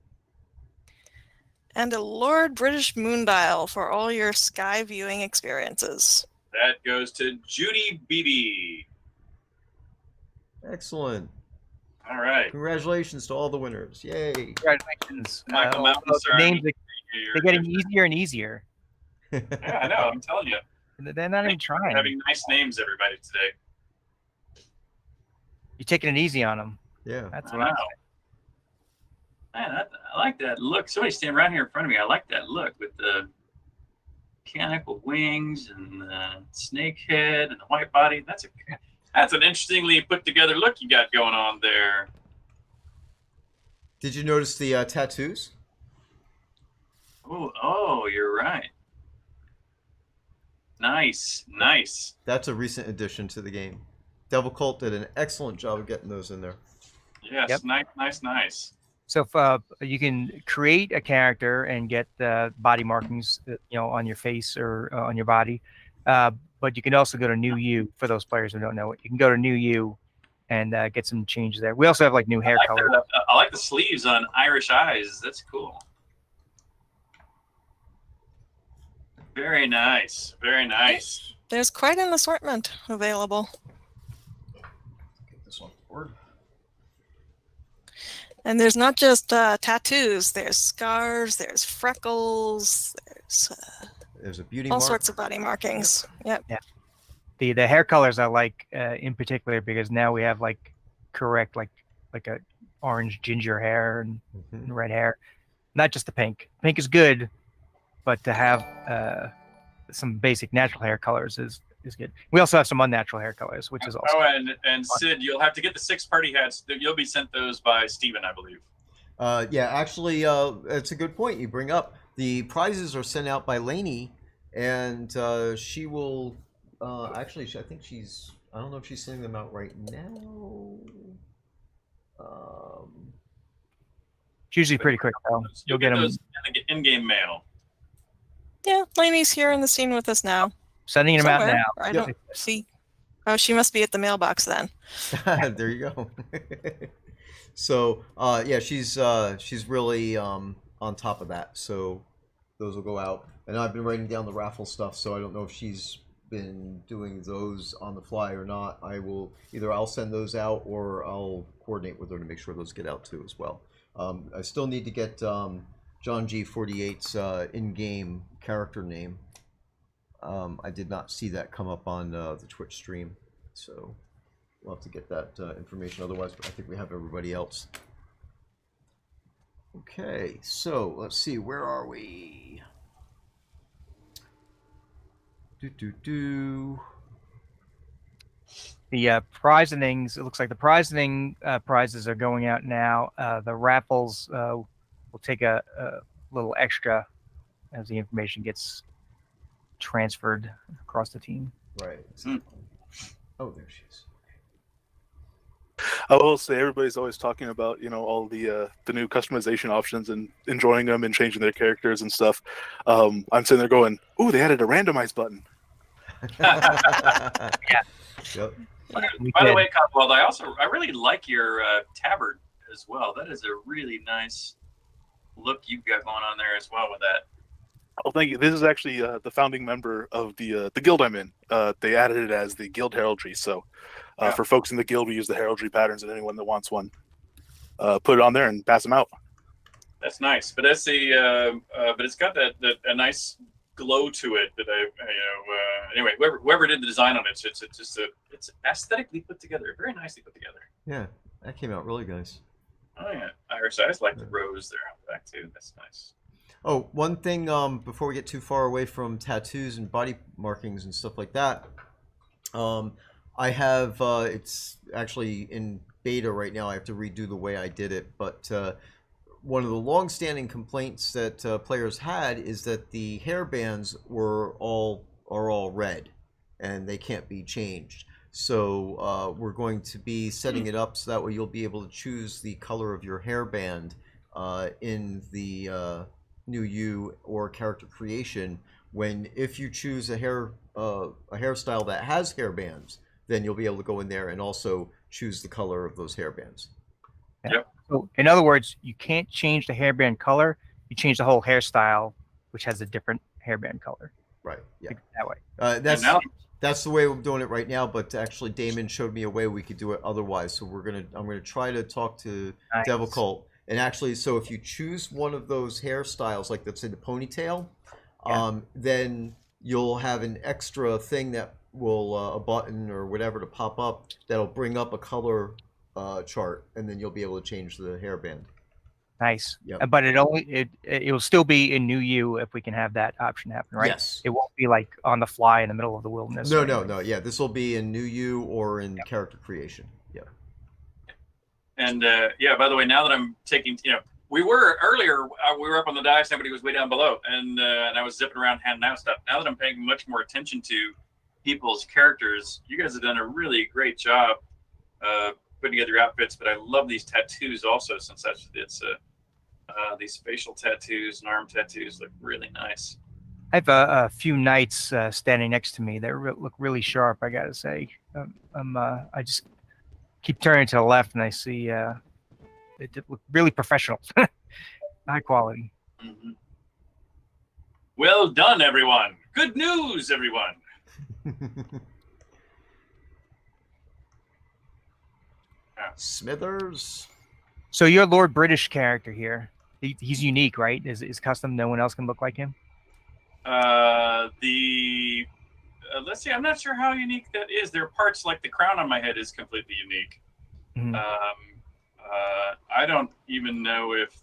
S4: And a Lord British moondial for all your sky viewing experiences.
S3: That goes to Judy Beebe.
S1: Excellent.
S3: All right.
S1: Congratulations to all the winners. Yay.
S5: Congratulations.
S3: Michael Mountain,
S5: the names they're getting easier and easier.
S3: Yeah, I know. I'm telling you.
S5: They're not even trying.
S3: We're having nice names, everybody, today.
S5: You're taking it easy on them.
S1: Yeah.
S5: That's
S3: I
S5: what
S3: know.
S5: I'm
S3: Man, I like that look. Somebody standing right here in front of me. I like that look with the mechanical wings and the snake head and the white body. That's an interestingly put together look you got going on there.
S1: Did you notice the tattoos?
S3: Oh, you're right. Nice.
S1: That's a recent addition to the game. Devil Cult did an excellent job of getting those in there.
S3: Yes,
S5: Yep.
S3: nice.
S5: So if, you can create a character and get body markings, on your face or on your body, but you can also go to New You for those players who don't know it. You can go to New You and get some changes there. We also have like new hair colors.
S3: I like the sleeves on Irish Eyes. That's cool. Very nice.
S4: There's quite an assortment available.
S1: Get this on board.
S4: And there's not just tattoos. There's scars. There's freckles.
S1: There's a beauty
S4: all
S1: mark.
S4: sorts of body markings. Yep.
S5: Yeah. The hair colors I like in particular because now we have like correct like a orange ginger hair and red hair, not just the pink. Pink is good, but to have some basic natural hair colors is good. We also have some unnatural hair colors, which is also.
S3: Oh, and Sid, you'll have to get the 6 party hats. You'll be sent those by Steven, I believe.
S1: Yeah, actually, it's a good point you bring up. The prizes are sent out by Lainey, and she will. Actually, I think she's. I don't know if she's sending them out right now.
S5: It's usually pretty quick though.
S3: You'll get those in-game mail.
S4: Yeah, Lainey's here in the scene with us now.
S5: Sending them out
S4: Somewhere.
S5: now.
S4: I don't see. Oh, she must be at the mailbox then.
S1: There you go. So, yeah, she's really on top of that. So those will go out, and I've been writing down the raffle stuff. So I don't know if she's been doing those on the fly or not. I'll send those out, or I'll coordinate with her to make sure those get out too as well. I still need to get John G48's in-game character name. I did not see that come up on the Twitch stream, so we'll have to get that information. Otherwise, I think we have everybody else. Okay, so let's see, where are we?
S5: The prizings, it looks like the prizing prizes are going out now. The raffles will take a little extra as the information gets transferred across the team.
S1: Right. Oh, there she is.
S6: I will say everybody's always talking about all the new customization options and enjoying them and changing their characters and stuff. I'm sitting there going, "Ooh, they added a randomize button."
S5: Yeah.
S1: Yep.
S3: By the way, Coswald, I really like your tabard as well. That is a really nice look you've got going on there as well with that.
S6: Oh, thank you. This is actually the founding member of the guild I'm in. They added it as the guild heraldry. So for folks in the guild, we use the heraldry patterns, and anyone that wants one, put it on there and pass them out. That's
S3: nice, but that's but it's got a nice glow to it that anyway, whoever did the design on it, it's aesthetically put together, very nicely put together.
S1: Yeah, that came out really nice.
S3: Oh yeah, Irish Eyes like the rose there on the back too. That's nice.
S1: Oh, one thing before we get too far away from tattoos and body markings and stuff like that, I have it's actually in beta right now. I have to redo the way I did it, but one of the long-standing complaints that players had is that the hairbands are all red, and they can't be changed. So we're going to be setting it up so that way you'll be able to choose the color of your hairband in the New You or character creation. If you choose a hairstyle that has hairbands, then you'll be able to go in there and also choose the color of those hairbands.
S3: Yep.
S5: So in other words, you can't change the hairband color. You change the whole hairstyle, which has a different hairband color.
S1: Right. Yeah.
S5: That way.
S1: That's the way we're doing it right now. But actually, Damon showed me a way we could do it otherwise. So I'm gonna try to talk to Devil Cult. And actually, so if you choose one of those hairstyles, like that's in the ponytail, then you'll have an extra thing that will a button or whatever to pop up that'll bring up a color chart, and then you'll be able to change the hairband.
S5: Nice.
S1: Yep.
S5: But it will still be in New You if we can have that option happen, right?
S1: Yes.
S5: It won't be like on the fly in the middle of the wilderness.
S1: No. Yeah, this will be in New You or in character creation. Yeah.
S3: And by the way, now that I'm taking, we were earlier, we were up on the dice, somebody was way down below, and I was zipping around handing out stuff. Now that I'm paying much more attention to people's characters, you guys have done a really great job putting together your outfits. But I love these tattoos also, since it's these facial tattoos and arm tattoos look really nice.
S5: I have a few knights standing next to me that look really sharp, I gotta say. I just keep turning to the left and I see they look really professional, high quality.
S3: Mm-hmm. Well done, everyone. Good news, everyone.
S1: Smithers.
S5: So your Lord British character here, he's unique, right? Is custom. No one else can look like him.
S3: Let's see. I'm not sure how unique that is. There are parts like the crown on my head is completely unique.
S5: Mm-hmm.
S3: I don't even know if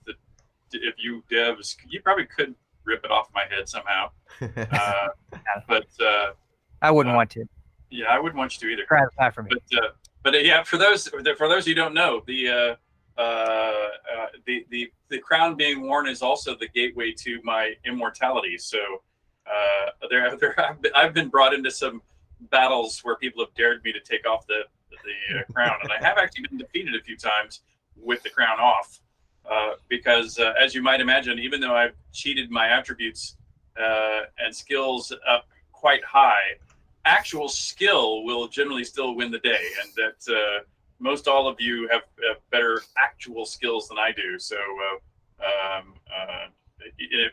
S3: you devs, you probably could rip it off my head somehow. But
S5: I wouldn't want to.
S3: Yeah, I wouldn't want you to either.
S5: Try that for me.
S3: But yeah, for those who don't know, the crown being worn is also the gateway to my immortality. So I've been brought into some battles where people have dared me to take off the crown, and I have actually been defeated a few times with the crown off, because as you might imagine, even though I've cheated my attributes and skills up quite high, actual skill will generally still win the day, and that most all of you have better actual skills than I do. So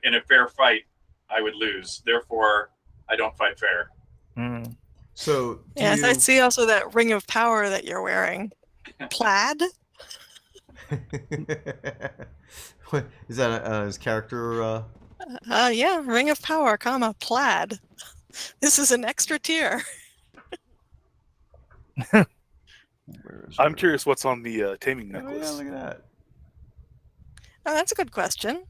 S3: in a fair fight, I would lose. Therefore, I don't fight fair.
S5: Mm.
S1: So
S4: yes, I see also that ring of power that you're wearing. Plaid?
S1: What, is that his character?
S4: Yeah, ring of power, plaid. This is an extra tier.
S6: I'm curious what's on the taming necklace.
S1: Oh, yeah, look at that.
S4: Oh, that's a good question.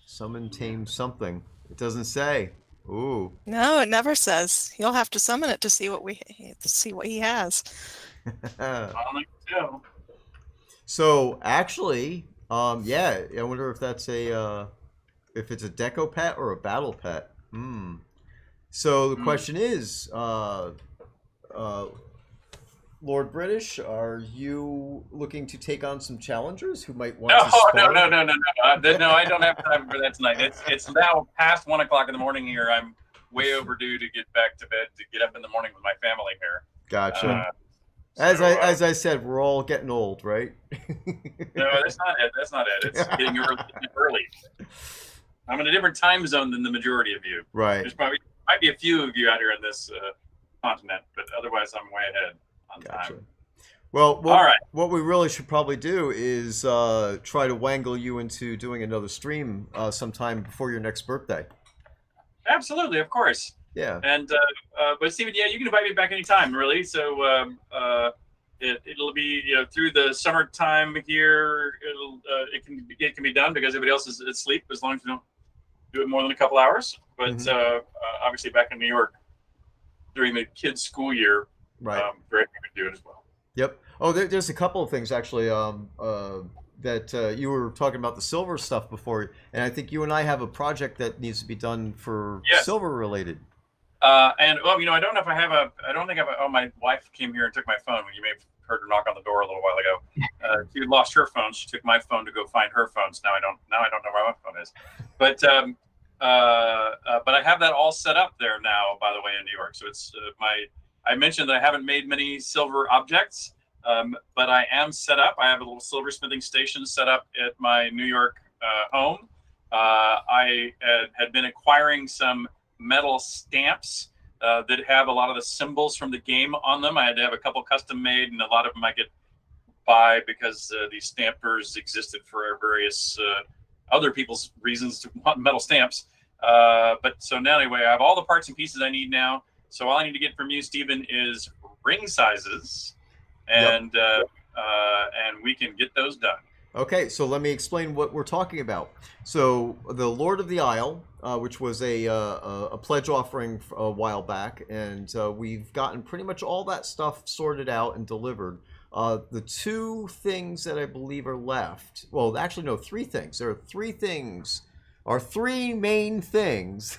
S1: Summon, tame something. It doesn't say. Ooh.
S4: No, it never says. You'll have to summon it to see what he has.
S1: So actually, yeah, I wonder if that's if it's a deco pet or a battle pet. So the question is, Lord British, are you looking to take on some challengers who might want to spar?
S3: No, I don't have time for that tonight. It's now past 1 o'clock in the morning here. I'm way overdue to get back to bed, to get up in the morning with my family here.
S1: Gotcha. As I said, we're all getting old, right?
S3: No, that's not it. That's not it. It's getting early. I'm in a different time zone than the majority of you.
S1: Right.
S3: There's might be a few of you out here in this continent, but otherwise I'm way ahead on time.
S1: Well,
S3: all right.
S1: What we really should probably do is try to wangle you into doing another stream sometime before your next birthday.
S3: Absolutely, of course.
S1: Yeah.
S3: And but Steven, yeah, you can invite me back anytime, really. So it'll be through the summertime here. It can be done because everybody else is asleep, as long as you don't do it more than a couple hours. But obviously back in New York during the kids' school year,
S1: right?
S3: Very happy to do it as well.
S1: Yep. Oh, there's a couple of things actually that you were talking about the silver stuff before, and I think you and I have a project that needs to be done for silver related.
S3: And well, I don't know if I have I don't think I have oh, my wife came here and took my phone. You may have heard her knock on the door a little while ago. She lost her phone. She took my phone to go find her phone. So now I don't know where my phone is. But I have that all set up there now, by the way, in New York. So it's I mentioned that I haven't made many silver objects, but I am set up. I have a little silversmithing station set up at my New York home. I had been acquiring some metal stamps that have a lot of the symbols from the game on them. I had to have a couple custom made, and a lot of them I could buy because these stampers existed for various other people's reasons to want metal stamps. But so now anyway, I have all the parts and pieces I need now. So all I need to get from you, Stephen, is ring sizes and we can get those done.
S1: Okay, so let me explain what we're talking about. So the Lord of the Isle, which was a pledge offering a while back, and we've gotten pretty much all that stuff sorted out and delivered. The two things that I believe are left, well, actually no, three things. There are three things, or three main things.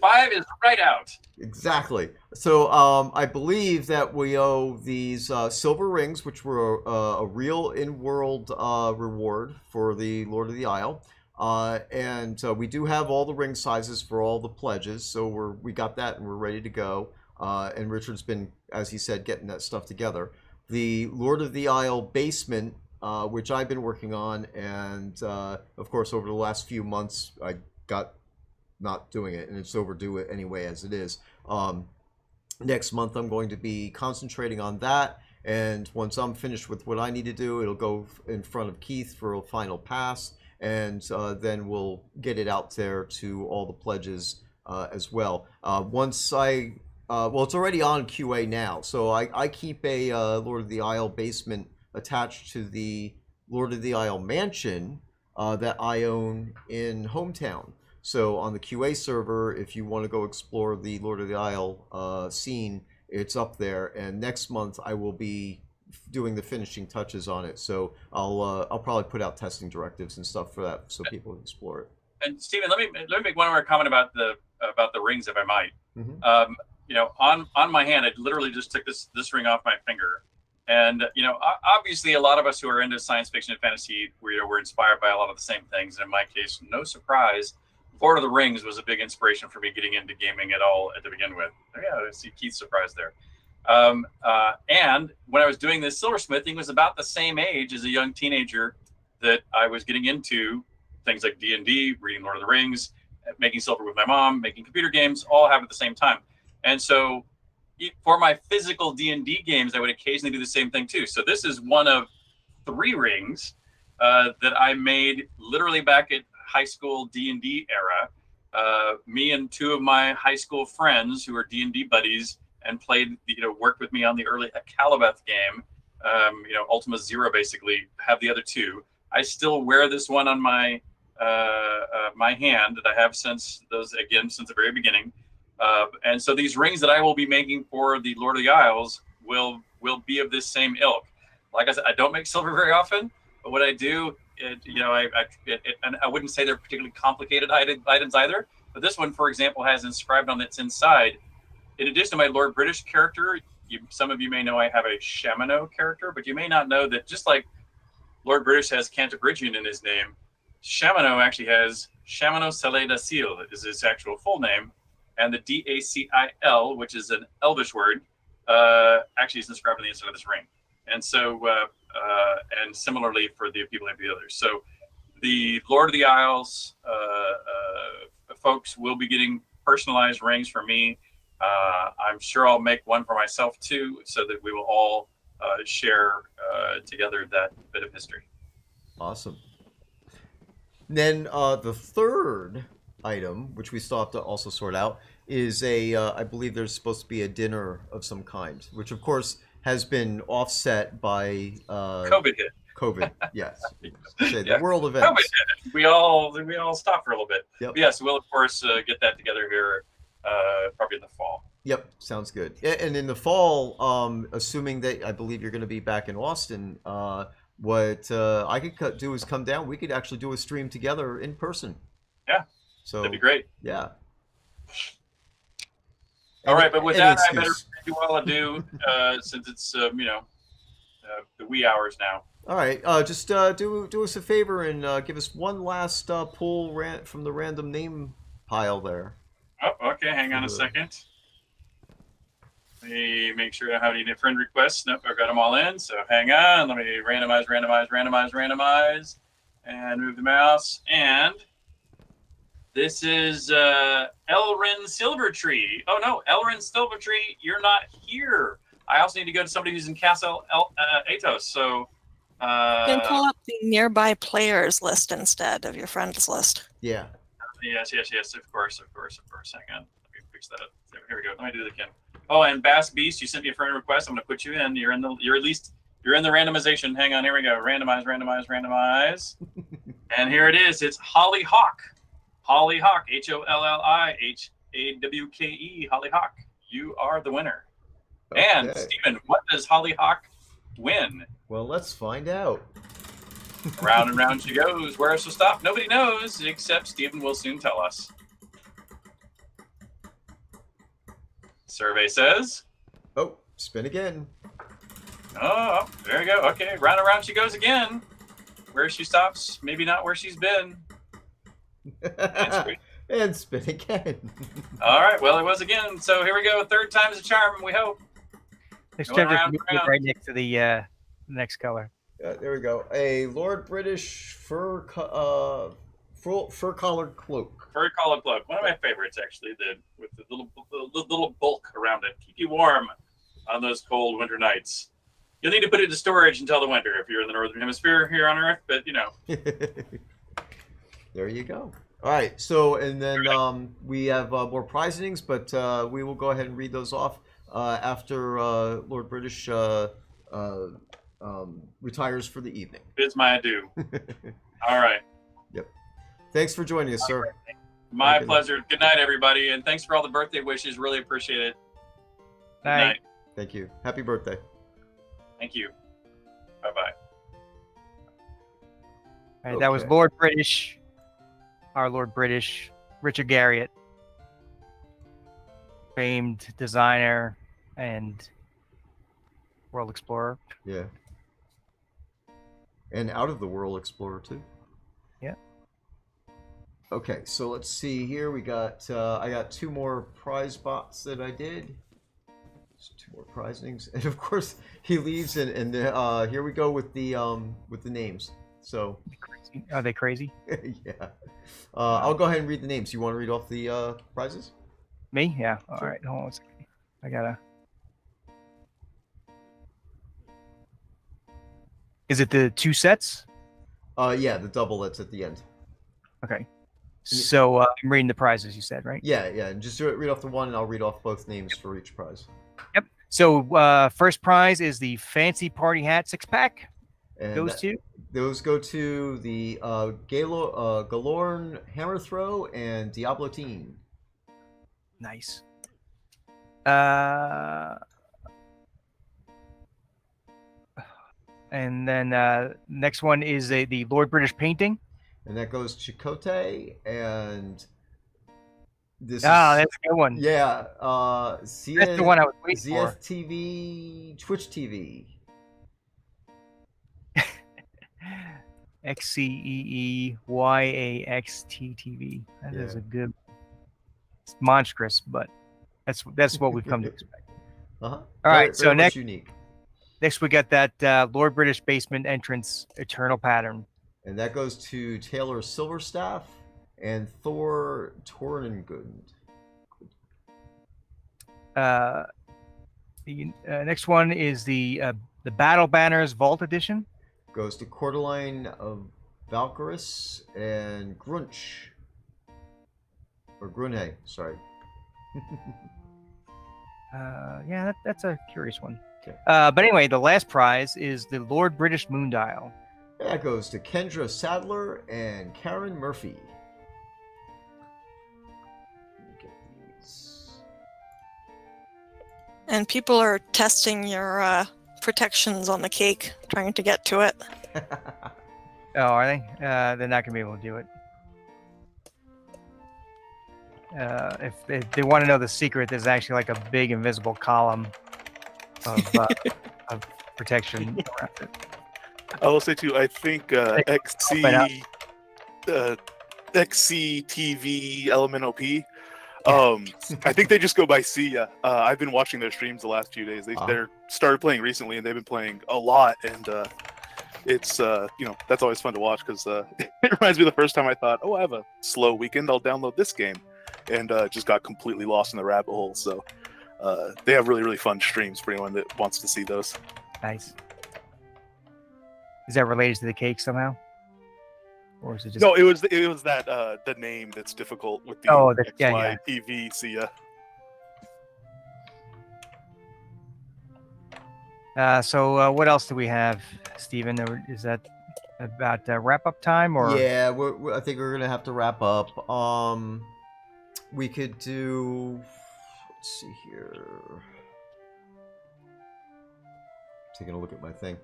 S3: 5 is right out.
S1: Exactly. So I believe that we owe these silver rings, which were a real in-world reward for the Lord of the Isle. And we do have all the ring sizes for all the pledges, so we got that and we're ready to go. And Richard's been, as he said, getting that stuff together. The Lord of the Isle basement, which I've been working on, and of course over the last few months I got not doing it, and it's overdue anyway as it is. Next month I'm going to be concentrating on that, and once I'm finished with what I need to do, it'll go in front of Keith for a final pass, and then we'll get it out there to all the pledges as well. Once well, it's already on QA now, so I keep a Lord of the Isle basement attached to the Lord of the Isle mansion that I own in Hometown. So on the QA server, if you want to go explore the Lord of the Isle scene, it's up there. And next month I will be doing the finishing touches on it. So I'll probably put out testing directives and stuff for that, so people can explore it.
S3: And Stephen, let me make one more comment about the rings, if I might.
S1: Mm-hmm.
S3: You know, on my hand, I literally just took this ring off my finger. And, you know, obviously a lot of us who are into science fiction and fantasy, we're inspired by a lot of the same things. And in my case, no surprise, Lord of the Rings was a big inspiration for me getting into gaming at all to begin with. Yeah, I see Keith's surprise there. And when I was doing this silversmithing, was about the same age as a young teenager that I was getting into things like D&D, reading Lord of the Rings, making silver with my mom, making computer games, all happen at the same time. And so for my physical D&D games, I would occasionally do the same thing too. So this is one of 3 rings that I made literally back at high school D&D era. Me and 2 of my high school friends who are D&D buddies and played, worked with me on the early Calibeth game, Ultima Zero basically, have the other 2. I still wear this one on my my hand that I have since the very beginning. And so these rings that I will be making for the Lord of the Isles will be of this same ilk. Like I said, I don't make silver very often, but what I do, and I wouldn't say they're particularly complicated items either. But this one, for example, has inscribed on its inside, in addition to my Lord British character, some of you may know I have a Shamano character, but you may not know that just like Lord British has Cantabrigian in his name, Shamano actually has Shamano Saleh da Sil is his actual full name. And the Dacil, which is an Elvish word, actually is inscribed on the inside of this ring. And so, and similarly for the people of the others. So the Lord of the Isles folks will be getting personalized rings for me. I'm sure I'll make one for myself too, so that we will all share together that bit of history.
S1: Awesome. Then the third item, which we still have to also sort out, is I believe there's supposed to be a dinner of some kind, which of course has been offset by
S3: COVID hit.
S1: COVID, yes.
S3: Yeah.
S1: The world events.
S3: COVID hit. We all stopped for a little bit.
S1: Yep.
S3: But yes, we'll of course get that together here probably in the fall.
S1: Yep, sounds good. And in the fall, assuming that I believe you're going to be back in Austin, what I could do is come down. We could actually do a stream together in person.
S3: Yeah. So that'd be great.
S1: Yeah.
S3: All right, but with that, I better do all adieu, since it's the wee hours now.
S1: All right, just do us a favor and give us one last pull from the random name pile there.
S3: Oh, okay. Hang on a second. Let me make sure I have any friend requests. Nope, I've got them all in. So hang on. Let me randomize, and move the mouse. And this is Elrin Silvertree. Oh no, Elrin Silvertree, you're not here. I also need to go to somebody who's in Castle Atos. So
S4: you can pull up the nearby players list instead of your friends list.
S1: Yeah.
S3: Yes. Of course. Hang on. Let me fix that up. Here we go. Let me do it again. Oh, and Bass Beast, you sent me a friend request. I'm gonna put you in. You're in the randomization. Hang on, here we go. Randomize, randomize, randomize. And here it is. It's Holly Hawk. Holly Hawk. HOLLIHAWKE. Holly Hawk. You are the winner.
S1: Okay.
S3: And Steven, what does Holly Hawk win?
S1: Well, let's find out.
S3: Round and round she goes. Where she'll stop, nobody knows, except Steven will soon tell us. Survey says.
S1: Oh, spin again.
S3: Oh, there we go. Okay, round and round she goes again. Where she stops, maybe not where she's been.
S1: And spin again.
S3: All right, well, it was again. So here we go. Third time's a charm, we hope.
S5: Let's
S3: Going
S5: check
S3: round
S5: it
S3: and round.
S5: right next to the next color.
S1: There we go. A Lord British fur collared cloak.
S3: Fur collar cloak. One of my favorites, actually, with the little bulk around it. Keep you warm on those cold winter nights. You'll need to put it into storage until the winter if you're in the northern hemisphere here on Earth, but you know.
S1: There you go. All right. So, and then we have more prizings, but we will go ahead and read those off after Lord British retires for the evening.
S3: Bids my adieu. All right.
S1: Yep. Thanks for joining us, sir.
S3: My pleasure. Good night, everybody, and thanks for all the birthday wishes. Really appreciate it. Good night.
S1: Thank you. Happy birthday.
S3: Thank you. Bye-bye.
S5: All right, that was
S1: Okay.
S5: Lord British, our Lord British, Richard Garriott, famed designer and world explorer.
S1: Yeah. And out of the world explorer too.
S5: Yeah.
S1: Okay, so let's see here. We got I got 2 more prize bots that I did. So 2 more prizings, and of course he leaves, and here we go with the names. So
S5: Are they crazy?
S1: yeah, I'll go ahead and read the names. You want to read off the prizes?
S5: Me? Yeah. All
S1: Sure.
S5: right. Hold on a second. I gotta. Is it the 2 sets?
S1: Yeah, the double that's at the end.
S5: Okay. So I'm reading the prizes you said, right?
S1: Yeah, and just read off the one, and I'll read off both names for each prize.
S5: Yep. So first prize is the fancy party hat 6-pack.
S1: And
S5: Those two.
S1: Those go to the Galorn Hammer Throw and Diablo Teen.
S5: Nice. And then next one is the Lord British painting.
S1: And that goes Chicote and this
S5: That's a good one.
S1: yeah,
S5: That's the one I was waiting for.
S1: ZSTV, Twitch TV.
S5: XCEEYAXTTV. That is a good. It's monstrous, but that's what we've come to expect.
S1: All
S5: right, so
S1: very much
S5: next-
S1: unique,
S5: Next, we got that Lord British basement entrance eternal pattern.
S1: and that goes to Taylor Silverstaff and Thor Tornengund.
S5: The next one is the Battle Banners Vault Edition.
S1: Goes to Cordeline of Valkyris and Grunch. Or Grunhe, sorry.
S5: Yeah, that's a curious one.
S1: Okay.
S5: But anyway, the last prize is the Lord British Moondial.
S1: That goes to Kendra Sadler and Karen Murphy. Let me get these.
S4: And people are testing your protections on the cake, trying to get to it.
S5: Oh, are they? They're not gonna be able to do it. If they want to know the secret, there's actually like a big invisible column of protection around it.
S6: I will say too. I think XCTV Element OP. I think they just go by Sia. I've been watching their streams the last few days. They're started playing recently, and they've been playing a lot. And it's that's always fun to watch because it reminds me of the first time I thought, oh, I have a slow weekend. I'll download this game, and just got completely lost in the rabbit hole. So they have really, really fun streams for anyone that wants to see those.
S5: Nice. Is that related to the cake somehow, or is it just?
S6: No, it was that the name that's difficult with the
S5: yeah.
S6: TV Sia.
S5: So what else do we have, Stephen? Is that about wrap up time or?
S1: Yeah, I think we're gonna have to wrap up. We could do. Let's see here. Taking a look at my thing.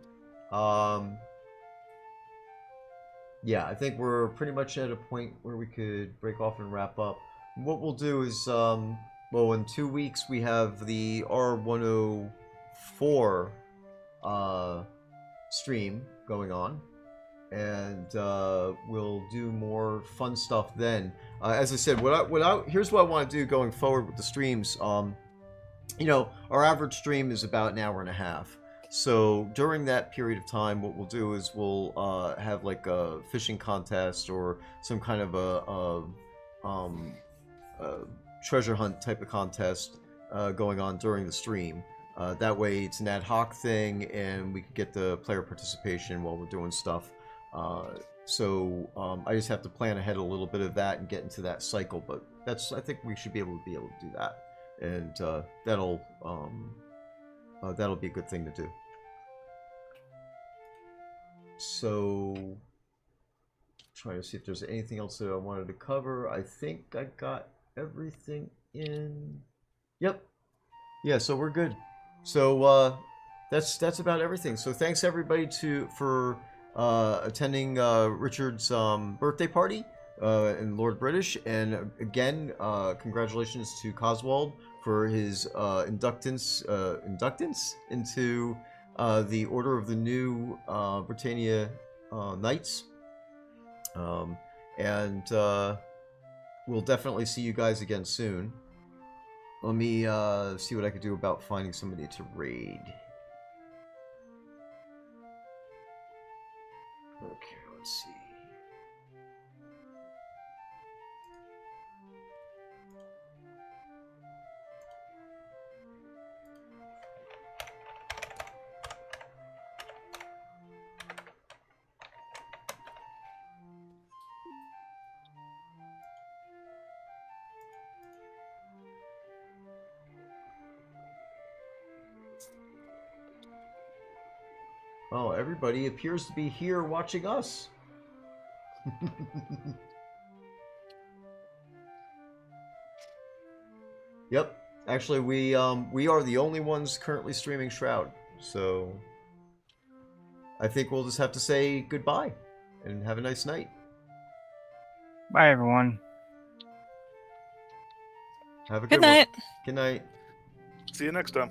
S1: Yeah, I think we're pretty much at a point where we could break off and wrap up. What we'll do is, well, in 2 weeks we have the R104 stream going on, and we'll do more fun stuff then. As I said, here's what I want to do going forward with the streams. You know, our average stream is about an hour and a half. So during that period of time, what we'll do is we'll have like a fishing contest or some kind of a treasure hunt type of contest going on during the stream. That way it's an ad hoc thing and we can get the player participation while we're doing stuff. So I just have to plan ahead a little bit of that and get into that cycle, but I think we should be able to do that. And that'll be a good thing to do. So, trying to see if there's anything else that I wanted to cover. I think I got everything in. Yep. Yeah, so we're good. So that's about everything. So thanks everybody for attending Richard's birthday party in Lord British, and again, congratulations to Coswald for his inductance into the Order of the New Britannia Knights. And we'll definitely see you guys again soon. Let me see what I could do about finding somebody to raid. Okay, let's see. Oh, everybody appears to be here watching us. Yep. Actually, we are the only ones currently streaming Shroud. So I think we'll just have to say goodbye and have a nice night.
S5: Bye, everyone.
S1: Have a
S4: Good
S1: good one.
S4: night.
S1: Good night.
S6: See you next time.